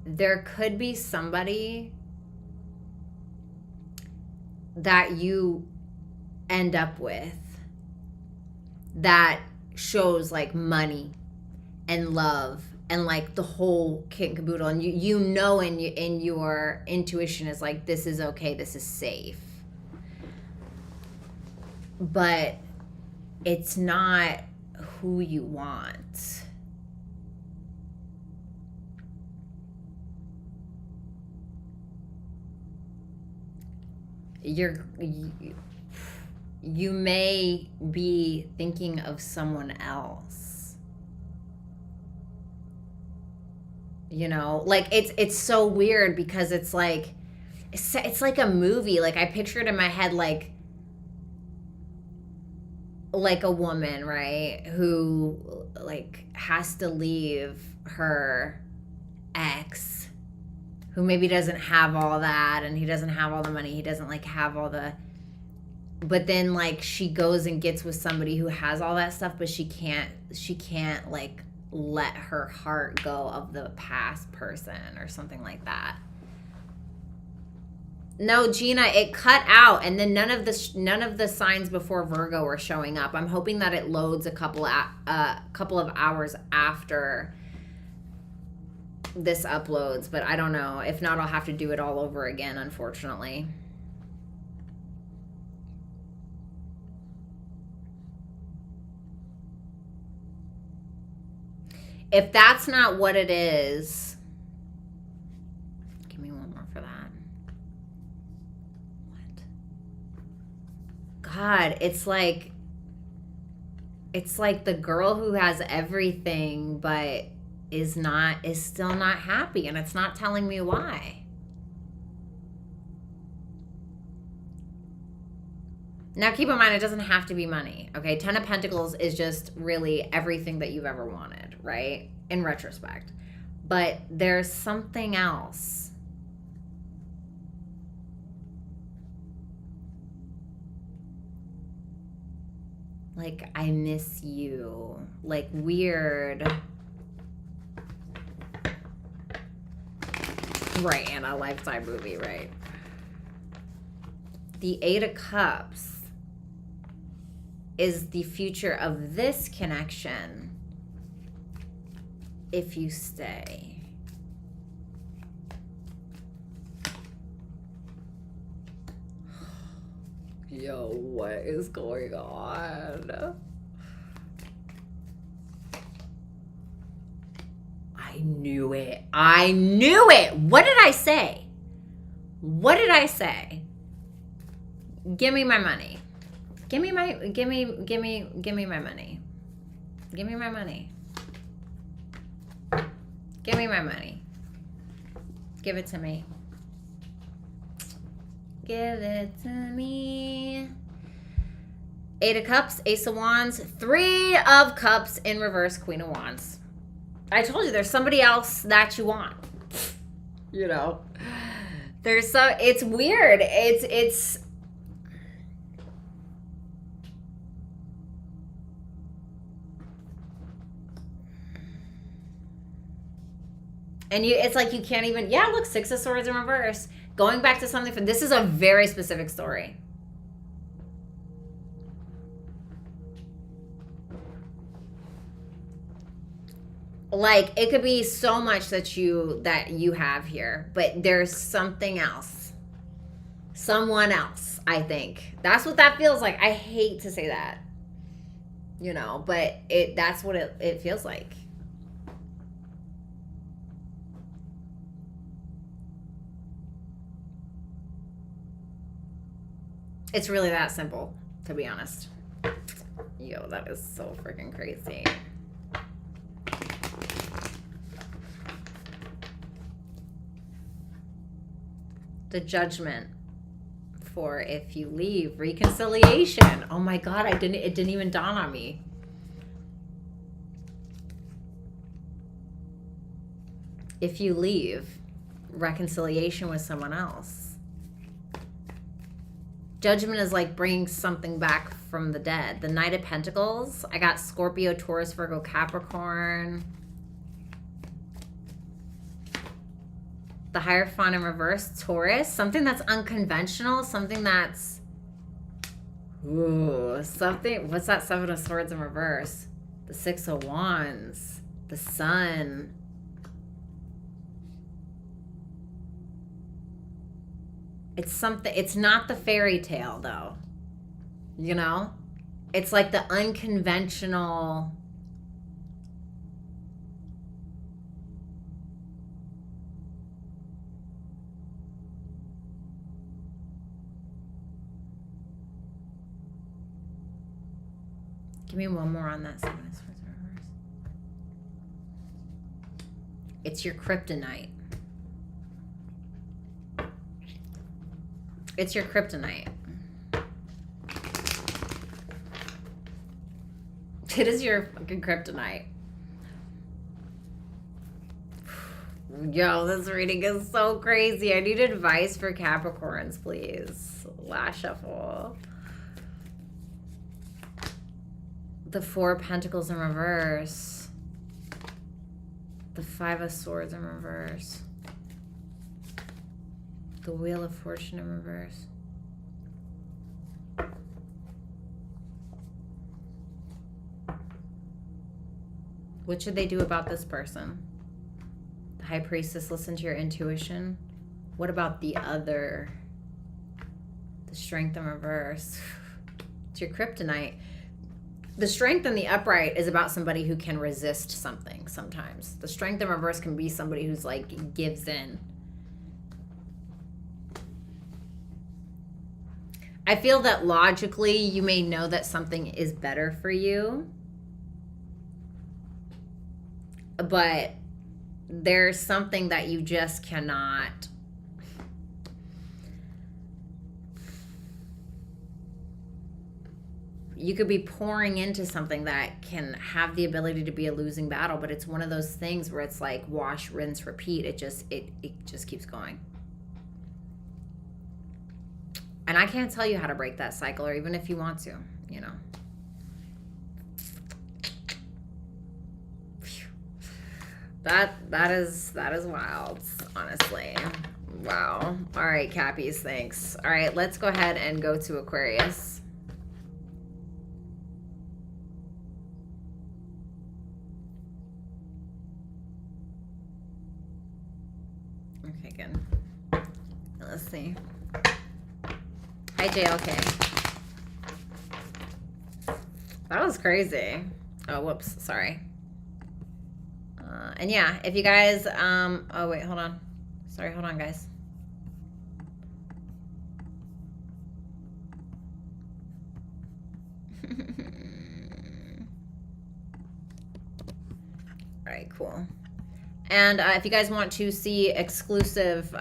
There could be somebody that you end up with that shows like money and love and like the whole kit and caboodle, and you know in your intuition is like, this is okay, this is safe, but it's not who you want. You may be thinking of someone else. You know, like it's so weird because it's like a movie. Like I pictured in my head like a woman, right, who like has to leave her ex, who maybe doesn't have all that, and he doesn't have all the money, he doesn't like have all the, but then like she goes and gets with somebody who has all that stuff, but she can't like let her heart go of the past person or something like that. No, Gina, it cut out, and then none of the signs before Virgo are showing up. I'm hoping that it loads a couple of hours after this uploads, but I don't know. If not, I'll have to do it all over again, unfortunately. If that's not what it is, give me one more for that. What? God, it's like the girl who has everything but is still not happy, and it's not telling me why. Now keep in mind, it doesn't have to be money, okay? 10 of Pentacles is just really everything that you've ever wanted, right? In retrospect. But there's something else. Like, I miss you. Like, weird. Right, and a Lifetime movie, right? The Eight of Cups is the future of this connection if you stay. Yo, what is going on? I knew it. I knew it. What did I say? What did I say? Give me my money. Give me my money. Give me my money. Give me my money. Give it to me. Give it to me. Eight of Cups, Ace of Wands, Three of Cups in reverse, Queen of Wands. I told you there's somebody else that you want. You know, it's weird. It's and it's like you can't even, yeah, look, Six of Swords in reverse. Going back to something this is a very specific story. Like, it could be so much that you have here, but there's something else. Someone else, I think. That's what that feels like. I hate to say that. You know, but that's what it feels like. It's really that simple, to be honest. Yo, that is so freaking crazy. The Judgment for if you leave. Reconciliation. Oh my God, it didn't even dawn on me. If you leave, reconciliation with someone else. Judgment is like bringing something back from the dead. The Knight of Pentacles. I got Scorpio, Taurus, Virgo, Capricorn. The Hierophant in reverse, Taurus. Something that's unconventional. Something that's... Ooh, something... What's that Seven of Swords in reverse? The Six of Wands. The Sun. It's something... It's not the fairy tale, though. You know? It's like the unconventional... Give me one more on that Seven of Swords in reverse. It's your kryptonite. It's your kryptonite. It is your fucking kryptonite. Yo, this reading is so crazy. I need advice for Capricorns, please. Last shuffle. The Four of Pentacles in reverse. The Five of Swords in reverse. The Wheel of Fortune in reverse. What should they do about this person? The High Priestess, listen to your intuition. What about the other? The Strength in reverse. It's your kryptonite. The Strength in the upright is about somebody who can resist something sometimes. The Strength in reverse can be somebody who's like gives in. I feel that logically you may know that something is better for you, but there's something that you just cannot. You could be pouring into something that can have the ability to be a losing battle, but it's one of those things where it's like wash, rinse, repeat. It just keeps going. And I can't tell you how to break that cycle, or even if you want to, you know. That is wild, honestly. Wow. All right, Cappies, thanks. All right, let's go ahead and go to Aquarius. Okay, good. Let's see. Hi, JLK. That was crazy. Oh, whoops. Sorry. And yeah, if you guys, oh, wait, hold on. Sorry, hold on, guys. All right, cool. And if you guys want to see exclusive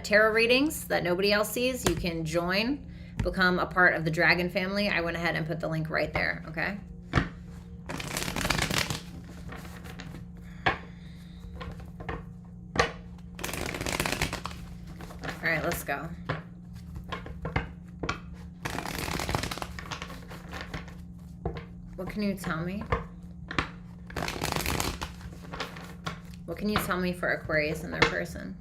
tarot readings that nobody else sees, you can join, become a part of the Dragon family. I went ahead and put the link right there, okay? All right, let's go. What can you tell me? What can you tell me for Aquarius and their person?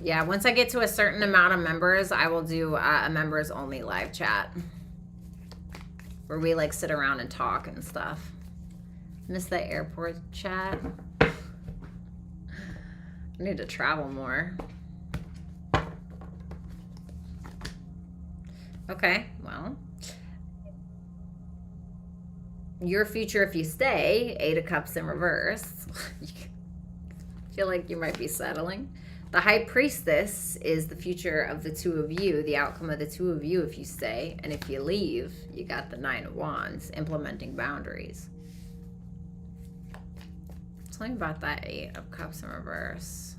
Yeah, once I get to a certain amount of members, I will do a members only live chat where we like sit around and talk and stuff. Miss the airport chat. I need to travel more. Okay, well. Your future if you stay, 8 of Cups in reverse. I feel like you might be settling. The High Priestess is the future of the two of you, the outcome of the two of you if you stay. And if you leave, you got the Nine of Wands, implementing boundaries. Tell me about that Eight of Cups in reverse.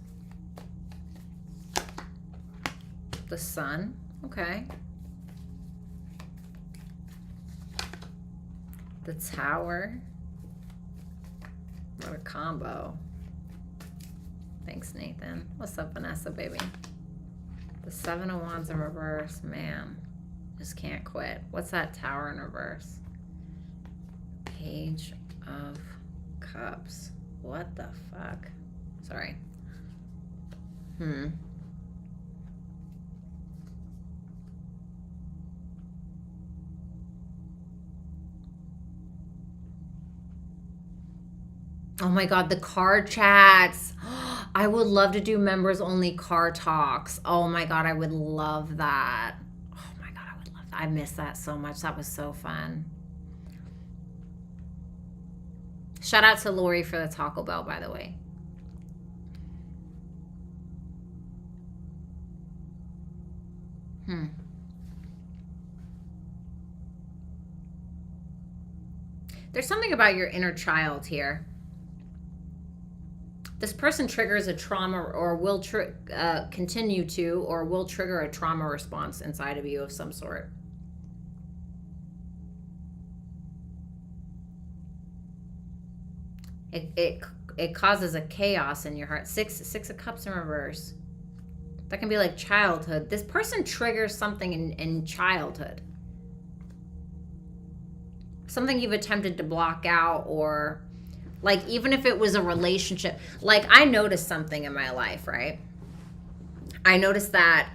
The Sun. Okay. The Tower. What a combo. Thanks, Nathan. What's up, Vanessa, baby? The Seven of Wands in reverse. Man, just can't quit. What's that Tower in reverse? Page of Cups. What the fuck? Sorry. Oh my God, the car chats. I would love to do members only car talks. Oh my God, I would love that. Oh my God, I would love that. I miss that so much. That was so fun. Shout out to Lori for the Taco Bell, by the way. There's something about your inner child here. This person triggers a trauma or will continue to or will trigger a trauma response inside of you of some sort. It causes a chaos in your heart. Six of Cups in reverse. That can be like childhood. This person triggers something in childhood. Something you've attempted to block out, or like even if it was a relationship. Like I noticed something in my life, right? I noticed that,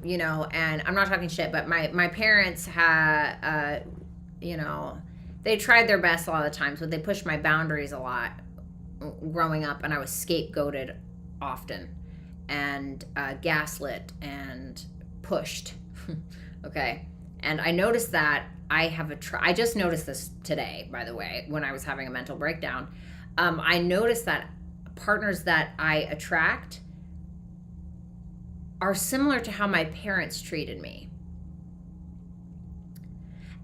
you know, and I'm not talking shit, but my parents had, you know, they tried their best a lot of the times, but they pushed my boundaries a lot growing up, and I was scapegoated often and gaslit and pushed. Okay. And I noticed that I have I just noticed this today, by the way, when I was having a mental breakdown. I noticed that partners that I attract are similar to how my parents treated me.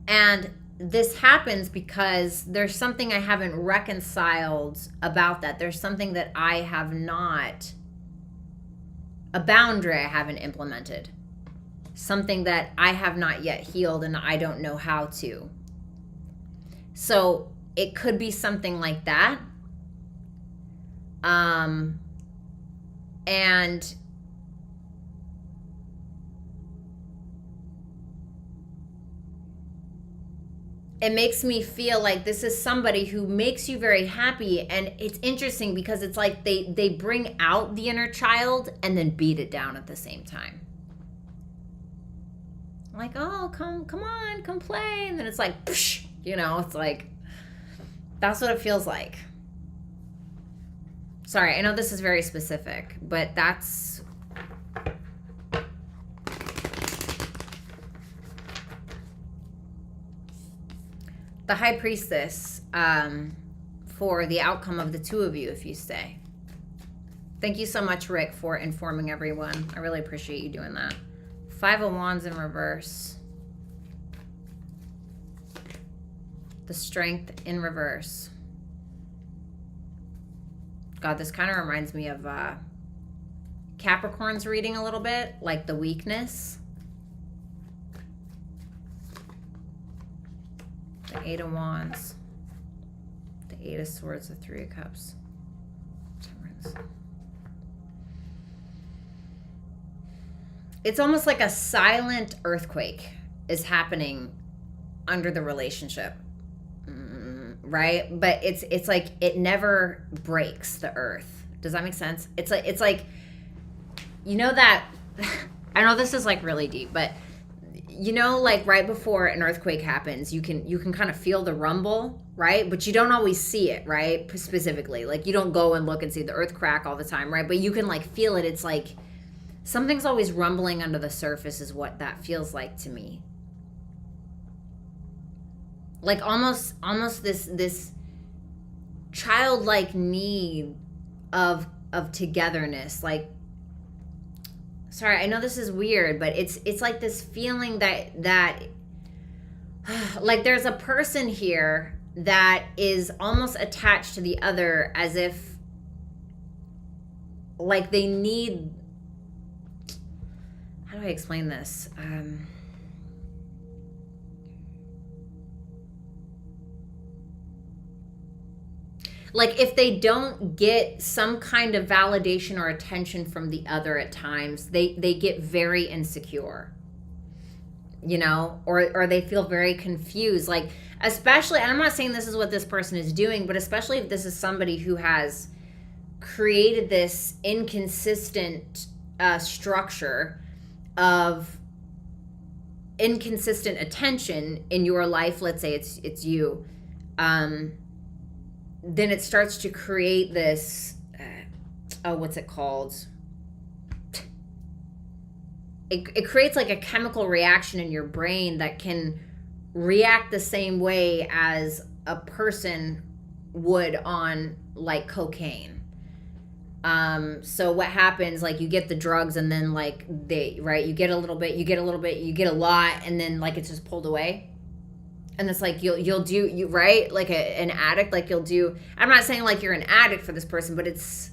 And this happens because there's something I haven't reconciled about that. There's something that I have not, a boundary I haven't implemented. Something that I have not yet healed and I don't know how to. So it could be something like that. And it makes me feel like this is somebody who makes you very happy. And it's interesting because it's like they bring out the inner child and then beat it down at the same time. Like, oh, come on, come play. And then it's like, psh, you know, it's like, that's what it feels like. Sorry, I know this is very specific, but that's... The High Priestess, for the outcome of the two of you if you stay. Thank you so much, Rick, for informing everyone. I really appreciate you doing that. Five of Wands in reverse. The Strength in reverse. God, this kind of reminds me of Capricorn's reading a little bit, like the weakness. The Eight of Wands. The Eight of Swords, the Three of Cups. Temperance. It's almost like a silent earthquake is happening under the relationship, right? But it's like it never breaks the earth. Does that make sense? It's like you know that I know this is like really deep, but you know, like right before an earthquake happens, you can kind of feel the rumble, right? But you don't always see it, right? Specifically, like you don't go and look and see the earth crack all the time, right? But you can like feel it. It's like something's always rumbling under the surface is what that feels like to me. Like almost this childlike need of togetherness. Like sorry, I know this is weird, but it's like this feeling that like there's a person here that is almost attached to the other, as if like they need, how do I explain this? Like if they don't get some kind of validation or attention from the other at times, they get very insecure, you know, or they feel very confused. Like, especially, and I'm not saying this is what this person is doing, but especially if this is somebody who has created this inconsistent structure of inconsistent attention in your life. Let's say it's you. Then it starts to create this, what's it called? It creates like a chemical reaction in your brain that can react the same way as a person would on like cocaine. So what happens, like you get the drugs and then like you get a little bit, you get a lot, and then like it's just pulled away. And it's like you'll do right, like an addict, like you'll do. I'm not saying like you're an addict for this person, but it's.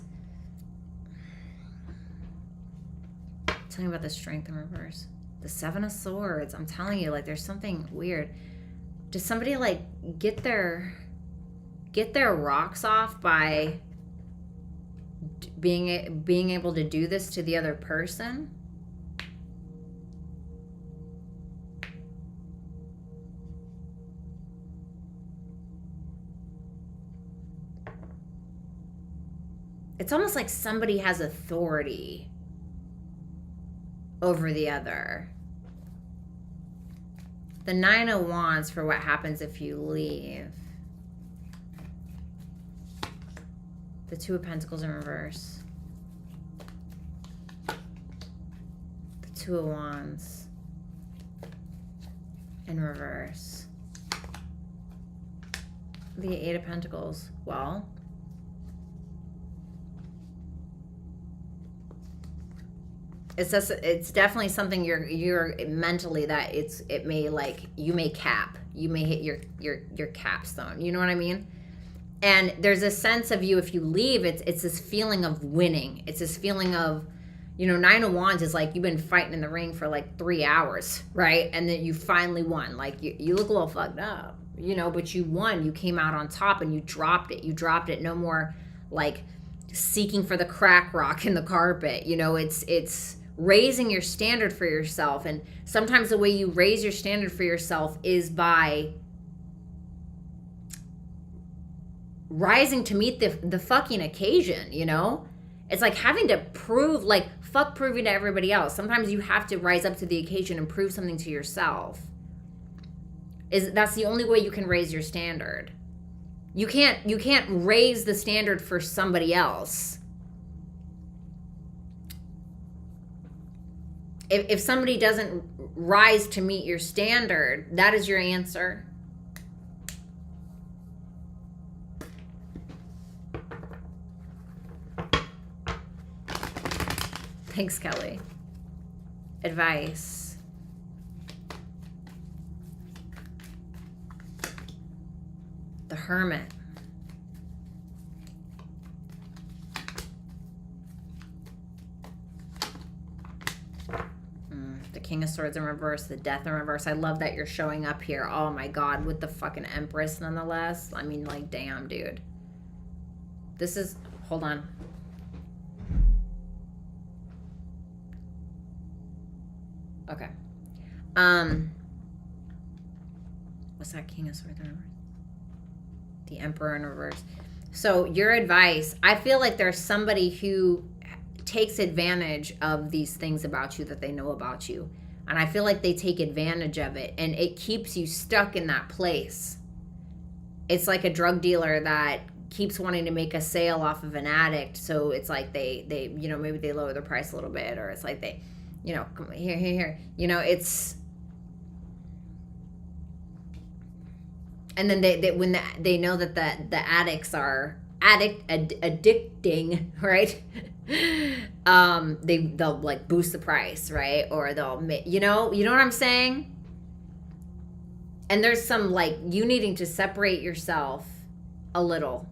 Tell me about the Strength in reverse, the Seven of Swords. I'm telling you, like there's something weird. Does somebody like get their rocks off by being able to do this to the other person? It's almost like somebody has authority over the other. The Nine of Wands for what happens if you leave. The Two of Pentacles in reverse. The Two of Wands in reverse. The Eight of Pentacles. Well, it's definitely something you're mentally that it may like you may hit your capstone. You know what I mean? And there's a sense of you, if you leave, it's this feeling of winning. It's this feeling of, you know, Nine of Wands is like you've been fighting in the ring for like 3 hours, right? And then you finally won. Like you look a little fucked up, you know, but you won. You came out on top and you dropped it. You dropped it. No more like seeking for the crack rock in the carpet. You know, it's raising your standard for yourself. And sometimes the way you raise your standard for yourself is by rising to meet the fucking occasion, you know? It's like having to prove, like, fuck proving to everybody else. Sometimes you have to rise up to the occasion and prove something to yourself. That's the only way you can raise your standard. You can't raise the standard for somebody else. If somebody doesn't rise to meet your standard, that is your answer. Thanks, Kelly. Advice. The Hermit. The King of Swords in reverse, the Death in reverse. I love that you're showing up here. Oh my God, with the fucking Empress nonetheless. I mean, like, damn, dude. This is, hold on. Okay. What's that? King of Swords in reverse? The Emperor in reverse. So your advice, I feel like there's somebody who takes advantage of these things about you that they know about you. And I feel like they take advantage of it, and it keeps you stuck in that place. It's like a drug dealer that keeps wanting to make a sale off of an addict. So it's like they you know, maybe they lower the price a little bit, or it's like they, you know, come here. You know, it's, and then they when they know that the addicts are addicting, right? They'll like boost the price, right? Or they'll make, you know what I'm saying? And there's some like you needing to separate yourself a little.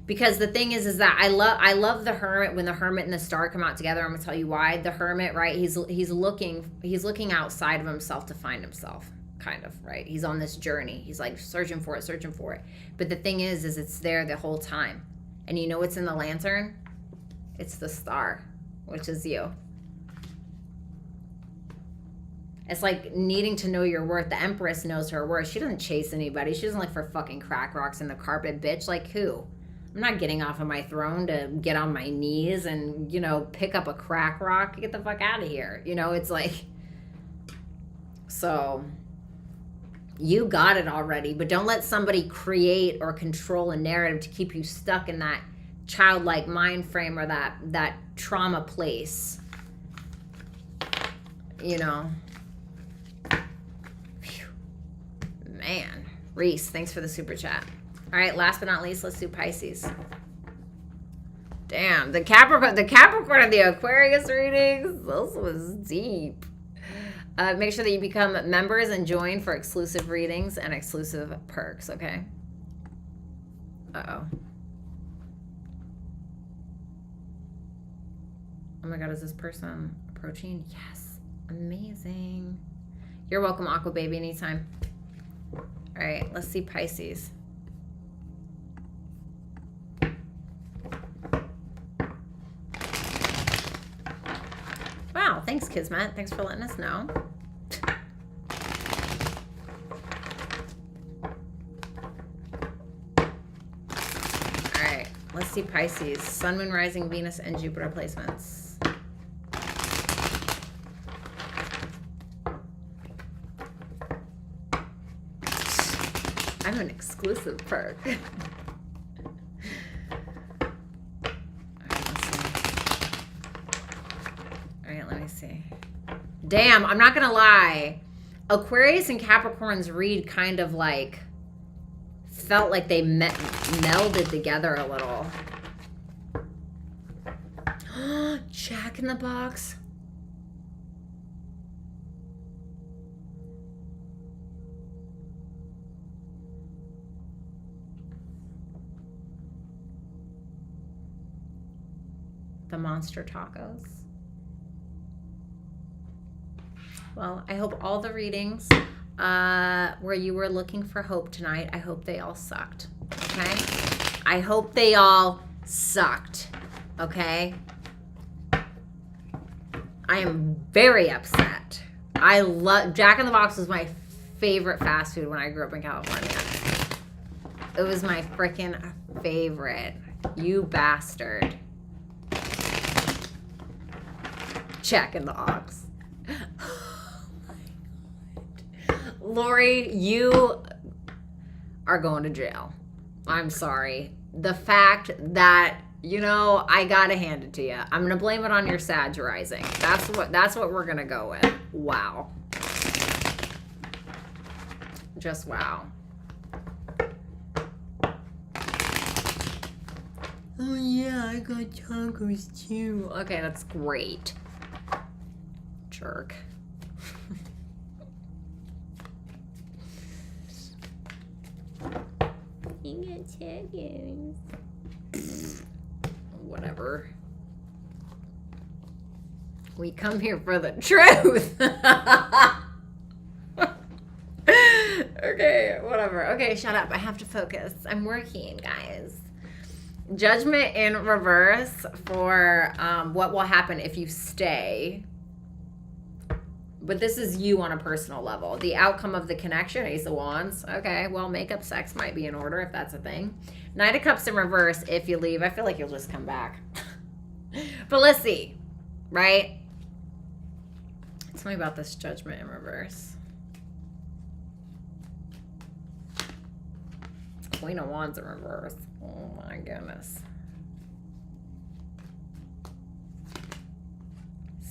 Because the thing is that I love the Hermit. When the Hermit and the Star come out together, I'm gonna tell you why. The Hermit, right? He's looking outside of himself to find himself, kind of, right? He's on this journey. He's like searching for it. But the thing is it's there the whole time. And you know what's in the lantern? It's the star, which is you. It's like needing to know your worth. The Empress knows her worth. She doesn't chase anybody. She doesn't look for fucking crack rocks in the carpet, bitch. Like who? I'm not getting off of my throne to get on my knees and, you know, pick up a crack rock. Get the fuck out of here. You know, it's like, so you got it already, but don't let somebody create or control a narrative to keep you stuck in that childlike mind frame or that trauma place. You know. Whew. Man. Reese, thanks for the super chat. All right, last but not least, let's do Pisces. Damn, the Capricorn of the Aquarius readings, this was deep. Make sure that you become members and join for exclusive readings and exclusive perks, okay? Uh-oh. Oh my God, is this person approaching? Yes, amazing. You're welcome, Aqua Baby, anytime. All right, let's see Pisces. Wow, thanks, Kismet. Thanks for letting us know. All right, let's see Pisces. Sun, Moon, Rising, Venus, and Jupiter placements. I'm an exclusive perk. Damn, I'm not gonna lie. Aquarius and Capricorn's read kind of like felt like they melded together a little. Jack in the Box. The monster tacos. Well, I hope all the readings where you were looking for hope tonight, I hope they all sucked, okay? I hope they all sucked, okay? I am very upset. I love, Jack in the Box was my favorite fast food when I grew up in California. It was my freaking favorite. You bastard. Jack in the Box. Lori, you are going to jail. I'm sorry. The fact that, you know, I gotta hand it to you. I'm gonna blame it on your Sag rising. That's what we're gonna go with. Wow. Just wow. Oh yeah, I got tacos too. Okay, that's great. Jerk. You get tacos. Whatever. We come here for the truth. Okay, whatever. Okay, shut up. I have to focus. I'm working, guys. Judgment in reverse for what will happen if you stay. But this is you on a personal level. The outcome of the connection, Ace of Wands. Okay, well, makeup sex might be in order if that's a thing. Knight of Cups in reverse if you leave. I feel like you'll just come back. But let's see, right? Tell me about this Judgment in reverse. Queen of Wands in reverse. Oh my goodness.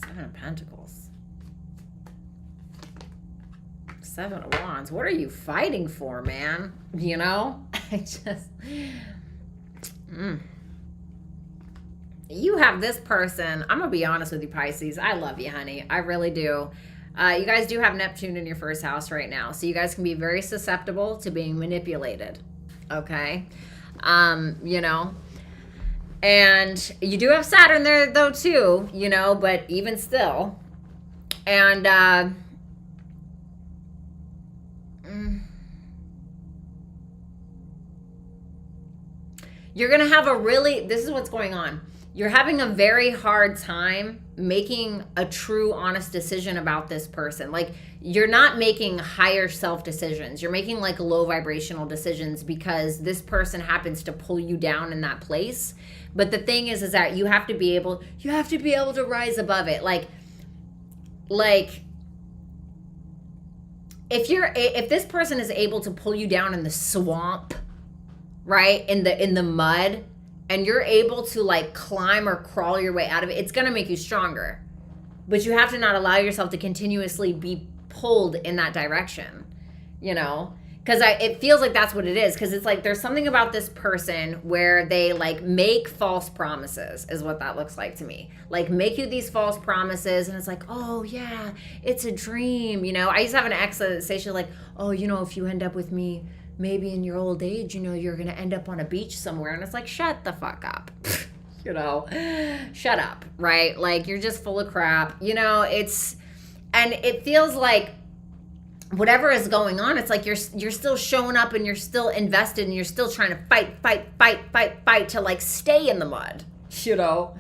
Seven of Pentacles. Seven of Wands. What are you fighting for, man? You know? I just... You have this person. I'm going to be honest with you, Pisces. I love you, honey. I really do. You guys do have Neptune in your first house right now. So you guys can be very susceptible to being manipulated. Okay? You know. And you do have Saturn there, though, too. You know, but even still. And, you're going to have a really, this is what's going on. You're having a very hard time making a true, honest decision about this person. Like, you're not making higher self decisions. You're making like low vibrational decisions because this person happens to pull you down in that place. But the thing is that you have to be able to rise above it. Like if this person is able to pull you down in the swamp, right, in the mud, and you're able to like climb or crawl your way out of it, it's going to make you stronger. But you have to not allow yourself to continuously be pulled in that direction, you know? Because it feels like that's what it is. Because it's like there's something about this person where they like make false promises is what that looks like to me. Like make you these false promises and it's like, oh yeah, it's a dream. You know, I used to have an ex that say, she's like, oh, you know, if you end up with me, maybe in your old age, you know, you're going to end up on a beach somewhere. And it's like, shut the fuck up. You know, shut up, right? Like you're just full of crap. You know, and it feels like whatever is going on, it's like you're still showing up and you're still invested and you're still trying to fight to like stay in the mud. You know,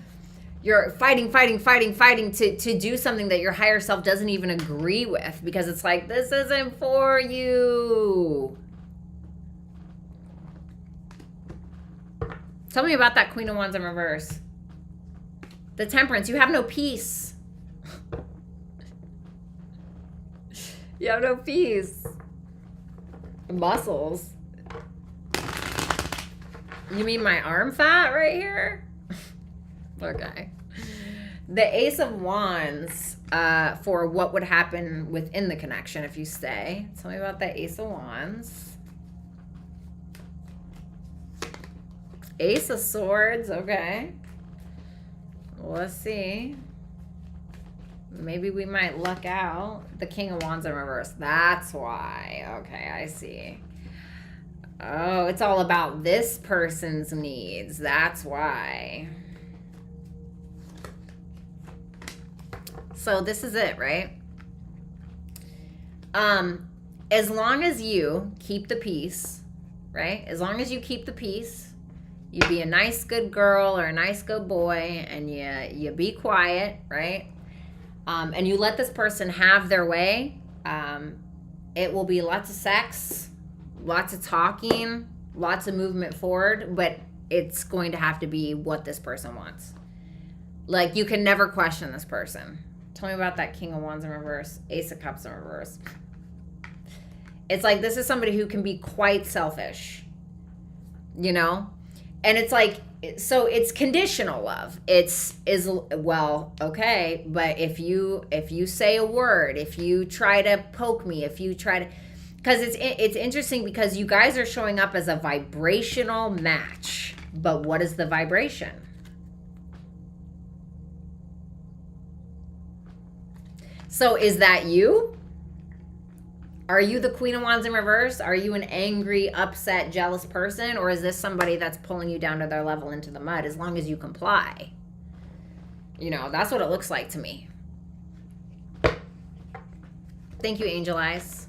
you're fighting to do something that your higher self doesn't even agree with because it's like, this isn't for you. Tell me about that Queen of Wands in reverse. The Temperance, you have no peace. You have no peace. Muscles. You mean my arm fat right here? Okay. The Ace of Wands for what would happen within the connection if you stay. Tell me about the Ace of Wands. Ace of Swords, okay. Let's see. Maybe we might luck out. The King of Wands in reverse. That's why. Okay, I see. Oh, it's all about this person's needs. That's why. So this is it, right? As long as you keep the peace, right? As long as you keep the peace, you be a nice, good girl or a nice, good boy, and you be quiet, right? And you let this person have their way. It will be lots of sex, lots of talking, lots of movement forward, but it's going to have to be what this person wants. Like, you can never question this person. Tell me about that King of Wands in reverse, Ace of Cups in reverse. It's like this is somebody who can be quite selfish, you know? And it's like, so it's conditional love. Well, okay, but if you say a word, if you try to poke me, if you try to, because it's interesting because you guys are showing up as a vibrational match. But what is the vibration? So is that you? Are you the Queen of Wands in reverse? Are you an angry, upset, jealous person? Or is this somebody that's pulling you down to their level into the mud as long as you comply? You know, that's what it looks like to me. Thank you, Angel Eyes.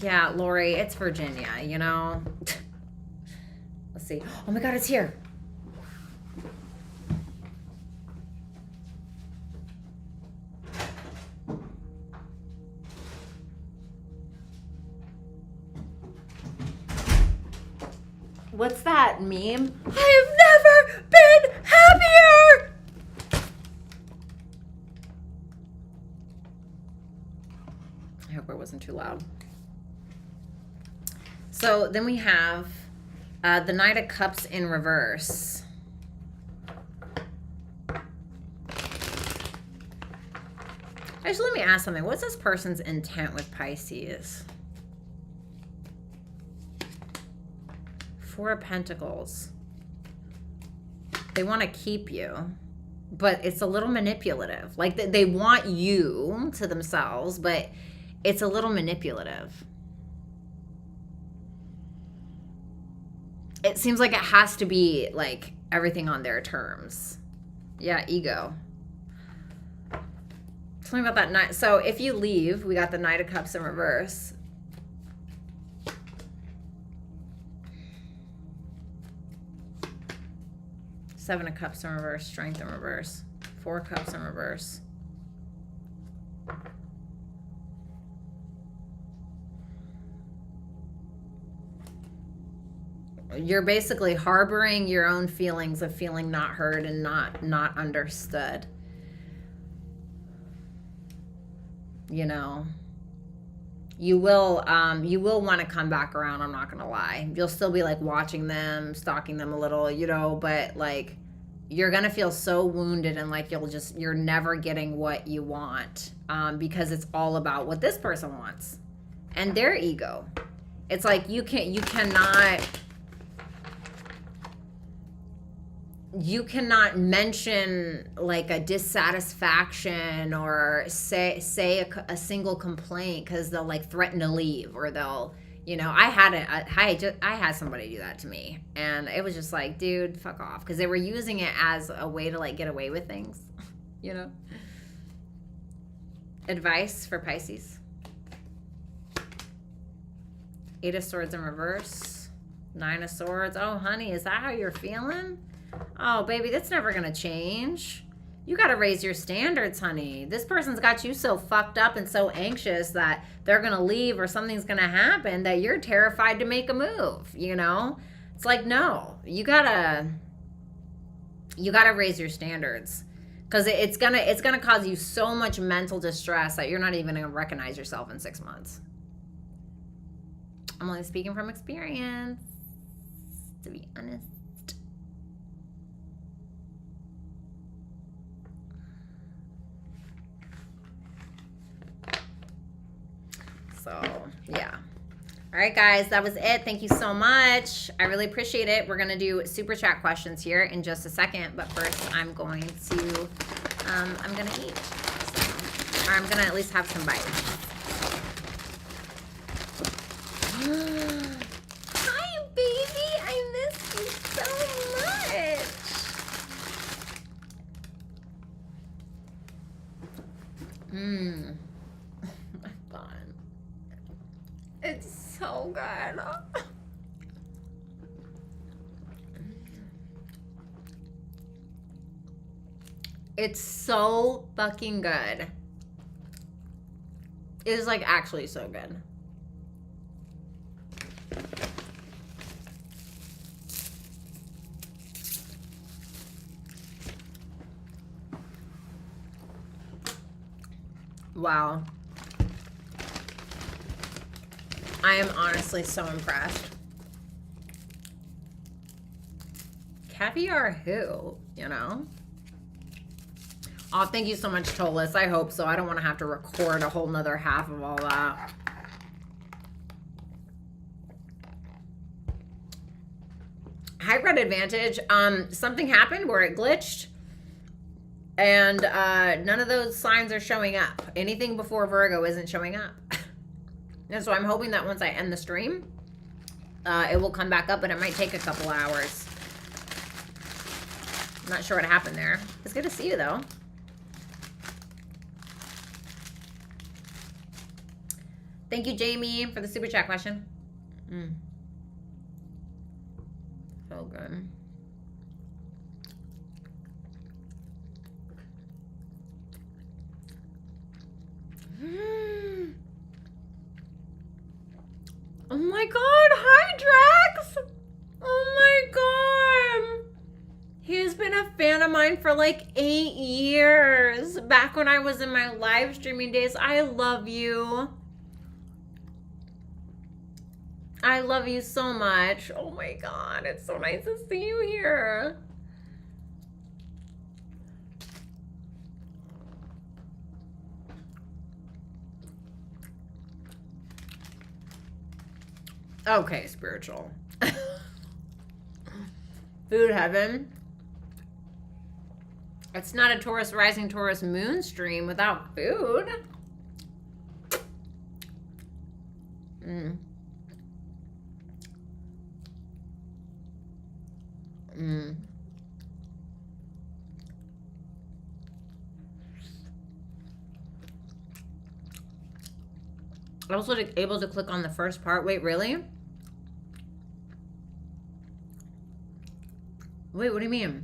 Yeah, Lori, it's Virginia, you know. Let's see. Oh my God, it's here. What's that meme? I have never been happier! I hope it wasn't too loud. So then we have the Knight of Cups in reverse. Actually, let me ask something. What's this person's intent with Pisces? Four of Pentacles. They want to keep you, but it's a little manipulative. Like they want you to themselves, but it's a little manipulative. It seems like it has to be like everything on their terms. Yeah, ego. Tell me about that night. So if you leave, we got the Knight of Cups in reverse. Seven of Cups in reverse, Strength in reverse. Four of Cups in reverse. You're basically harboring your own feelings of feeling not heard and not understood. You know, you will want to come back around, I'm not gonna lie. You'll still be like watching them, stalking them a little, you know, but like you're gonna feel so wounded and like you're never getting what you want, because it's all about what this person wants and their ego. It's like you cannot mention like a dissatisfaction or say a single complaint, because they'll like threaten to leave, or they'll, you know, I had somebody do that to me, and it was just like, dude, fuck off, because they were using it as a way to like get away with things, you know. Advice for Pisces. Eight of Swords in reverse. Nine of Swords. Oh, honey, is that how you're feeling? Oh, baby, that's never going to change. You got to raise your standards, honey. This person's got you so fucked up and so anxious that they're going to leave or something's going to happen that you're terrified to make a move, you know? It's like, no, you got to raise your standards, because it's going to cause you so much mental distress that you're not even going to recognize yourself in 6 months. I'm only speaking from experience, to be honest. So, yeah. All right, guys, that was it. Thank you so much. I really appreciate it. We're going to do super chat questions here in just a second. But first, I'm going to eat. So, or I'm going to at least have some bites. Hi, baby. I miss you so much. It's so good. It's so fucking good. It is like actually so good. Wow. I am honestly so impressed. Caviar who, you know? Oh, thank you so much, Tolis. I hope so. I don't want to have to record a whole nother half of all that. High red advantage. Something happened where it glitched, and none of those signs are showing up. Anything before Virgo isn't showing up. And so I'm hoping that once I end the stream, it will come back up, but it might take a couple hours. I'm not sure what happened there. It's good to see you, though. Thank you, Jamie, for the super chat question. So good. Oh my god, hi Drax! Oh my god! He's been a fan of mine for like 8 years. Back when I was in my live streaming days. I love you. I love you so much. Oh my god, it's so nice to see you here. Okay, spiritual. Food heaven. It's not a Taurus rising, Taurus moon stream without food. Mm. Mm. I was able to click on the first part. Wait, really? Wait, what do you mean?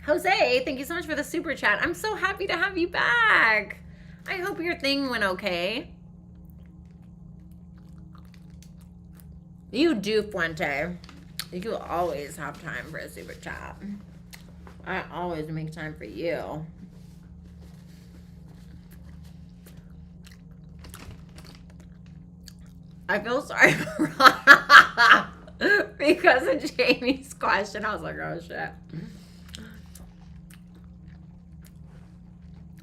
Jose, thank you so much for the super chat. I'm so happy to have you back. I hope your thing went okay. You do, Fuente. You always have time for a super chat. I always make time for you. I feel sorry for because of Jamie's question. I was like, oh shit.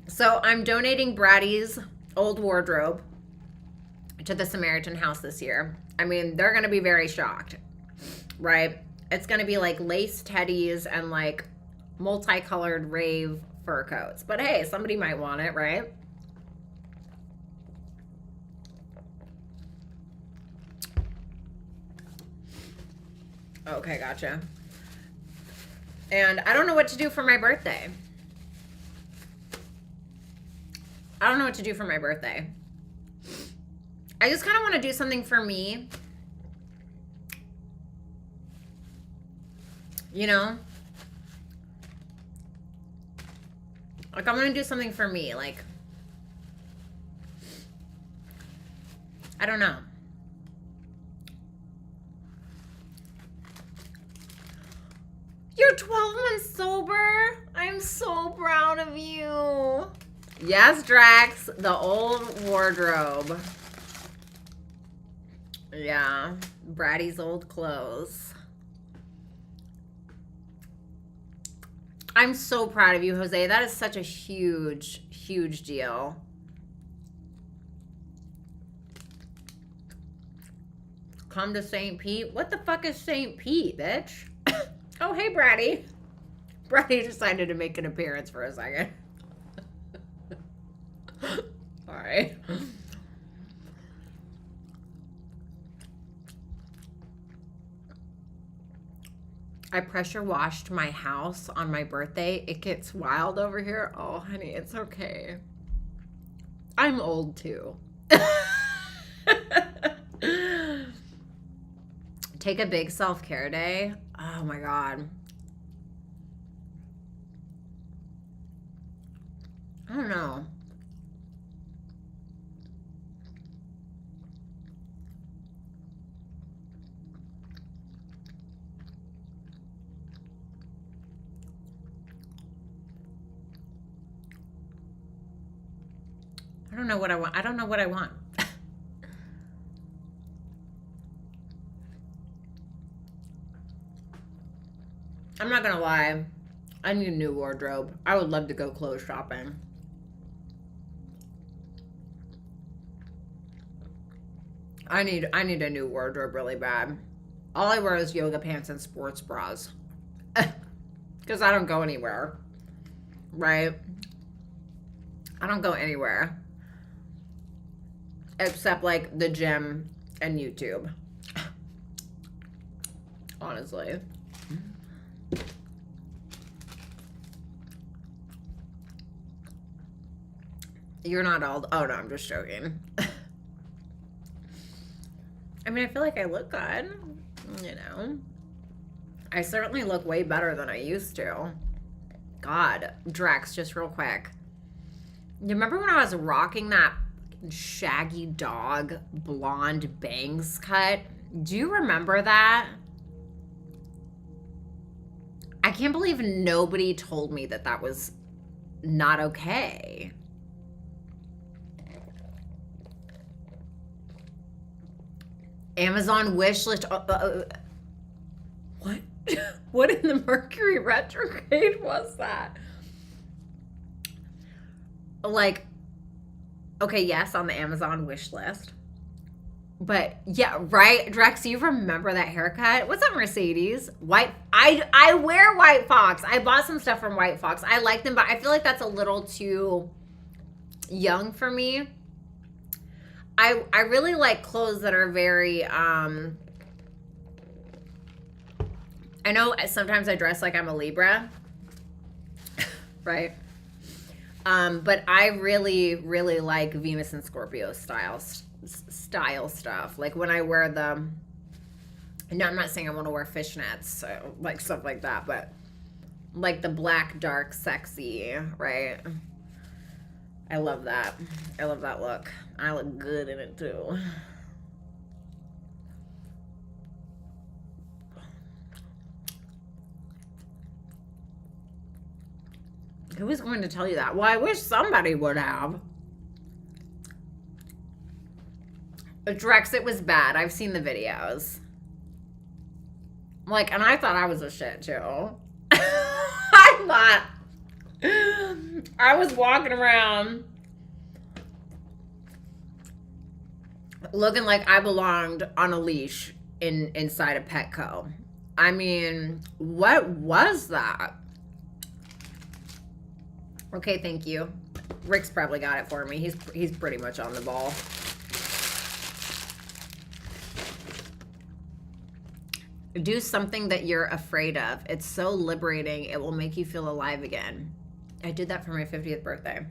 So I'm donating Brady's old wardrobe to the Samaritan House this year. I mean, they're going to be very shocked, right? It's going to be like lace teddies and like multicolored rave fur coats. But hey, somebody might want it, right? Okay, gotcha. And I don't know what to do for my birthday. I don't know what to do for my birthday. I just kind of want to do something for me. You know? Like, I'm going to do something for me. Like, I don't know. You're 12 months sober? I'm so proud of you. Yes, Drax, the old wardrobe. Yeah, Brady's old clothes. I'm so proud of you, Jose. That is such a huge, huge deal. Come to St. Pete? What the fuck is St. Pete, bitch? Oh, hey, Brady. Brady decided to make an appearance for a second. All right. I pressure washed my house on my birthday. It gets wild over here. Oh, honey, it's okay. I'm old too. Take a big self-care day. Oh my God. I don't know. I don't know what I want. I don't know what I want. I'm not gonna lie. I need a new wardrobe. I would love to go clothes shopping. I need a new wardrobe really bad. All I wear is yoga pants and sports bras. Because I don't go anywhere. Right? I don't go anywhere. Except like the gym and YouTube. Honestly. You're not old. Oh no, I'm just joking. I mean, I feel like I look good. You know. I certainly look way better than I used to. God. Drex, just real quick. You remember when I was rocking that shaggy dog blonde bangs cut? Do you remember that? I can't believe nobody told me that that was not okay. Amazon wish list. What? What in the Mercury retrograde was that? Like, okay, yes, on the Amazon wish list. But yeah, right, Drex, you remember that haircut? What's up, Mercedes? White. I wear White Fox. I bought some stuff from White Fox. I like them, but I feel like that's a little too young for me. I really like clothes that are very I know sometimes I dress like I'm a Libra, right? But I really, really like Venus and Scorpio style stuff. Like when I wear them, no, I'm not saying I want to wear fishnets, so like stuff like that, but like the black, dark, sexy, right? I love that. I love that look. I look good in it too. Who was going to tell you that? Well, I wish somebody would have. Drex, it was bad. I've seen the videos. Like, and I thought I was a shit too. I was walking around looking like I belonged on a leash inside a Petco. I mean, what was that? Okay, thank you. Rick's probably got it for me. He's pretty much on the ball. Do something that you're afraid of. It's so liberating. It will make you feel alive again. I did that for my 50th birthday.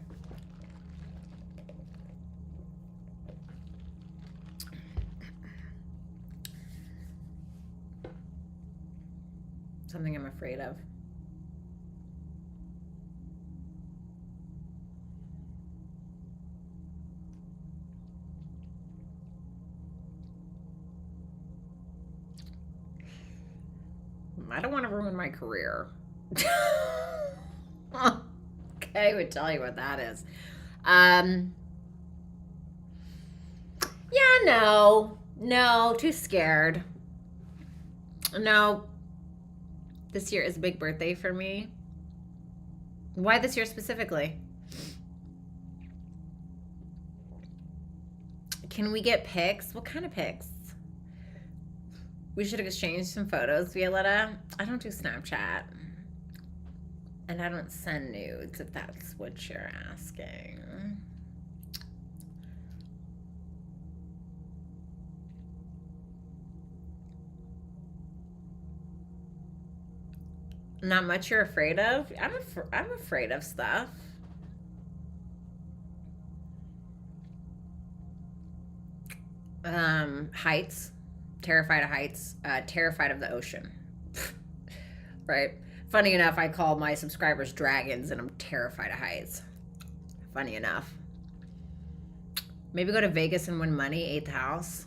Something I'm afraid of. I don't want to ruin my career. Okay, I would tell you what that is. Yeah, no, too scared. No, this year is a big birthday for me. Why this year specifically? Can we get pics? What kind of pics? We should have exchanged some photos, Violetta. I don't do Snapchat. And I don't send nudes, if that's what you're asking. Not much you're afraid of? I'm afraid of stuff. Heights. Terrified of heights, terrified of the ocean. Right? Funny enough, I call my subscribers dragons and I'm terrified of heights. Funny enough. Maybe go to Vegas and win money, 8th house.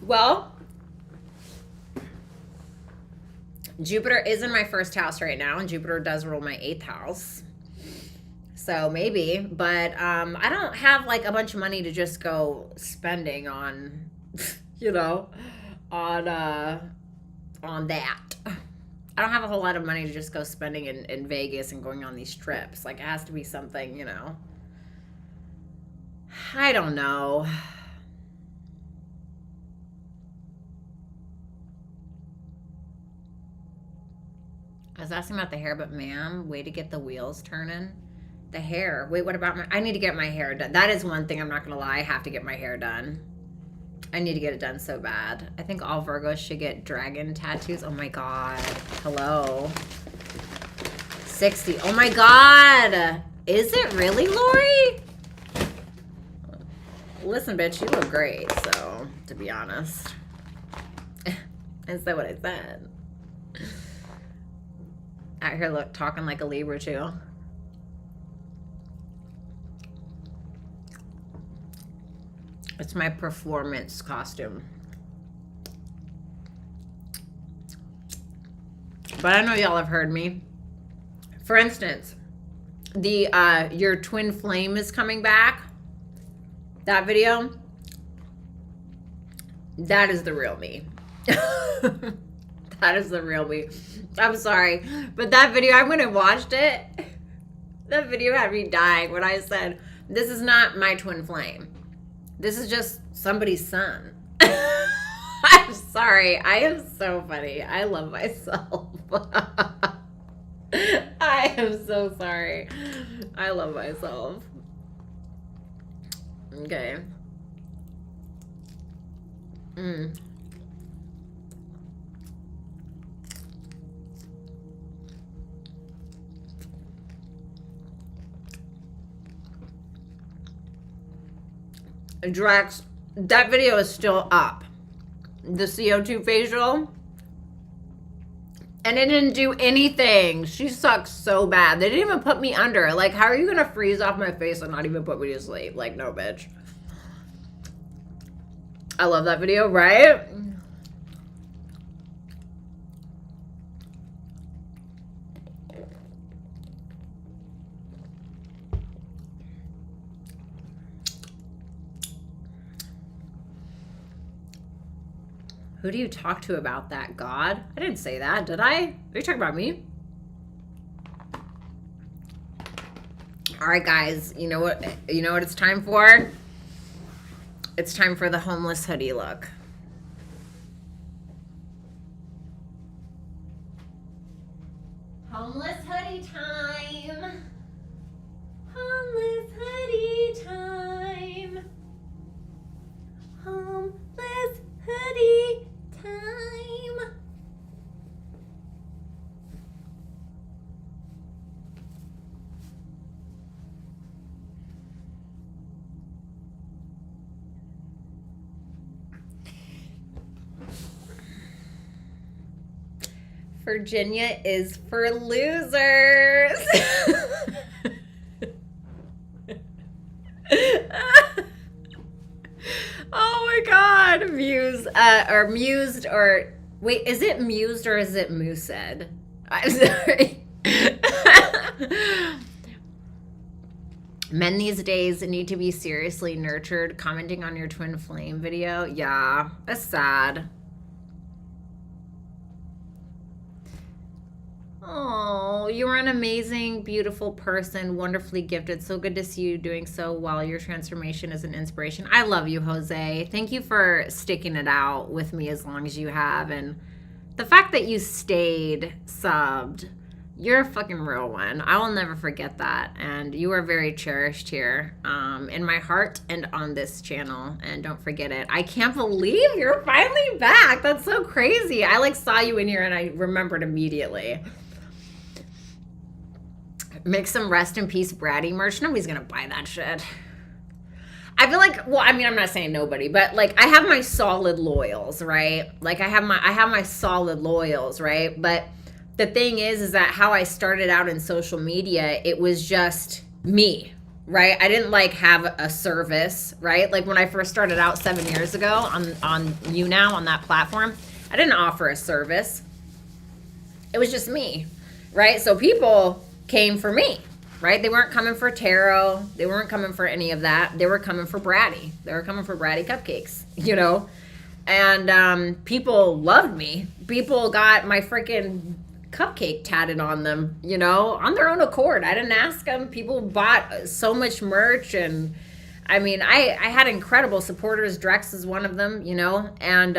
Well, Jupiter is in my 1st house right now, and Jupiter does rule my 8th house. So maybe, but I don't have like a bunch of money to just go spending on, you know, on that. I don't have a whole lot of money to just go spending in Vegas and going on these trips. Like, it has to be something, you know. I don't know. I was asking about the hair, but ma'am, way to get the wheels turning. The hair. Wait, what about I need to get my hair done. That is one thing, I'm not going to lie. I have to get my hair done. I need to get it done so bad. I think all Virgos should get dragon tattoos. Oh my God. Hello. 60. Oh my God. Is it really, Lori? Listen, bitch, you look great. So, to be honest. I said what I said. Out here, look, talking like a Libra, too. It's my performance costume. But I know y'all have heard me. For instance, the your twin flame is coming back. That video. That is the real me. That is the real me. I'm sorry. But that video, I went and watched it. That video had me dying when I said, This is not my twin flame. This is just somebody's son. I'm sorry. I am so funny. I love myself. I am so sorry. I love myself. Okay. Drax, that video is still up. The CO2 facial. And it didn't do anything. She sucks so bad. They didn't even put me under. Like, how are you gonna freeze off my face and not even put me to sleep? Like, no, bitch. I love that video, right? Who do you talk to about that, God? I didn't say that, did I? Are you talking about me? All right, guys. You know what it's time for? It's time for the homeless hoodie look. Homeless hoodie time. Homeless hoodie time. Homeless hoodie time. Virginia is for losers. Oh my God, mused, or wait, is it mused or is it moosed? I'm sorry. Men these days need to be seriously nurtured. Commenting on your twin flame video. Yeah, that's sad. Oh, you are an amazing, beautiful person, wonderfully gifted. So good to see you doing so well. Your transformation is an inspiration. I love you, Jose. Thank you for sticking it out with me as long as you have. And the fact that you stayed subbed, you're a fucking real one. I will never forget that. And you are very cherished here in my heart and on this channel. And don't forget it. I can't believe you're finally back. That's so crazy. I like saw you in here and I remembered immediately. Make some rest in peace bratty merch. Nobody's gonna buy that shit. I feel like, well, I mean, I'm not saying nobody, but like I have my solid loyals, right? Like I have my solid loyals, right? But the thing is that how I started out in social media, it was just me, right? I didn't like have a service, right? Like when I first started out 7 years ago on YouNow, on that platform, I didn't offer a service. It was just me, right? So people came for me, right? They weren't coming for tarot. They weren't coming for any of that. They were coming for bratty. They were coming for bratty cupcakes, you know? And people loved me. People got my freaking cupcake tatted on them, you know, on their own accord. I didn't ask them. People bought so much merch. And I mean, I had incredible supporters. Drex is one of them, you know? And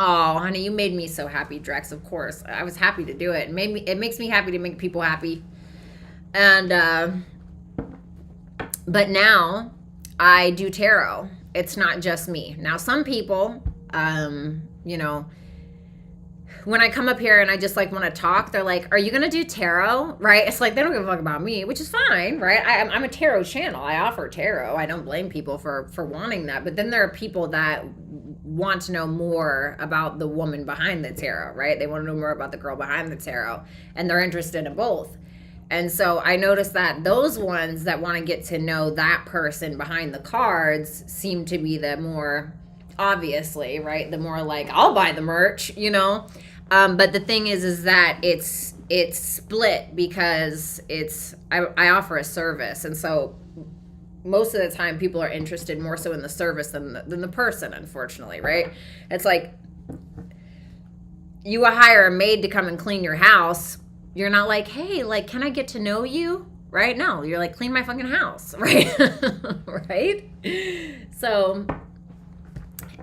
oh, honey, you made me so happy, Drex. Of course, I was happy to do it. It makes me happy to make people happy. And but now I do tarot. It's not just me. Now, some people, you know, when I come up here and I just like want to talk, they're like, "Are you gonna do tarot?" Right? It's like they don't give a fuck about me, which is fine, right? I'm a tarot channel. I offer tarot. I don't blame people for wanting that. But then there are people that want to know more about the woman behind the tarot, right? They want to know more about the girl behind the tarot, and they're interested in both. And so I noticed that those ones that want to get to know that person behind the cards seem to be the more, obviously, right? The more like, I'll buy the merch, you know? But the thing is that it's split because I offer a service. And so most of the time people are interested more so in the service than the person, unfortunately, right? It's like you hire a maid to come and clean your house. You're not like, hey, like, can I get to know you? right? No, you're like, clean my fucking house, right? Right? So,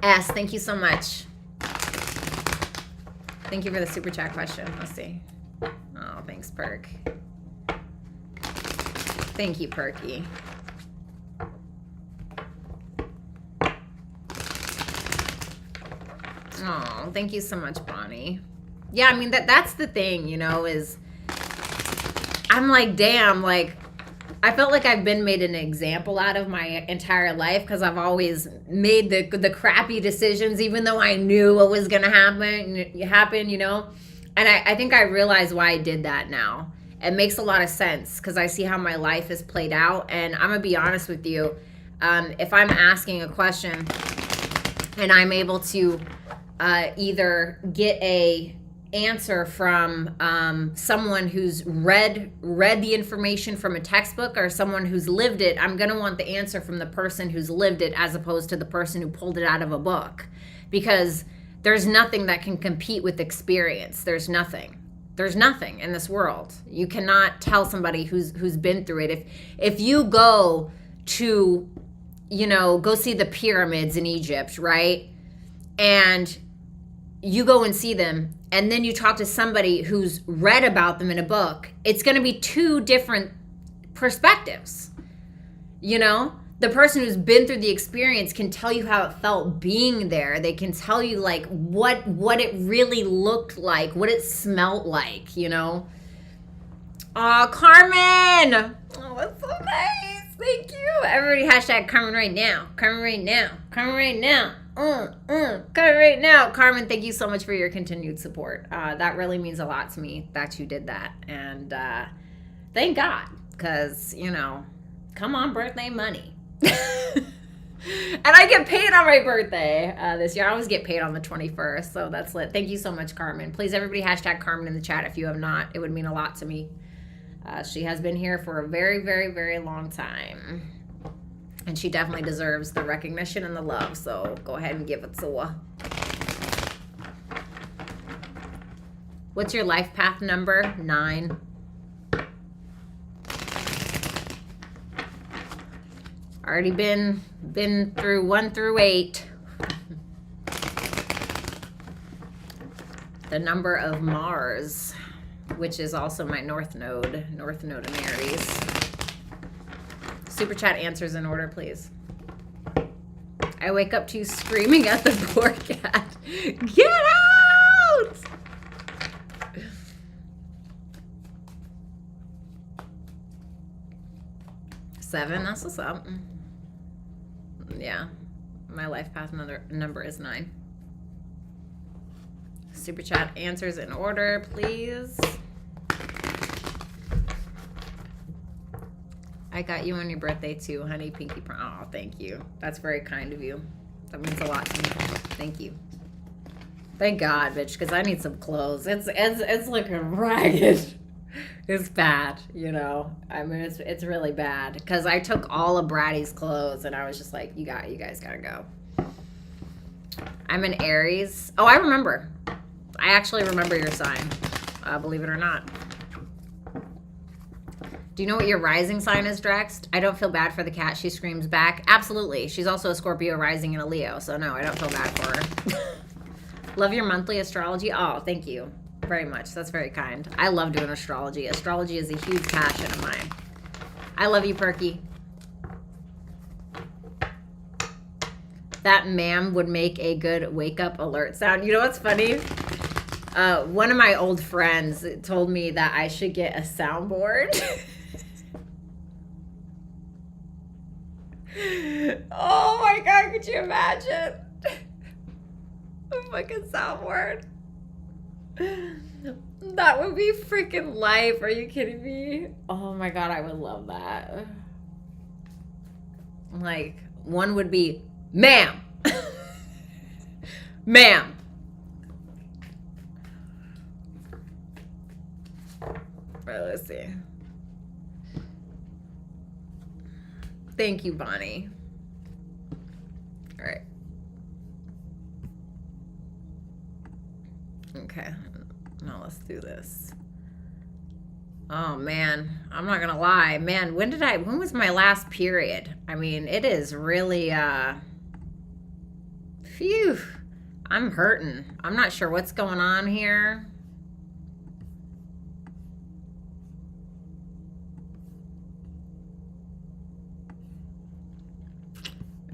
S, thank you so much. Thank you for the super chat question. Let's see. Oh, thanks, Perk. Thank you, Perky. Oh, thank you so much, Bonnie. Yeah, I mean, that's the thing, you know, is I'm like, damn, like, I felt like I've been made an example out of my entire life because I've always made the crappy decisions, even though I knew what was going to happen, you know? And I think I realize why I did that now. It makes a lot of sense because I see how my life is played out. And I'm going to be honest with you. If I'm asking a question and I'm able to either get a answer from someone who's read the information from a textbook or someone who's lived it, I'm going to want the answer from the person who's lived it as opposed to the person who pulled it out of a book, because there's nothing that can compete with experience. There's nothing in this world. You cannot tell somebody who's been through it. If you go to, you know, go see the pyramids in Egypt, right? And you go and see them, and then you talk to somebody who's read about them in a book, it's going to be two different perspectives. You know, the person who's been through the experience can tell you how it felt being there. They can tell you like what it really looked like, what it smelled like, you know. Oh, Carmen. Oh, that's so nice. Thank you. Everybody hashtag Carmen right now. Carmen right now. Carmen right now. Carmen right now. Carmen, thank you so much for your continued support. That really means a lot to me that you did that. And thank God, because, you know, come on, birthday money. And I get paid on my birthday this year. I always get paid on the 21st, so that's lit. Thank you so much, Carmen. Please, everybody, hashtag Carmen in the chat if you have not. It would mean a lot to me. She has been here for a very, very, very long time. And she definitely deserves the recognition and the love. So go ahead and give it to her. What's your life path number? 9. Already been through 1 through 8. The number of Mars, which is also my North Node in Aries. Super chat answers in order, please. I wake up to you screaming at the poor cat. Get out! Seven, that's what's up. Yeah, my life path number is 9. Super chat answers in order, please. I got you on your birthday too, honey. Pinky prom. Oh, thank you. That's very kind of you. That means a lot to me. Thank you. Thank God, bitch, because I need some clothes. It's looking ragged. It's bad, you know. I mean, it's really bad because I took all of Brady's clothes and I was just like, you guys gotta go. I'm an Aries. Oh, I remember. I actually remember your sign. Believe it or not. Do you know what your rising sign is, Drex? I don't feel bad for the cat. She screams back. Absolutely. She's also a Scorpio rising and a Leo, so no, I don't feel bad for her. Love your monthly astrology. Oh, thank you very much. That's very kind. I love doing astrology. Astrology is a huge passion of mine. I love you, Perky. That ma'am would make a good wake-up alert sound. You know what's funny? One of my old friends told me that I should get a soundboard. Oh my God, could you imagine? A fucking soundboard. That would be freaking life. Are you kidding me? Oh my God, I would love that. Like, one would be, ma'am. Ma'am. Right, let's see. Thank you, Bonnie. All right. Okay. Now let's do this. Oh man, I'm not gonna lie. Man, when was my last period? I mean, it is really, phew, I'm hurting. I'm not sure what's going on here.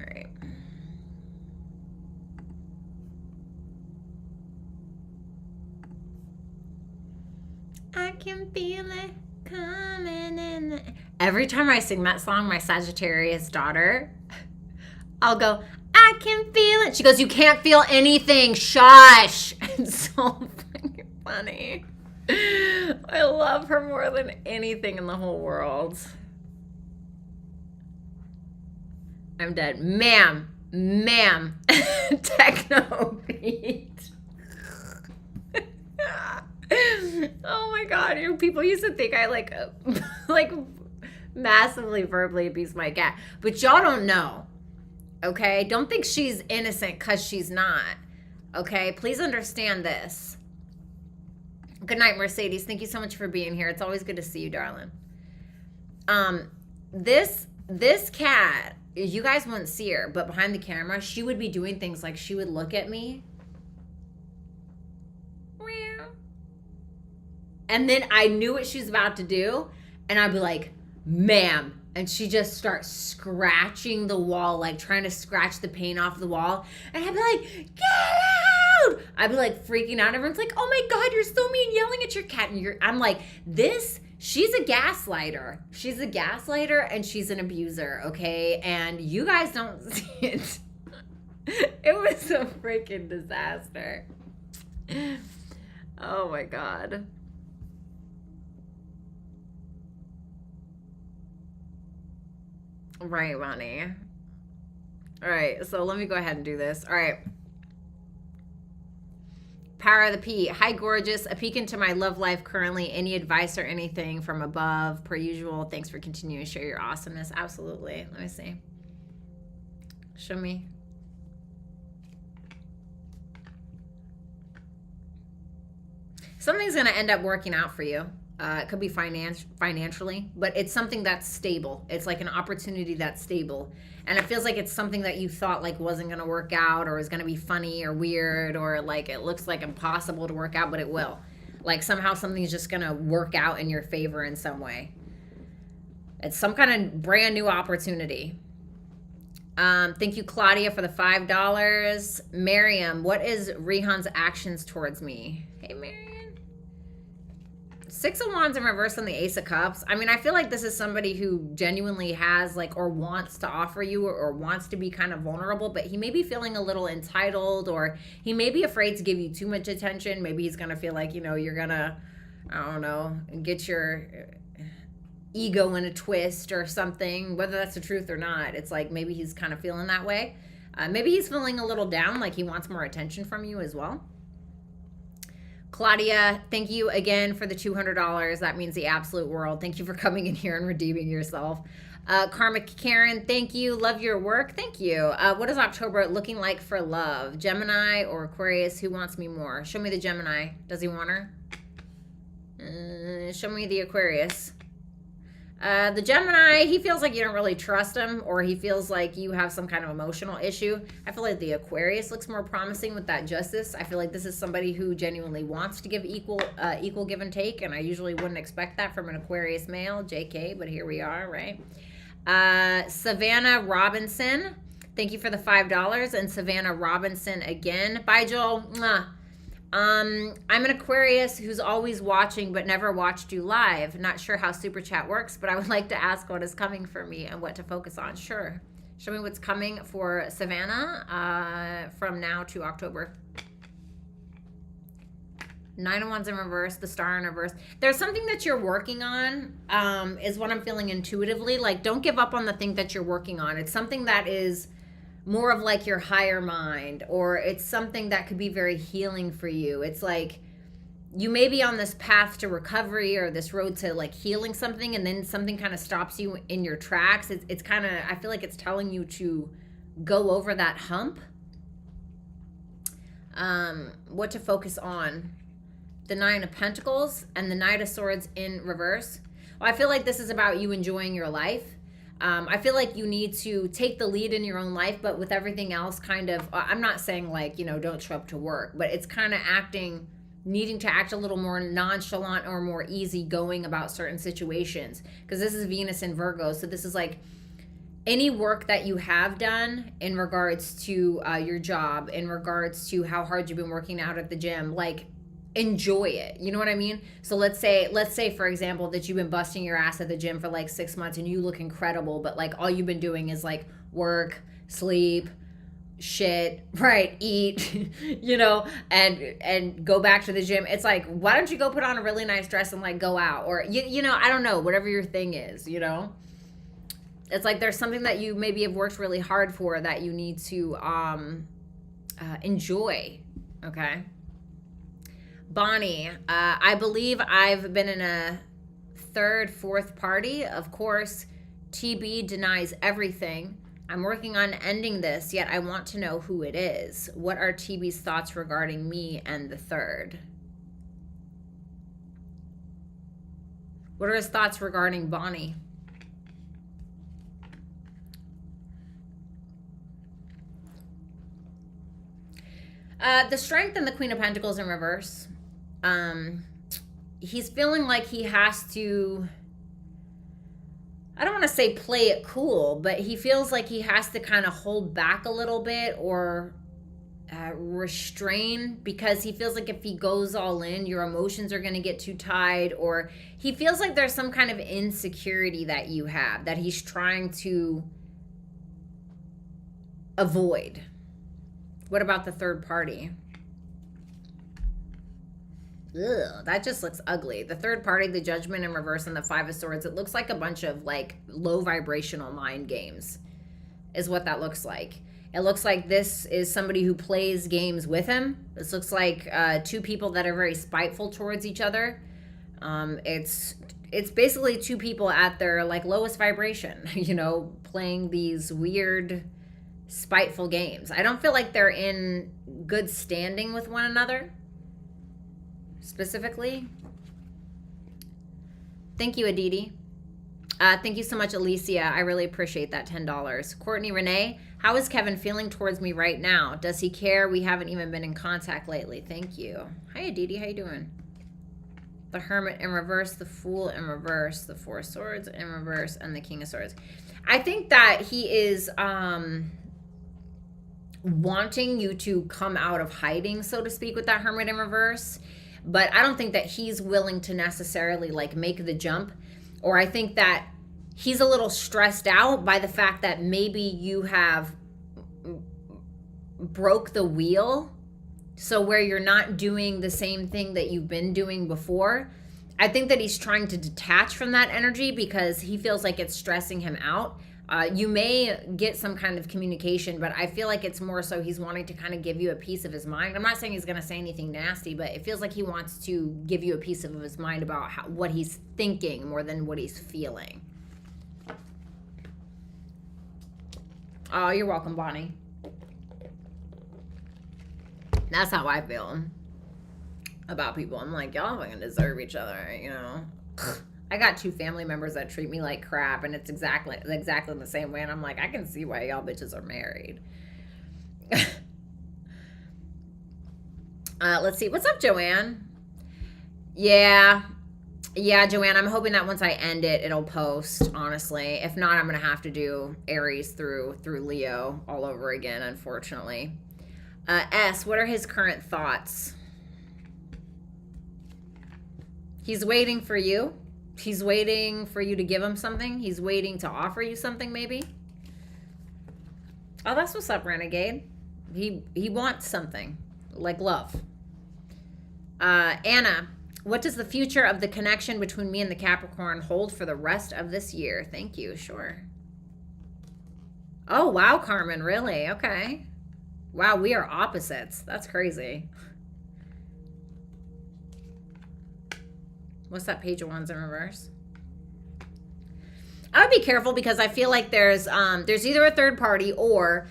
All right. I can feel it coming in. Every time I sing that song, my Sagittarius daughter, I'll go, I can feel it. She goes, you can't feel anything. Shush. It's so freaking funny. I love her more than anything in the whole world. I'm dead. Ma'am. Techno beat. Oh my god, people used to think I like massively verbally abuse my cat. But y'all don't know. Okay? Don't think she's innocent because she's not. Okay? Please understand this. Good night, Mercedes. Thank you so much for being here. It's always good to see you, darling. This cat, you guys wouldn't see her, but behind the camera, she would be doing things like she would look at me. And then I knew what she was about to do, and I'd be like, ma'am. And she just starts scratching the wall, like trying to scratch the paint off the wall. And I'd be like, get out! I'd be like freaking out. Everyone's like, oh my God, you're so mean, yelling at your cat. And I'm like, she's a gaslighter. She's a gaslighter and she's an abuser, okay? And you guys don't see it. It was a freaking disaster. Oh my God. Right, Ronnie. All right, so let me go ahead and do this. All right. Power of the P. Hi, gorgeous. A peek into my love life currently. Any advice or anything from above, per usual. Thanks for continuing to share your awesomeness. Absolutely. Let me see. Show me. Something's going to end up working out for you. It could be financially, but it's something that's stable. It's like an opportunity that's stable. And it feels like it's something that you thought like wasn't going to work out or is going to be funny or weird or like it looks like impossible to work out, but it will. Like somehow something's just going to work out in your favor in some way. It's some kind of brand new opportunity. Thank you, Claudia, for the $5. Miriam, what is Rihan's actions towards me? Hey, Miriam. Six of Wands in reverse on the Ace of Cups. I mean, I feel like this is somebody who genuinely has like or wants to offer you or wants to be kind of vulnerable, but he may be feeling a little entitled or he may be afraid to give you too much attention. Maybe he's going to feel like, you're going to, I don't know, get your ego in a twist or something, whether that's the truth or not. It's like maybe he's kind of feeling that way. Maybe he's feeling a little down, like he wants more attention from you as well. Claudia, thank you again for the $200. That means the absolute world. Thank you for coming in here and redeeming yourself. Karmic Karen, thank you. Love your work. Thank you. What is October looking like for love? Gemini or Aquarius? Who wants me more? Show me the Gemini. Does he want her? Show me the Aquarius. The Gemini, he feels like you don't really trust him or he feels like you have some kind of emotional issue. I feel like the Aquarius looks more promising with that justice. I feel like this is somebody who genuinely wants to give equal give and take, and I usually wouldn't expect that from an Aquarius male, JK, but here we are, right? Savannah Robinson, thank you for the $5. And Savannah Robinson again. Bye, Joel. Mwah. I'm an Aquarius who's always watching but never watched you live. Not sure how Super Chat works, but I would like to ask what is coming for me and what to focus on. Sure. Show me what's coming for Savannah from now to October. Nine of Wands in reverse, the Star in reverse. There's something that you're working on, is what I'm feeling intuitively. Like, don't give up on the thing that you're working on. It's something that is more of like your higher mind, or it's something that could be very healing for you. It's like you may be on this path to recovery or this road to like healing something, and then something kind of stops you in your tracks. It's kind of, I feel like it's telling you to go over that hump. What to focus on. the Nine of Pentacles and the Knight of Swords in reverse. Well, I feel like this is about you enjoying your life. I feel like you need to take the lead in your own life, but with everything else kind of, I'm not saying like, you know, don't show up to work, but it's kind of needing to act a little more nonchalant or more easygoing about certain situations. Because this is Venus in Virgo. So this is like any work that you have done in regards to your job, in regards to how hard you've been working out at the gym, like enjoy it. You know what I mean? So let's say for example that you've been busting your ass at the gym for like 6 months and you look incredible, but like all you've been doing is like work, sleep, shit, right, eat, you know, and go back to the gym. It's like, why don't you go put on a really nice dress and like go out, or you know, I don't know, whatever your thing is, you know. It's like there's something that you maybe have worked really hard for that you need to enjoy. Okay. Bonnie, I believe I've been in a third, fourth party. Of course, TB denies everything. I'm working on ending this, yet I want to know who it is. What are TB's thoughts regarding me and the third? What are his thoughts regarding Bonnie? The Strength and the Queen of Pentacles in reverse. He's feeling like he has to, I don't want to say play it cool, but he feels like he has to kind of hold back a little bit or restrain, because he feels like if he goes all in, your emotions are going to get too tied, or he feels like there's some kind of insecurity that you have that he's trying to avoid. What about the third party? Ugh, that just looks ugly. The third party, the Judgment in reverse, and the Five of Swords. It looks like a bunch of like low vibrational mind games is what that looks like. It looks like this is somebody who plays games with him. This looks like two people that are very spiteful towards each other. It's basically two people at their like lowest vibration, you know, playing these weird spiteful games. I don't feel like they're in good standing with one another. Specifically. Thank you, Aditi. Thank you so much, Alicia. I really appreciate that $10. Courtney Renee, how is Kevin feeling towards me right now? Does he care? We haven't even been in contact lately. Thank you. Hi, Aditi. How you doing? The Hermit in reverse, the Fool in reverse, the Four of Swords in reverse, and the King of Swords. I think that he is wanting you to come out of hiding, so to speak, with that Hermit in reverse. But I don't think that he's willing to necessarily like make the jump. Or I think that he's a little stressed out by the fact that maybe you have broke the wheel. So where you're not doing the same thing that you've been doing before. I think that he's trying to detach from that energy because he feels like it's stressing him out. You may get some kind of communication, but I feel like it's more so he's wanting to kind of give you a piece of his mind. I'm not saying he's going to say anything nasty, but it feels like he wants to give you a piece of his mind about what he's thinking more than what he's feeling. Oh, you're welcome, Bonnie. That's how I feel about people. I'm like, y'all fucking deserve each other, you know? I got two family members that treat me like crap, and it's exactly the same way. And I'm like, I can see why y'all bitches are married. Let's see. What's up, Joanne? Yeah, Joanne. I'm hoping that once I end it, it'll post, honestly. If not, I'm going to have to do Aries through Leo all over again, unfortunately. S, what are his current thoughts? He's waiting for you. He's waiting for you to give him something. He's waiting to offer you something, maybe. Oh, that's what's up, Renegade. He wants something, like love. Anna, what does the future of the connection between me and the Capricorn hold for the rest of this year? Thank you. Sure. Oh, wow, Carmen. Really? Okay. Wow, we are opposites. That's crazy. What's that Page of Wands in reverse? I would be careful because I feel like there's either a third party or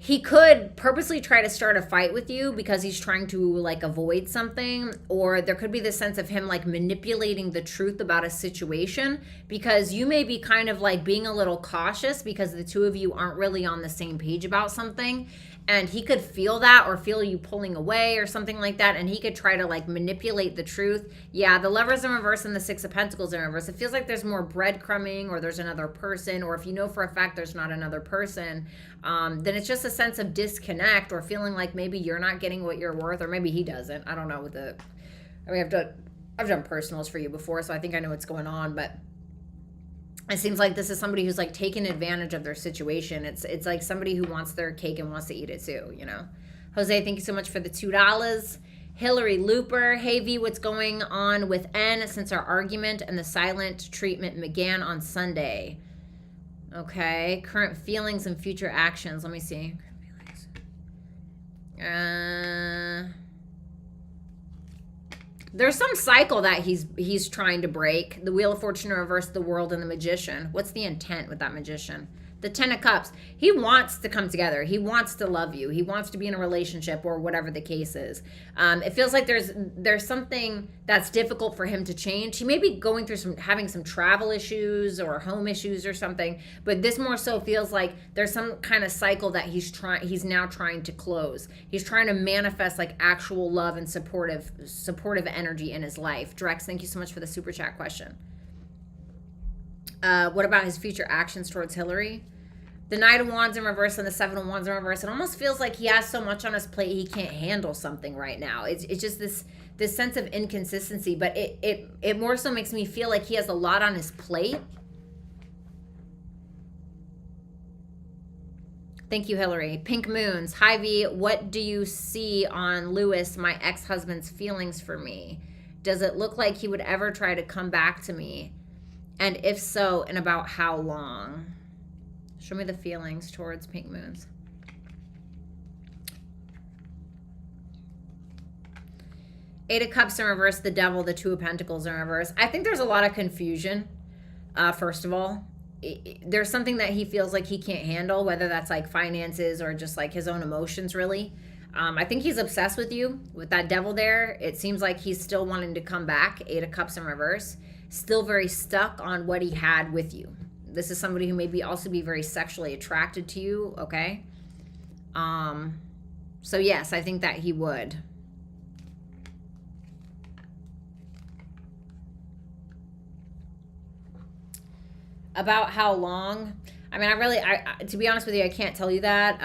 he could purposely try to start a fight with you because he's trying to like avoid something, or there could be this sense of him like manipulating the truth about a situation because you may be kind of like being a little cautious because the two of you aren't really on the same page about something, and he could feel that or feel you pulling away or something like that, and he could try to like manipulate the truth. Yeah, the Lovers in reverse and the Six of Pentacles in reverse, it feels like there's more breadcrumbing, or there's another person, or if you know for a fact there's not another person, then it's just a sense of disconnect or feeling like maybe you're not getting what you're worth, or maybe he doesn't. I don't know. I've done personals for you before, so I think I know what's going on, but it seems like this is somebody who's like taking advantage of their situation. It's like somebody who wants their cake and wants to eat it too, you know. Jose, thank you so much for the $2. Hillary Looper, hey V, what's going on with N since our argument and the silent treatment began on Sunday? Okay, current feelings and future actions. Let me see. There's some cycle that he's trying to break. The Wheel of Fortune in reverse, the World, and the Magician. What's the intent with that Magician? The Ten of Cups. He wants to come together. He wants to love you. He wants to be in a relationship, or whatever the case is. It feels like there's something that's difficult for him to change. He may be going through having some travel issues or home issues or something, but this more so feels like there's some kind of cycle that he's now trying to close. He's trying to manifest like actual love and supportive energy in his life. Drex, thank you so much for the super chat question. What about his future actions towards Hillary? The Knight of Wands in reverse and the Seven of Wands in reverse. It almost feels like he has so much on his plate he can't handle something right now. It's just this sense of inconsistency, but it more so makes me feel like he has a lot on his plate. Thank you, Hillary. Pink Moons. Hi, V. What do you see on Lewis, my ex-husband's feelings for me? Does it look like he would ever try to come back to me? And if so, in about how long? Show me the feelings towards Pink Moons. Eight of Cups in reverse, the Devil, the Two of Pentacles in reverse. I think there's a lot of confusion, first of all. There's something that he feels like he can't handle, whether that's like finances or just like his own emotions, really. I think he's obsessed with you. With that Devil there, it seems like he's still wanting to come back. Eight of Cups in reverse. Still very stuck on what he had with you. This is somebody who maybe also be very sexually attracted to you, okay? So yes, I think that he would. About how long? I mean, I to be honest with you, I can't tell you that.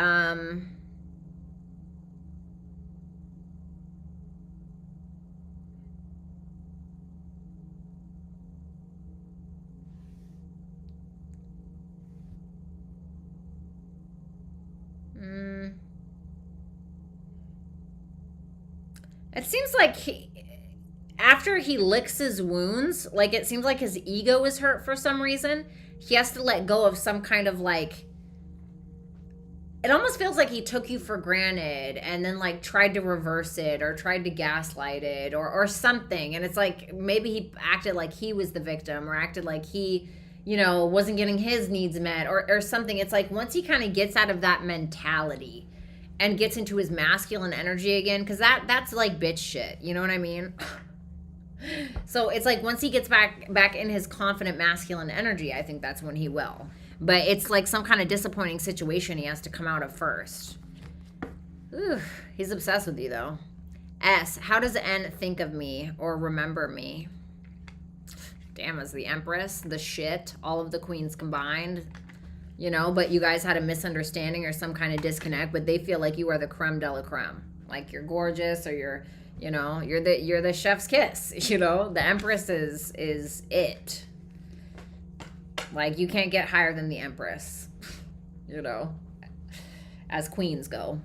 It seems like after he licks his wounds, like it seems like his ego is hurt for some reason. He has to let go of some kind of like, it almost feels like he took you for granted and then like tried to reverse it or tried to gaslight it or something. And it's like maybe he acted like he was the victim or acted like he, you know, wasn't getting his needs met or something. It's like once he kind of gets out of that mentality and gets into his masculine energy again, because that's like bitch shit, you know what I mean? So it's like once he gets back in his confident masculine energy, I think that's when he will. But it's like some kind of disappointing situation he has to come out of first. Ooh, he's obsessed with you though. S, how does N think of me or remember me? Damn, as the Empress, the shit, all of the queens combined. You know, but you guys had a misunderstanding or some kind of disconnect, but they feel like you are the creme de la creme. Like you're gorgeous or you're, you know, you're the chef's kiss, you know? The Empress is it. Like you can't get higher than the Empress, you know, as queens go.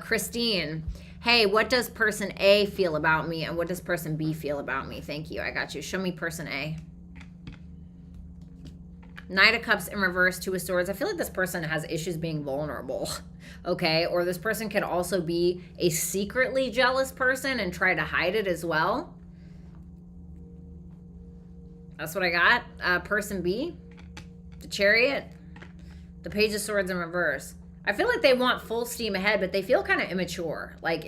Christine, hey, what does person A feel about me and what does person B feel about me? Thank you, I got you. Show me person A. Knight of Cups in reverse, Two of Swords. I feel like this person has issues being vulnerable, okay? Or this person could also be a secretly jealous person and try to hide it as well. That's what I got. Person B, the Chariot, the Page of Swords in reverse. I feel like they want full steam ahead, but they feel kind of immature. Like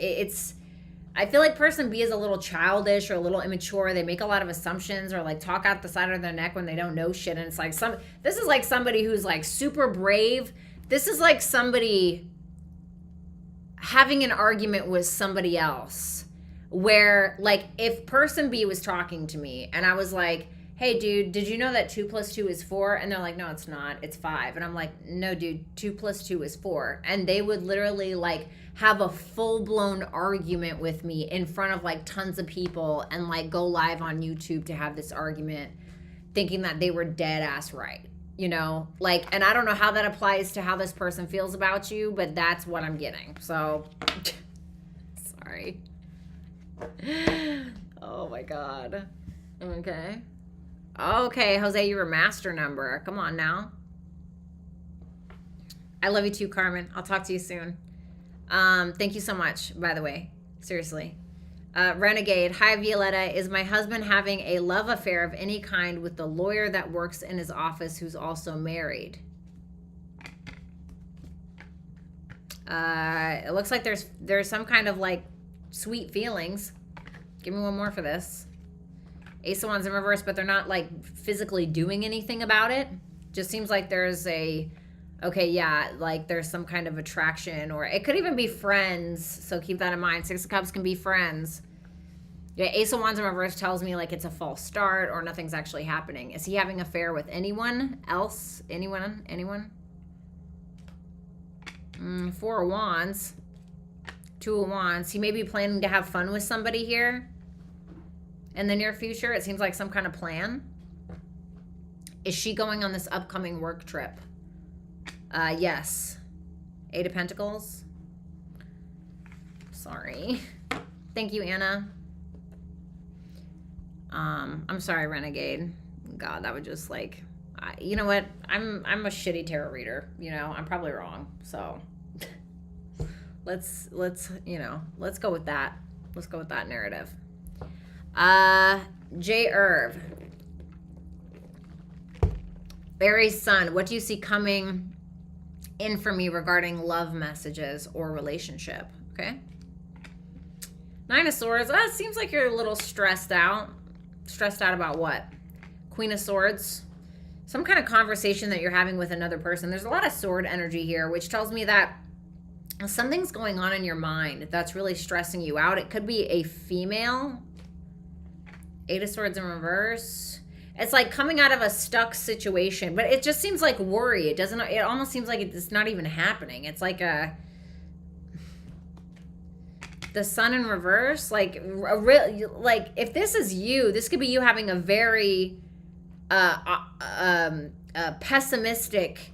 I feel like person B is a little childish or a little immature. They make a lot of assumptions or like talk out the side of their neck when they don't know shit. And it's like this is like somebody who's like super brave. This is like somebody having an argument with somebody else where like if person B was talking to me and I was like, hey dude, did you know that 2 + 2 is 4? And they're like, no, it's not, it's 5. And I'm like, no dude, 2 + 2 is 4. And they would literally like have a full-blown argument with me in front of like tons of people and like go live on YouTube to have this argument thinking that they were dead ass right, you know? Like, and I don't know how that applies to how this person feels about you, but that's what I'm getting. So sorry. Oh my God. Okay, Jose, you're a master number. Come on now. I love you too, Carmen. I'll talk to you soon. Thank you so much, by the way. Seriously. Renegade. Hi, Violetta. Is my husband having a love affair of any kind with the lawyer that works in his office who's also married? It looks like there's some kind of like sweet feelings. Give me one more for this. Ace of Wands in reverse, but they're not like physically doing anything about it. Just seems like there's okay, yeah, like there's some kind of attraction, or it could even be friends. So keep that in mind. 6 of Cups can be friends. Yeah, Ace of Wands in reverse tells me like it's a false start or nothing's actually happening. Is he having an affair with anyone else? Anyone? 4 of Wands. 2 of Wands. He may be planning to have fun with somebody here in the near future. It seems like some kind of plan. Is she going on this upcoming work trip? Yes. 8 of Pentacles. Sorry. Thank you, Anna. I'm sorry, Renegade. God, that would just like, you know what? I'm a shitty tarot reader. You know, I'm probably wrong. So let's go with that. Let's go with that narrative. J. Irv. Aries Sun. What do you see coming in for me regarding love messages or relationship? Okay. 9 of Swords. It seems like you're a little stressed out. Stressed out about what? Queen of Swords. Some kind of conversation that you're having with another person. There's a lot of sword energy here, which tells me that something's going on in your mind that's really stressing you out. It could be a female. 8 of Swords in reverse. It's like coming out of a stuck situation, but it just seems like worry. It almost seems like it's not even happening. It's like the Sun in reverse, like if this is you, this could be you having a very pessimistic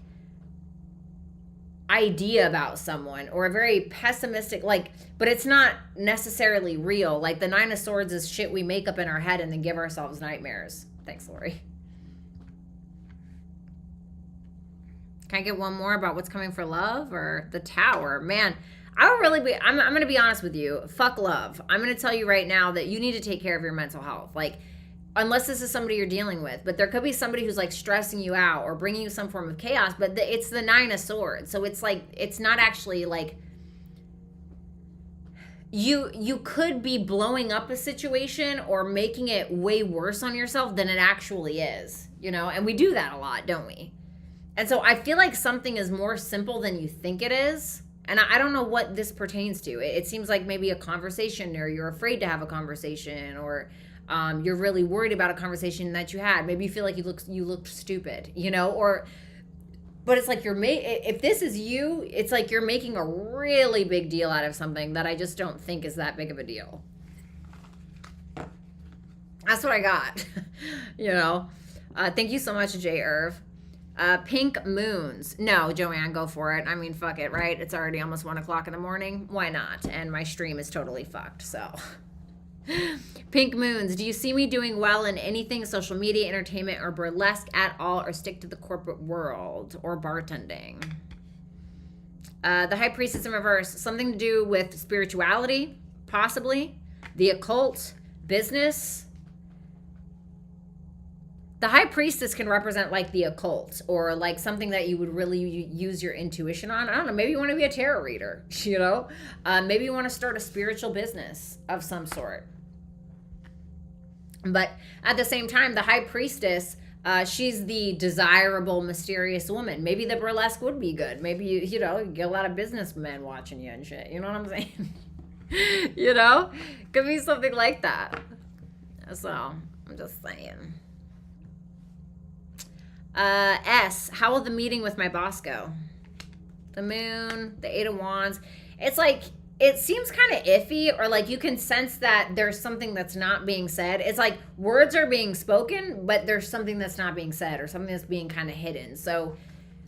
idea about someone, or a very pessimistic, like, but it's not necessarily real. Like the 9 of Swords is shit we make up in our head and then give ourselves nightmares. Thanks, Lori. Can I get one more about what's coming for love? Or the Tower? Man, I would really be, I'm going to be honest with you. Fuck love. I'm going to tell you right now that you need to take care of your mental health. Like, unless this is somebody you're dealing with. But there could be somebody who's like stressing you out or bringing you some form of chaos. But it's the 9 of Swords. So it's like, it's not actually like, you could be blowing up a situation or making it way worse on yourself than it actually is, you know? And we do that a lot, don't we? And so I feel like something is more simple than you think it is. And I don't know what this pertains to. It seems like maybe a conversation, or you're afraid to have a conversation, or you're really worried about a conversation that you had. Maybe you feel like you looked stupid, you know? But it's like if this is you, it's like you're making a really big deal out of something that I just don't think is that big of a deal. That's what I got, you know? Thank you so much, J. Irv. Pink Moons. No, Joanne, go for it. I mean, fuck it, right? It's already almost 1 o'clock in the morning. Why not? And my stream is totally fucked, so. Pink Moons. Do you see me doing well in anything social media, entertainment, or burlesque at all, or stick to the corporate world or bartending? The High Priestess in reverse. Something to do with spirituality, possibly. The occult, business. The high priestess can represent like the occult or like something that you would really use your intuition on. I don't know. Maybe you want to be a tarot reader, you know? Maybe you want to start a spiritual business of some sort. But at the same time, the high priestess, she's the desirable, mysterious woman. Maybe the burlesque would be good. Maybe, you know, you get a lot of businessmen watching you and shit. You know what I'm saying? You know? Could be something like that. So, I'm just saying. S, how will the meeting with my boss go? The moon, the 8 of wands. It's like, it seems kind of iffy, or like you can sense that there's something that's not being said. It's like words are being spoken, but there's something that's not being said or something that's being kind of hidden. So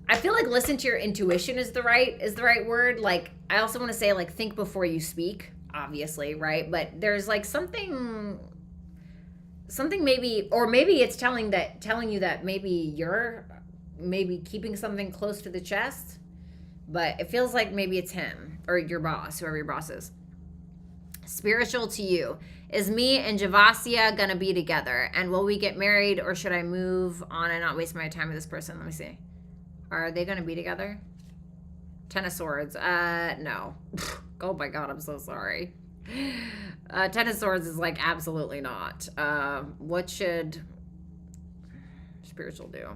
I feel like listen to your intuition is the right word. Like, I also want to say like think before you speak, obviously, right? But there's like something maybe, or maybe it's telling you that maybe you're keeping something close to the chest, but it feels like maybe it's him or your boss, whoever your boss is. Spiritual to you. Is me and Javasia gonna be together? And will we get married, or should I move on and not waste my time with this person? Let me see. Are they gonna be together? 10 of Swords. No. Oh my God, I'm so sorry. 10 of Swords is like absolutely not. What should spiritual do?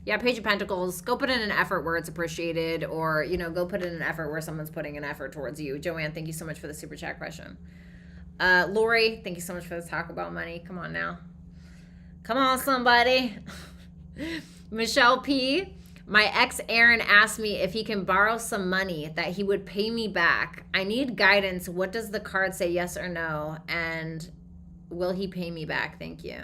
Yeah, Page of Pentacles. Go put in an effort where it's appreciated, or, you know, go put in an effort where someone's putting an effort towards you. Joanne, thank you so much for the super chat question. Lori, thank you so much for the talk about money. Come on now. Come on, somebody. Michelle P. My ex Aaron asked me if he can borrow some money that he would pay me back. I need guidance. What does the card say, yes or no? And will he pay me back? Thank you.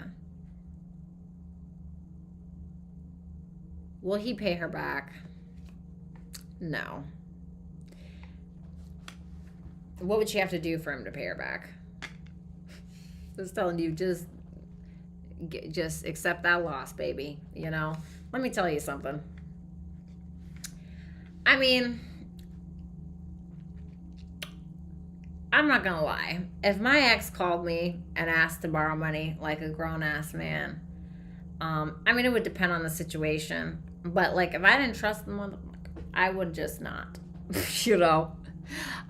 Will he pay her back? No. What would she have to do for him to pay her back? Just telling you, just accept that loss, baby. You know? Let me tell you something. I mean, I'm not gonna lie. If my ex called me and asked to borrow money like a grown-ass man, I mean, it would depend on the situation. But, like, if I didn't trust the motherfucker, I would just not. You know?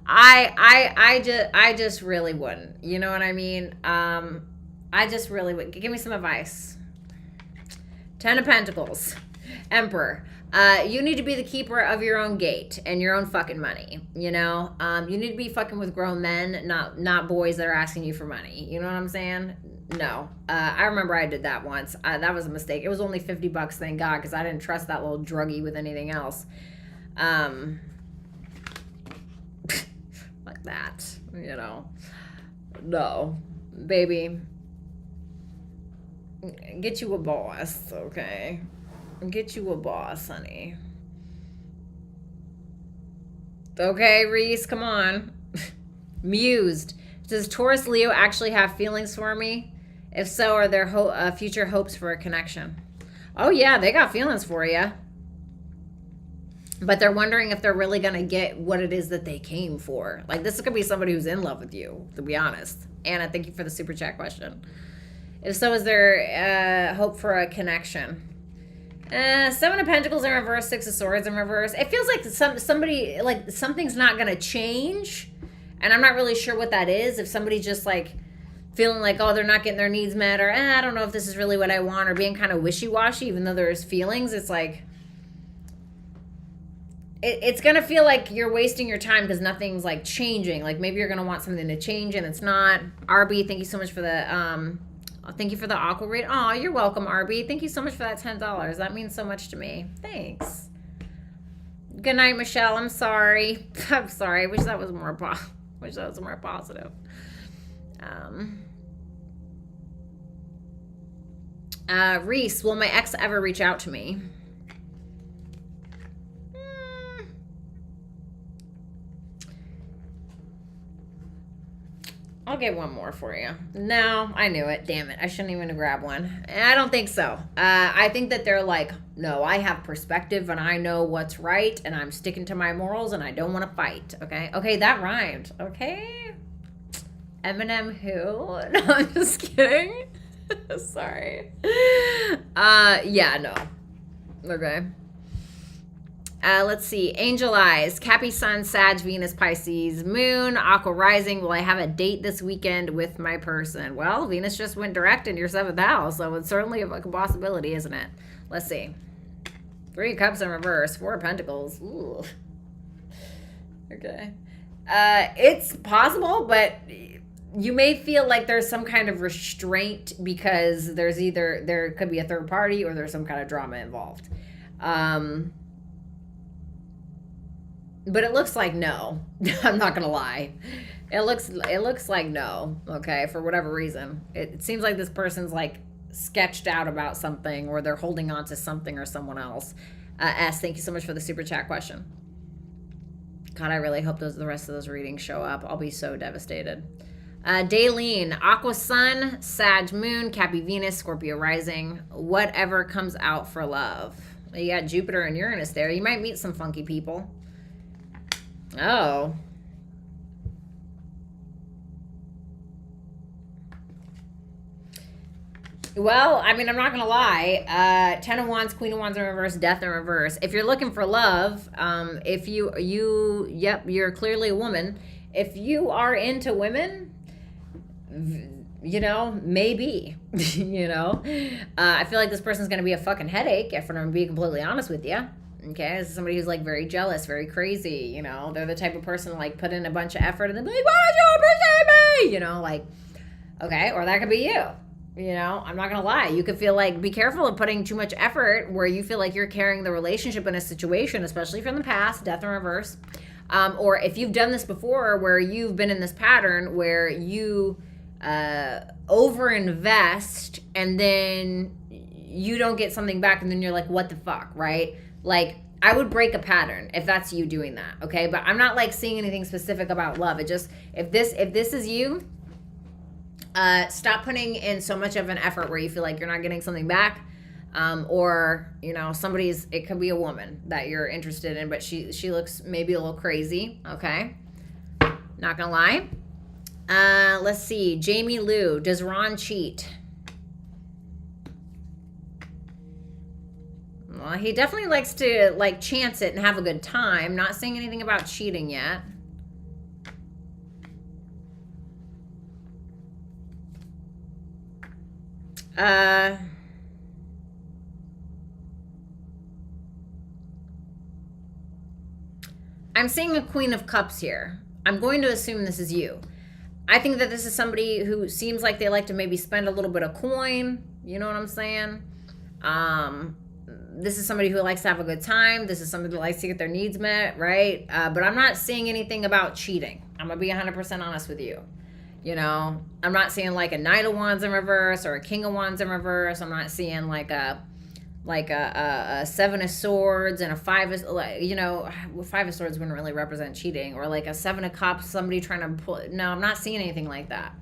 I just really wouldn't. You know what I mean? I just really would. Give me some advice. 10 of Pentacles. Emperor. You need to be the keeper of your own gate and your own fucking money. You know? You need to be fucking with grown men, not boys that are asking you for money. You know what I'm saying? No. I remember I did that once. That was a mistake. It was only $50, thank God, because I didn't trust that little druggie with anything else. Like that, you know. No. Baby. Get you a boss, okay? Get you a boss, honey. Okay, Reese, come on. Mused. Does Taurus Leo actually have feelings for me? If so, are there future hopes for a connection? Oh, yeah, they got feelings for you. But they're wondering if they're really going to get what it is that they came for. Like, this could be somebody who's in love with you, to be honest. Anna, thank you for the super chat question. If so, is there hope for a connection? 7 of Pentacles in reverse, 6 of Swords in reverse. It feels like somebody, like, something's not going to change. And I'm not really sure what that is. If somebody's just, like, feeling like, oh, they're not getting their needs met, or I don't know if this is really what I want, or being kind of wishy-washy, even though there's feelings, it's like, it's going to feel like you're wasting your time because nothing's, like, changing. Like, maybe you're going to want something to change, and it's not. RB, thank you so much for the, thank you for the aqua read. Oh, you're welcome, RB. Thank you so much for that $10. That means so much to me. Thanks. Good night, Michelle. I'm sorry. I'm sorry. I wish that was more positive. Reese, will my ex ever reach out to me? I'll get one more for you. No, I knew it. Damn it. I shouldn't even grab one. I don't think so. I think that they're like, no, I have perspective and I know what's right and I'm sticking to my morals and I don't want to fight. Okay? Okay, that rhymed. Okay? Eminem who? No, I'm just kidding. Sorry. Yeah, no. Okay. Let's see. Angel Eyes, Cappy Sun, Sag, Venus, Pisces, Moon, Aqua Rising. Will I have a date this weekend with my person? Well, Venus just went direct in your 7th house, so it's certainly like a possibility, isn't it? Let's see. 3 of Cups in reverse, 4 of Pentacles. Ooh. Okay. It's possible, but you may feel like there's some kind of restraint because there could be a third party or there's some kind of drama involved. But it looks like no. I'm not gonna lie. It looks like no. Okay, for whatever reason, it seems like this person's like sketched out about something, or they're holding on to something or someone else. S, thank you so much for the super chat question. God, I really hope the rest of those readings show up. I'll be so devastated. Daylene, Aqua Sun, Sag Moon, Cappy Venus, Scorpio Rising. Whatever comes out for love. You got Jupiter and Uranus there. You might meet some funky people. Oh. Well, I mean, I'm not going to lie. 10 of Wands, Queen of Wands in reverse, Death in reverse. If you're looking for love, if yep, you're clearly a woman. If you are into women, you know, maybe, you know. I feel like this person's going to be a fucking headache, if I'm going to be completely honest with you. Okay, this is somebody who's like very jealous, very crazy, you know. They're the type of person like put in a bunch of effort and then be like, why don't you appreciate me? You know, like, okay, or that could be you. You know, I'm not gonna lie. You could feel like, be careful of putting too much effort where you feel like you're carrying the relationship in a situation, especially from the past, Death in reverse. Or if you've done this before where you've been in this pattern where you overinvest and then you don't get something back and then you're like, what the fuck, right? Like, I would break a pattern if that's you doing that, okay? But I'm not like seeing anything specific about love. It just, if this is you, stop putting in so much of an effort where you feel like you're not getting something back. Or, you know, it could be a woman that you're interested in, but she looks maybe a little crazy, okay? Not gonna lie. Let's see. Jamie Lou, does Ron cheat? Well, he definitely likes to like chance it and have a good time. Not saying anything about cheating yet. I'm seeing a Queen of Cups here. I'm going to assume this is you. I think that this is somebody who seems like they like to maybe spend a little bit of coin. You know what I'm saying? This is somebody who likes to have a good time. This is somebody who likes to get their needs met, right? But I'm not seeing anything about cheating. I'm going to be 100% honest with you. You know, I'm not seeing like a Knight of Wands in reverse or a King of Wands in reverse. I'm not seeing like a 7 of Swords and a 5 of, you know, 5 of Swords wouldn't really represent cheating, or like a 7 of Cups, somebody trying to pull. No, I'm not seeing anything like that.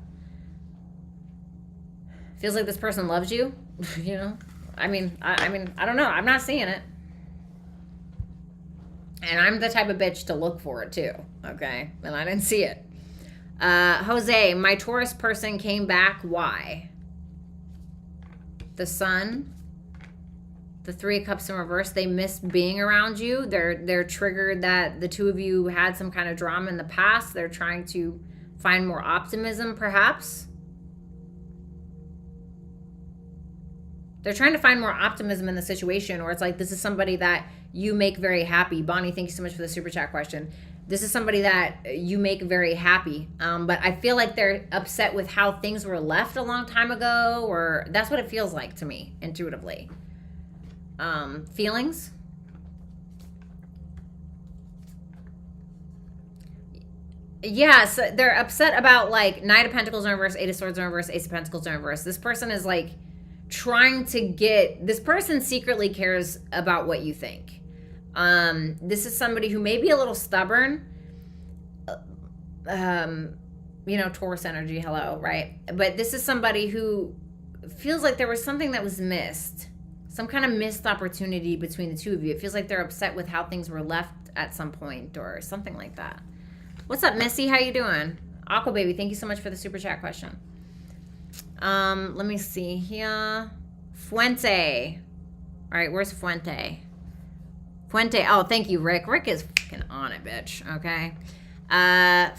Feels like this person loves you, you know. I mean, I don't know. I'm not seeing it. And I'm the type of bitch to look for it too, okay? And I didn't see it. Jose, my Taurus person came back. Why? The Sun, the 3 of Cups in reverse. They miss being around you. They're triggered that the two of you had some kind of drama in the past. They're trying to find more optimism, perhaps. They're trying to find more optimism in the situation, or it's like this is somebody that you make very happy. Bonnie, thank you so much for the super chat question. This is somebody that you make very happy. But I feel like they're upset with how things were left a long time ago, or that's what it feels like to me intuitively. Feelings? Yeah, so they're upset about like Knight of Pentacles in reverse, 8 of Swords in reverse, Ace of Pentacles in reverse. This person is like trying to this person secretly cares about what you think. This is somebody who may be a little stubborn. You know, Taurus energy, hello, right? But this is somebody who feels like there was something that was missed. Some kind of missed opportunity between the two of you. It feels like they're upset with how things were left at some point or something like that. What's up, Missy? How you doing? Aqua Baby, thank you so much for the super chat question. Let me see here. Fuente. All right, where's Fuente? Fuente. Oh, thank you, Rick. Rick is fucking on it, bitch. Okay.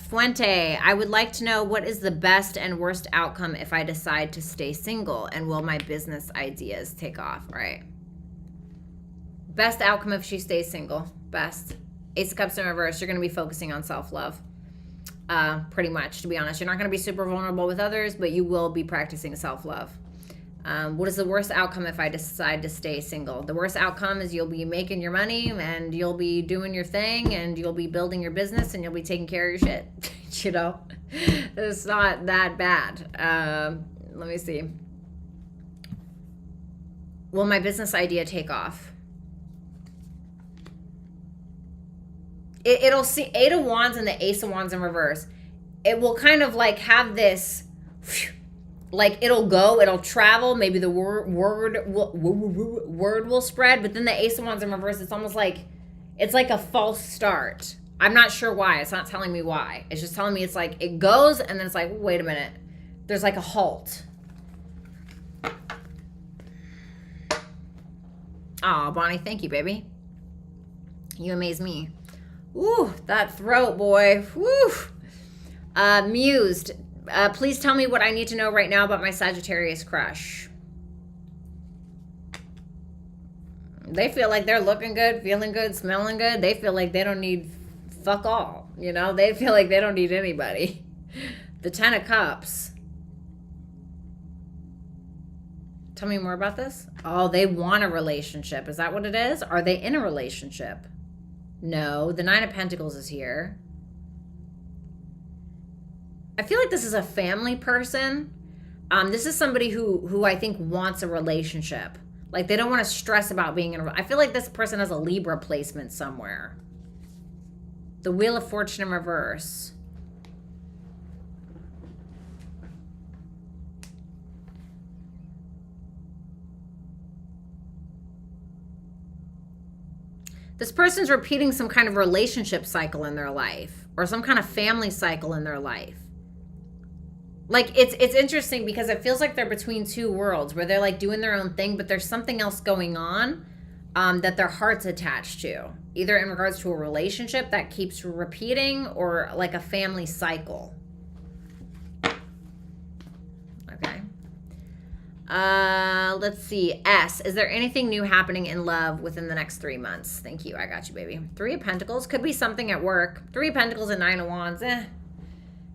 Fuente, I would like to know what is the best and worst outcome if I decide to stay single, and will my business ideas take off? All right. Best outcome if she stays single. Best. Ace of Cups in reverse. You're going to be focusing on self-love. Pretty much, to be honest. You're not going to be super vulnerable with others, but you will be practicing self-love. What is the worst outcome if I decide to stay single? The worst outcome is you'll be making your money and you'll be doing your thing and you'll be building your business and you'll be taking care of your shit. You know, it's not that bad. Let me see. Will my business idea take off? It'll see 8 of Wands and the Ace of Wands in reverse. It will kind of like have this, like it'll go, it'll travel. Maybe the word will spread, but then the Ace of Wands in reverse, it's almost like, it's like a false start. I'm not sure why. It's not telling me why. It's just telling me it's like, it goes and then it's like, wait a minute. There's like a halt. Oh, Bonnie, thank you, baby. You amaze me. Ooh, that throat, boy. Woo. Mused. Please tell me what I need to know right now about my Sagittarius crush. They feel like they're looking good, feeling good, smelling good. They feel like they don't need fuck all. You know, they feel like they don't need anybody. The 10 of Cups. Tell me more about this. Oh, they want a relationship. Is that what it is? Are they in a relationship? No, the 9 of Pentacles is here. I feel like this is a family person. This is somebody who I think wants a relationship. Like they don't want to stress about being in a, I feel like this person has a Libra placement somewhere. The Wheel of Fortune in reverse. This person's repeating some kind of relationship cycle in their life or some kind of family cycle in their life. Like it's interesting because it feels like they're between two worlds where they're like doing their own thing, but there's something else going on that their heart's attached to, either in regards to a relationship that keeps repeating or like a family cycle. Okay. Let's see. S, is there anything new happening in love within the next 3 months? Thank you. I got you, baby. 3 of Pentacles. Could be something at work. 3 of Pentacles and 9 of Wands.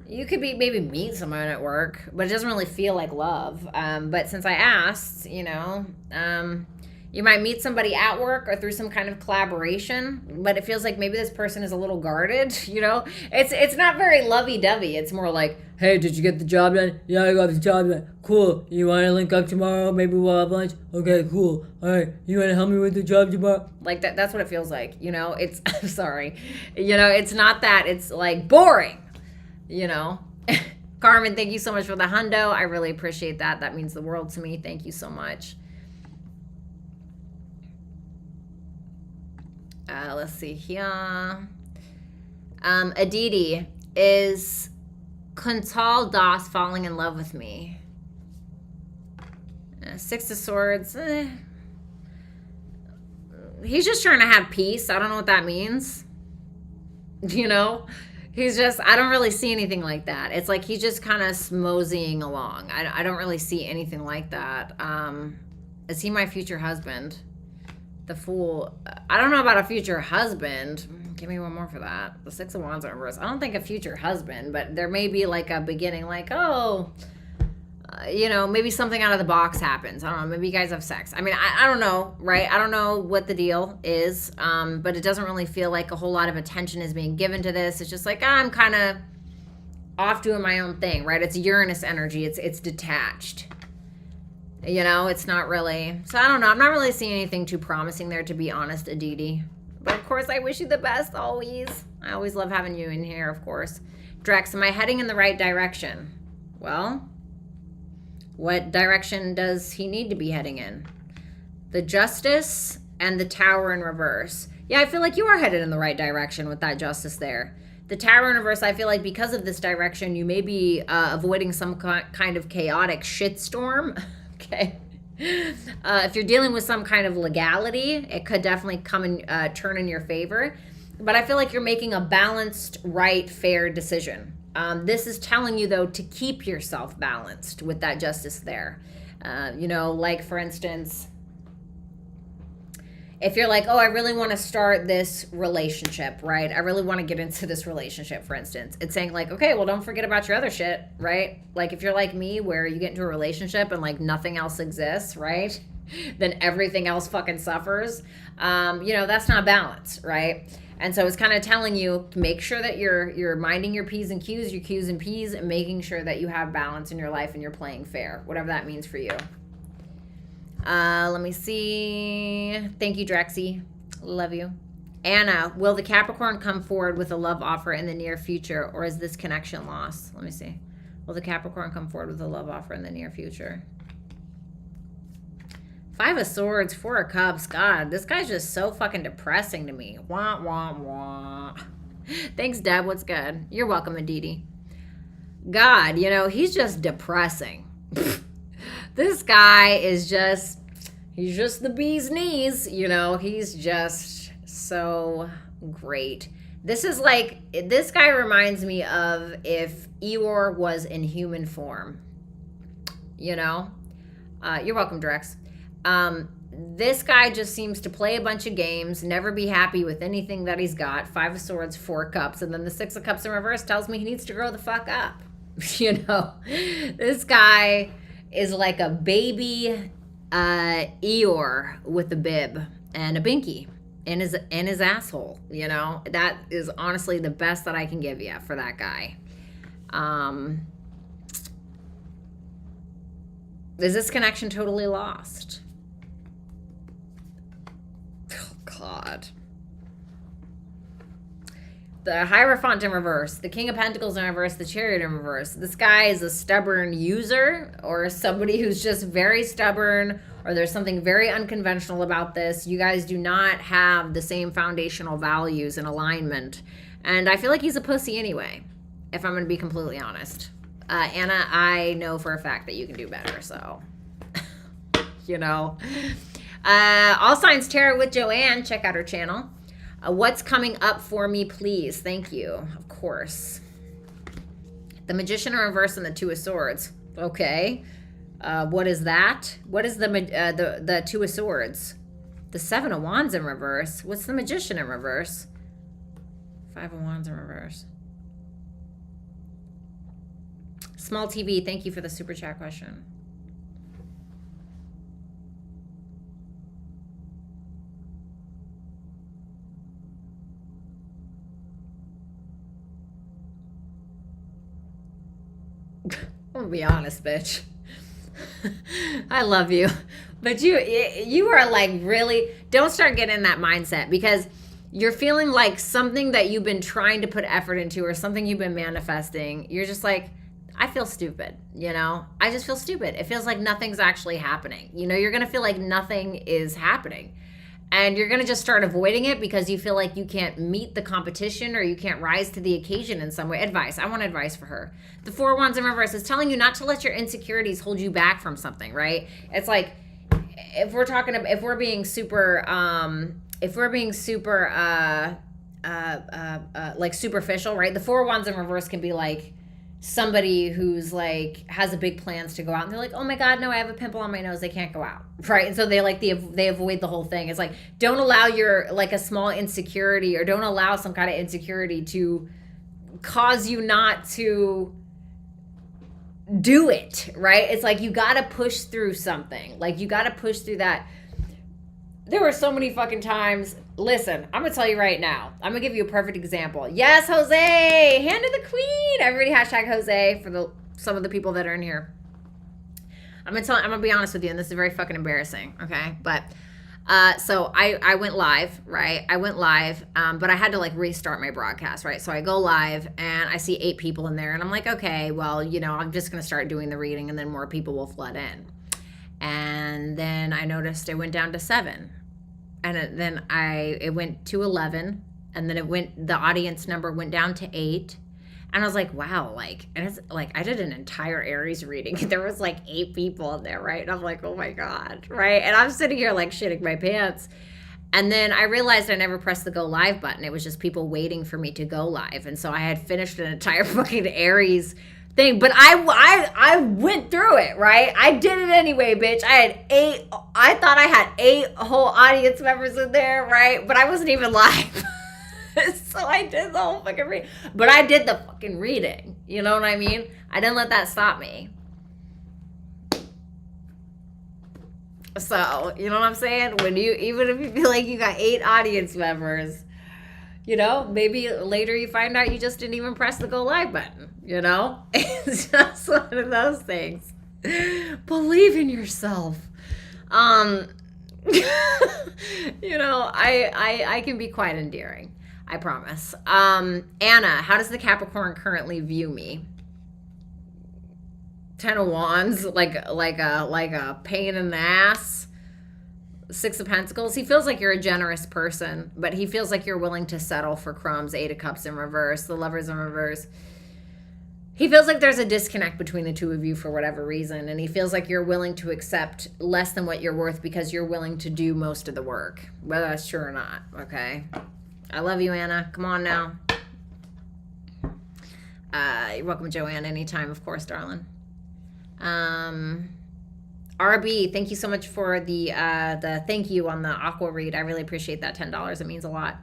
You could be maybe meet someone at work, but it doesn't really feel like love. But since I asked, you know, you might meet somebody at work or through some kind of collaboration, but it feels like maybe this person is a little guarded, you know? It's not very lovey-dovey. It's more like, hey, did you get the job done? Yeah, I got the job done. Cool. You want to link up tomorrow? Maybe we'll have lunch? Okay, cool. All right. You want to help me with the job tomorrow? Like that's what it feels like, you know? It's, I'm sorry. You know, it's not that. It's like boring, you know? Carmen, thank you so much for the hundo. I really appreciate that. That means the world to me. Thank you so much. Let's see here. Aditi, is Kuntal Das falling in love with me? 6 of Swords. He's just trying to have peace. I don't know what that means. You know? He's just, I don't really see anything like that. It's like he's just kind of moseying along. I don't really see anything like that. Is he my future husband? The Fool. I don't know about a future husband. Give me one more for that. The 6 of Wands in reverse. I don't think a future husband, but there may be like a beginning, like, oh, you know, maybe something out of the box happens. I don't know. Maybe you guys have sex. I mean, I don't know, right? I don't know what the deal is, but it doesn't really feel like a whole lot of attention is being given to this. It's just like, I'm kind of off doing my own thing, right? It's Uranus energy. It's detached. You know, it's not really. So I don't know. I'm not really seeing anything too promising there, to be honest, Aditi. But of course, I wish you the best always. I always love having you in here, of course. Drex, am I heading in the right direction? Well, what direction does he need to be heading in? The Justice and the Tower in reverse. Yeah, I feel like you are headed in the right direction with that Justice there. The Tower universe, I feel like because of this direction, you may be avoiding some kind of chaotic shitstorm. Okay. If you're dealing with some kind of legality, it could definitely come and turn in your favor. But I feel like you're making a balanced, right, fair decision. This is telling you, though, to keep yourself balanced with that justice there. You know, like, for instance, if you're like, oh, I really want to start this relationship, right? I really want to get into this relationship, for instance. It's saying like, okay, well, don't forget about your other shit, right? Like if you're like me, where you get into a relationship and like nothing else exists, right? Then everything else fucking suffers. You know, that's not balance, right? And so it's kind of telling you, make sure that you're minding your P's and Q's, your Q's and P's, and making sure that you have balance in your life and you're playing fair, whatever that means for you. Let me see. Thank you, Drexy. Love you. Anna, will the Capricorn come forward with a love offer in the near future, or is this connection lost? Let me see. Will the Capricorn come forward with a love offer in the near future? 5 of Swords, 4 of Cups. God, this guy's just so fucking depressing to me. Wah, wah, wah. Thanks, Deb. What's good? You're welcome, Aditi. God, you know, he's just depressing. This guy is just, he's just the bee's knees, you know, he's just so great. This is like, this guy reminds me of if Eeyore was in human form, you know? You're welcome, Drex. This guy just seems to play a bunch of games, never be happy with anything that he's got. 5 of Swords, 4 Cups, and then the 6 of Cups in reverse tells me he needs to grow the fuck up. You know, this guy is like a baby Eeyore with a bib and a binky in his asshole. You know, that is honestly the best that I can give you for that guy. Is this connection totally lost? Oh God. The Hierophant in reverse, the King of Pentacles in reverse, the Chariot in reverse. This guy is a stubborn user, or somebody who's just very stubborn, or there's something very unconventional about this. You guys do not have the same foundational values in alignment. And I feel like he's a pussy anyway, if I'm going to be completely honest. Anna, I know for a fact that you can do better, so, you know. All Signs Tarot with Joanne. Check out her channel. What's coming up for me, please? Thank you. Of course. The Magician in reverse and the 2 of Swords. Okay. What is that? What is the 2 of Swords? The 7 of Wands in reverse. What's the Magician in reverse? 5 of Wands in reverse. Small TV, thank you for the super chat question. I'm gonna be honest, bitch. I love you, but you are like, really, don't start getting in that mindset, because you're feeling like something that you've been trying to put effort into, or something you've been manifesting. You're just like, I feel stupid, you know? I just feel stupid. It feels like nothing's actually happening. You know, you're gonna feel like nothing is happening. And you're going to just start avoiding it because you feel like you can't meet the competition, or you can't rise to the occasion in some way. Advice. I want advice for her. The 4 of Wands in reverse is telling you not to let your insecurities hold you back from something, right? It's like, if we're talking about, if we're being super like superficial, right? The 4 of Wands in reverse can be like somebody who's like has a big plans to go out, and they're like, oh my God, no, I have a pimple on my nose, they can't go out, right? And so they like they avoid the whole thing. It's like, don't allow your like a small insecurity, or don't allow some kind of insecurity to cause you not to do it, right? It's like, you got to push through something. Like, you got to push through that. There were so many fucking times. Listen, I'm gonna tell you right now. I'm gonna give you a perfect example. Yes, Jose, hand to the queen. Everybody hashtag Jose for some of the people that are in here. I'm gonna be honest with you, and this is very fucking embarrassing, okay? But so I went live, right? I went live, but I had to like restart my broadcast, right? So I go live and I see 8 people in there, and I'm like, okay, well, you know, I'm just gonna start doing the reading, and then more people will flood in. And then I noticed it went down to 7. And then it went to 11, And then the audience number went down to 8. And I was like, wow, like, and it's like, I did an entire Aries reading. There was like 8 people in there, right? And I'm like, oh my God, right? And I'm sitting here like shitting my pants. And then I realized I never pressed the go live button. It was just people waiting for me to go live. And so I had finished an entire fucking Aries thing, but I went through it, right? I did it anyway, bitch. I thought I had 8 whole audience members in there, right? But I wasn't even live. So I did the whole fucking reading. But I did the fucking reading. You know what I mean? I didn't let that stop me. So, you know what I'm saying? Even if you feel like you got 8 audience members, you know, maybe later you find out you just didn't even press the go live button, you know? It's just one of those things. Believe in yourself. You know, I can be quite endearing. I promise. Anna, how does the Capricorn currently view me? 10 of Wands, like a pain in the ass. 6 of Pentacles. He feels like you're a generous person, but he feels like you're willing to settle for crumbs. 8 of Cups in reverse. The Lovers in reverse. He feels like there's a disconnect between the two of you for whatever reason, and he feels like you're willing to accept less than what you're worth because you're willing to do most of the work, whether that's true or not, okay? I love you, Anna. Come on now. You're welcome, Joanne, anytime, of course, darling. RB, thank you so much for the thank you on the Aqua read. I really appreciate that, $10. It means a lot.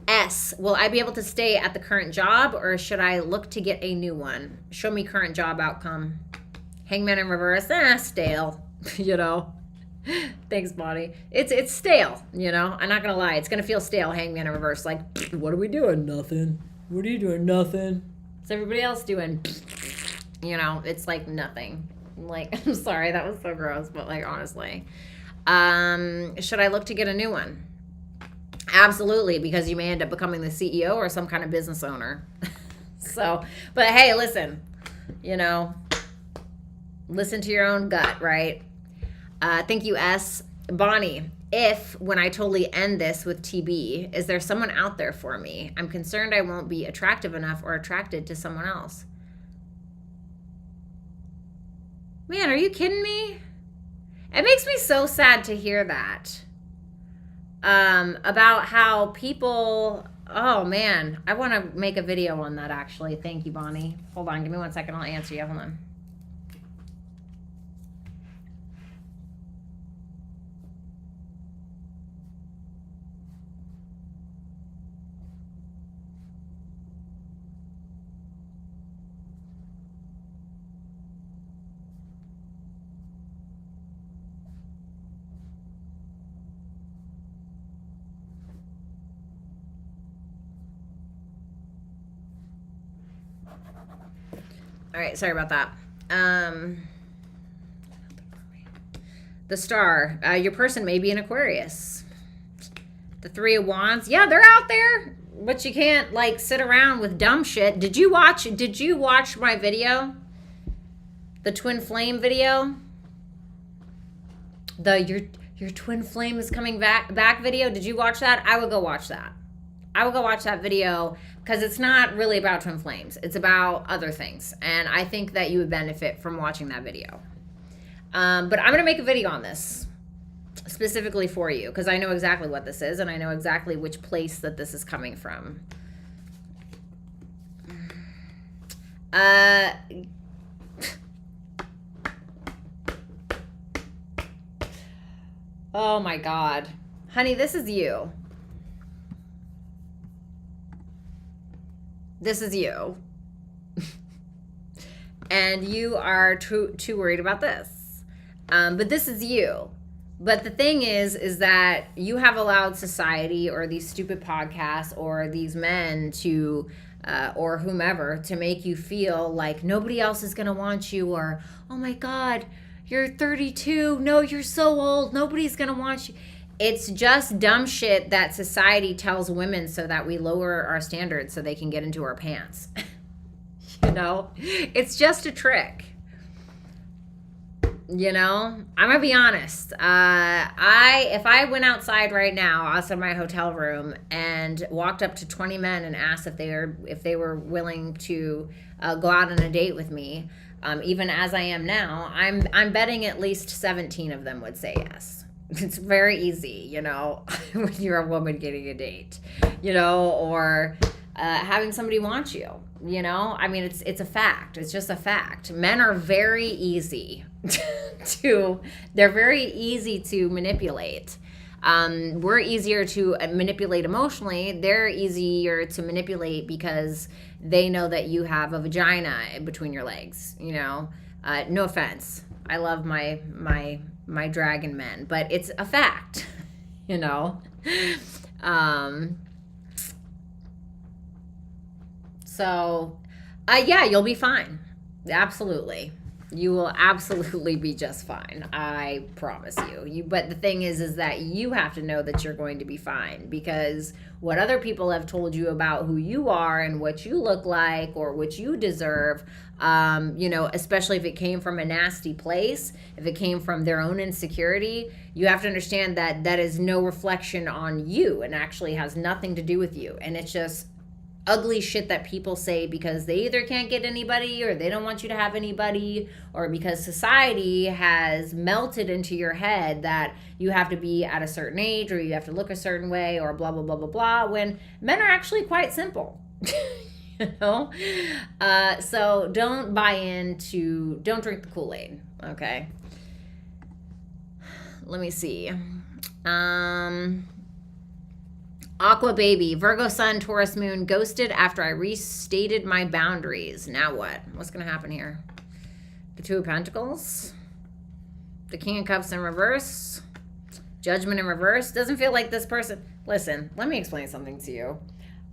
S, will I be able to stay at the current job or should I look to get a new one? Show me current job outcome. Hangman in reverse, stale, you know. Thanks, Bonnie. It's stale, you know. I'm not gonna lie. It's gonna feel stale, Hangman in reverse. Like, what are we doing? Nothing. What are you doing? Nothing. What's everybody else doing? You know, it's like nothing. Like, I'm sorry, that was so gross, but like, honestly. Should I look to get a new one? Absolutely, because you may end up becoming the CEO or some kind of business owner. So, but hey, listen, you know, listen to your own gut, right? Thank you, S. Bonnie, when I totally end this with TB, is there someone out there for me? I'm concerned I won't be attractive enough or attracted to someone else. Man, are you kidding me? It makes me so sad to hear that. About how people, oh man, I want to make a video on that actually. Thank you, Bonnie. Hold on, give me 1 second. I'll answer you. Hold on. All right, sorry about that. The star, your person may be an Aquarius. The 3 of Wands, yeah, they're out there, but you can't like sit around with dumb shit. Did you watch my video? The twin flame video? Your twin flame is coming back video. Did you watch that? I would go watch that. I would go watch that video because it's not really about twin flames. It's about other things. And I think that you would benefit from watching that video. But I'm going to make a video on this specifically for you because I know exactly what this is and I know exactly which place that this is coming from. Oh my God. Honey, this is you. This is you. And you are too worried about this. But this is you. But the thing is that you have allowed society or these stupid podcasts or these men to, or whomever, to make you feel like nobody else is going to want you or, oh my God, you're 32. No, you're so old. Nobody's going to want you. It's just dumb shit that society tells women so that we lower our standards so they can get into our pants. You know? It's just a trick. You know, I'm gonna be honest. If I went outside right now, outside my hotel room, and walked up to 20 men and asked if they were willing to go out on a date with me, even as I am now, I'm betting at least 17 of them would say yes. It's very easy, you know, when you're a woman getting a date, you know, or having somebody want you. You know, I mean, it's a fact. It's just a fact. Men are very easy they're very easy to manipulate. We're easier to manipulate emotionally. They're easier to manipulate because they know that you have a vagina between your legs, you know. No offense. I love my dragon men, but it's a fact, you know. So, yeah, you'll be fine. Absolutely. You will absolutely be just fine. I promise you. But the thing is that you have to know that you're going to be fine, because what other people have told you about who you are and what you look like or what you deserve, you know, especially if it came from a nasty place, if it came from their own insecurity, you have to understand that that is no reflection on you and actually has nothing to do with you. And it's just ugly shit that people say because they either can't get anybody or they don't want you to have anybody, or because society has melted into your head that you have to be at a certain age or you have to look a certain way or blah, blah, blah, blah, blah, when men are actually quite simple. You know? So don't don't drink the Kool-Aid, okay? Let me see. Aqua baby, Virgo sun, Taurus moon, ghosted after I restated my boundaries. Now what? What's going to happen here? The Two of Pentacles, the King of Cups in reverse, Judgment in reverse. Doesn't feel like this person. Listen, let me explain something to you.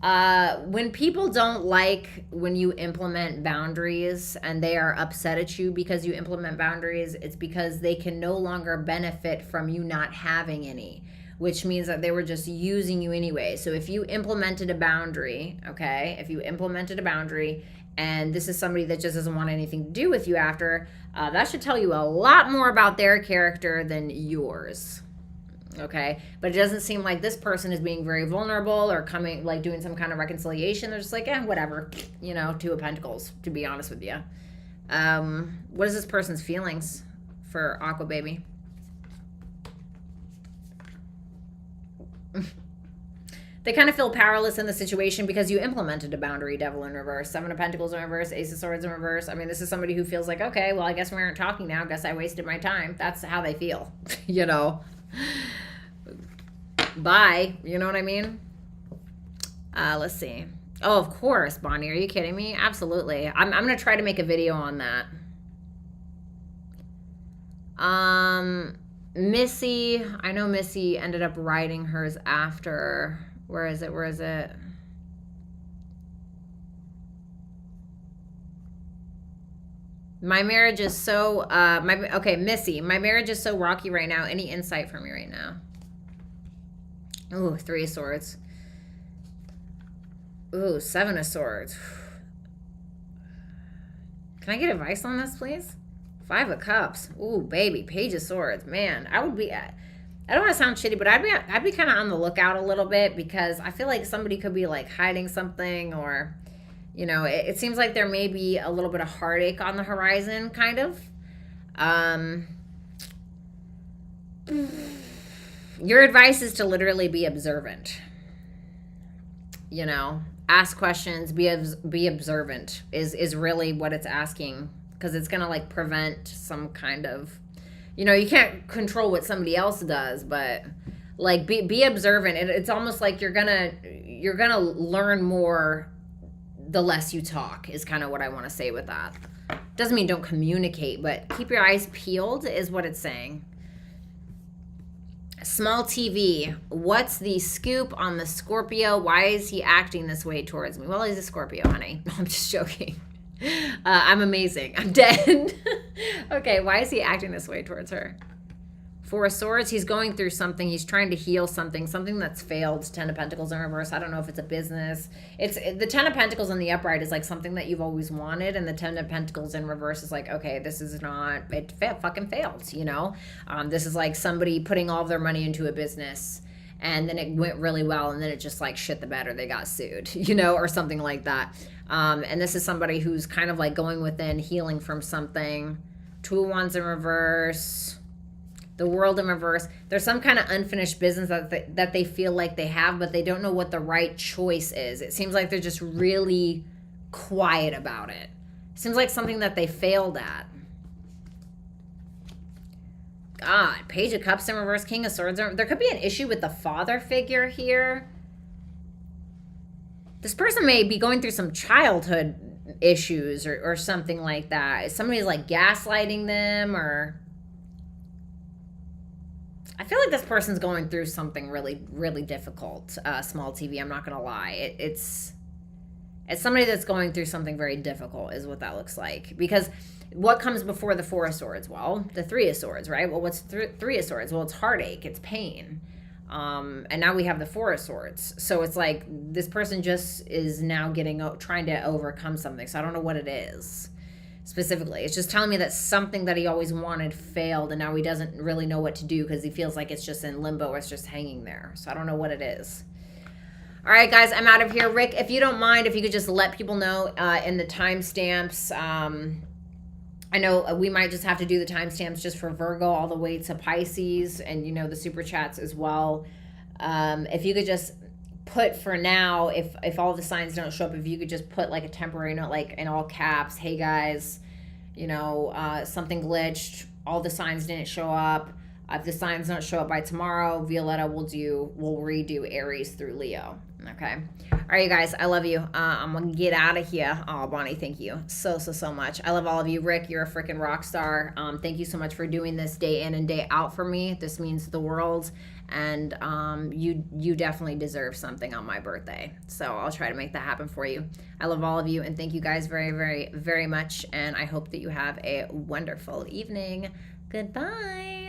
When people don't like when you implement boundaries and they are upset at you because you implement boundaries, it's because they can no longer benefit from you not having any, which means that they were just using you anyway. So if you implemented a boundary, okay, if you implemented a boundary and this is somebody that just doesn't want anything to do with you after, that should tell you a lot more about their character than yours, okay? But it doesn't seem like this person is being very vulnerable or coming, like doing some kind of reconciliation. They're just like, whatever, you know, Two of Pentacles, to be honest with you. What is this person's feelings for Aqua baby? They kind of feel powerless in the situation because you implemented a boundary. Devil in reverse, Seven of Pentacles in reverse, Ace of Swords in reverse. I mean, this is somebody who feels like, okay, well, I guess we aren't talking now. Guess I wasted my time. That's how they feel, you know. Bye. You know what I mean? Let's see. Oh, of course, Bonnie. Are you kidding me? Absolutely. I'm going to try to make a video on that. Missy, I know Missy ended up writing hers after. Where is it? Where is it? My marriage is so, okay, Missy, my marriage is so rocky right now. Any insight for me right now? Ooh, Three of Swords. Ooh, Seven of Swords. Can I get advice on this, please? Five of Cups. Ooh, baby. Page of Swords. Man, I would be at, I don't want to sound shitty, but I'd be kind of on the lookout a little bit because I feel like somebody could be like hiding something, or, you know, it seems like there may be a little bit of heartache on the horizon, kind of. Your advice is to literally be observant. You know, ask questions, be observant is really what it's asking, because it's going to like prevent some kind of, you know, you can't control what somebody else does, but like be observant. It's almost like you're gonna learn more the less you talk, is kind of what I want to say with that. Doesn't mean don't communicate, but keep your eyes peeled is what it's saying. Small TV, what's the scoop on the Scorpio? Why is he acting this way towards me? Well, he's a Scorpio, honey. No, I'm just joking. I'm amazing. I'm dead. Okay, why is he acting this way towards her? Four of Swords, he's going through something. He's trying to heal something that's failed. Ten of Pentacles in reverse. I don't know if it's a business. It's the Ten of Pentacles in the upright is like something that you've always wanted, and the Ten of Pentacles in reverse is like, okay, this is not, it fucking failed, you know? This is like somebody putting all of their money into a business, and then it went really well, and then it just like shit the bed, or they got sued, you know, or something like that. And this is somebody who's kind of like going within, healing from something. Two of Wands in reverse. The World in reverse. There's some kind of unfinished business that they feel like they have, but they don't know what the right choice is. It seems like they're just really quiet about it. It seems like something that they failed at. God, Page of Cups in reverse, King of Swords. There could be an issue with the father figure here. This person may be going through some childhood issues or something like that. Somebody's like gaslighting them, or I feel like this person's going through something really, really difficult. Small TV, I'm not going to lie. It's somebody that's going through something very difficult is what that looks like. Because what comes before the Four of Swords? Well, the Three of Swords, right? Well, what's Three of Swords? Well, it's heartache. It's pain. And now we have the Four of Swords. So it's like this person just is now trying to overcome something. So I don't know what it is specifically. It's just telling me that something that he always wanted failed, and now he doesn't really know what to do because he feels like it's just in limbo, or it's just hanging there. So I don't know what it is. All right, guys, I'm out of here. Rick, if you don't mind, if you could just let people know in the timestamps. I know we might just have to do the timestamps just for Virgo all the way to Pisces, and, you know, the super chats as well. If you could just put for now, if all the signs don't show up, if you could just put like a temporary note, like in all caps, hey guys, you know, something glitched, all the signs didn't show up. If the signs don't show up by tomorrow, Violetta will redo Aries through Leo. Okay. All right, you guys, I love you. I'm gonna get out of here. Oh, Bonnie, thank you so much. I love all of you. Rick, you're a freaking rock star. Thank you so much for doing this day in and day out for me. This means the world. And you definitely deserve something on my birthday. So I'll try to make that happen for you. I love all of you, and thank you guys very, very, very much. And I hope that you have a wonderful evening. Goodbye.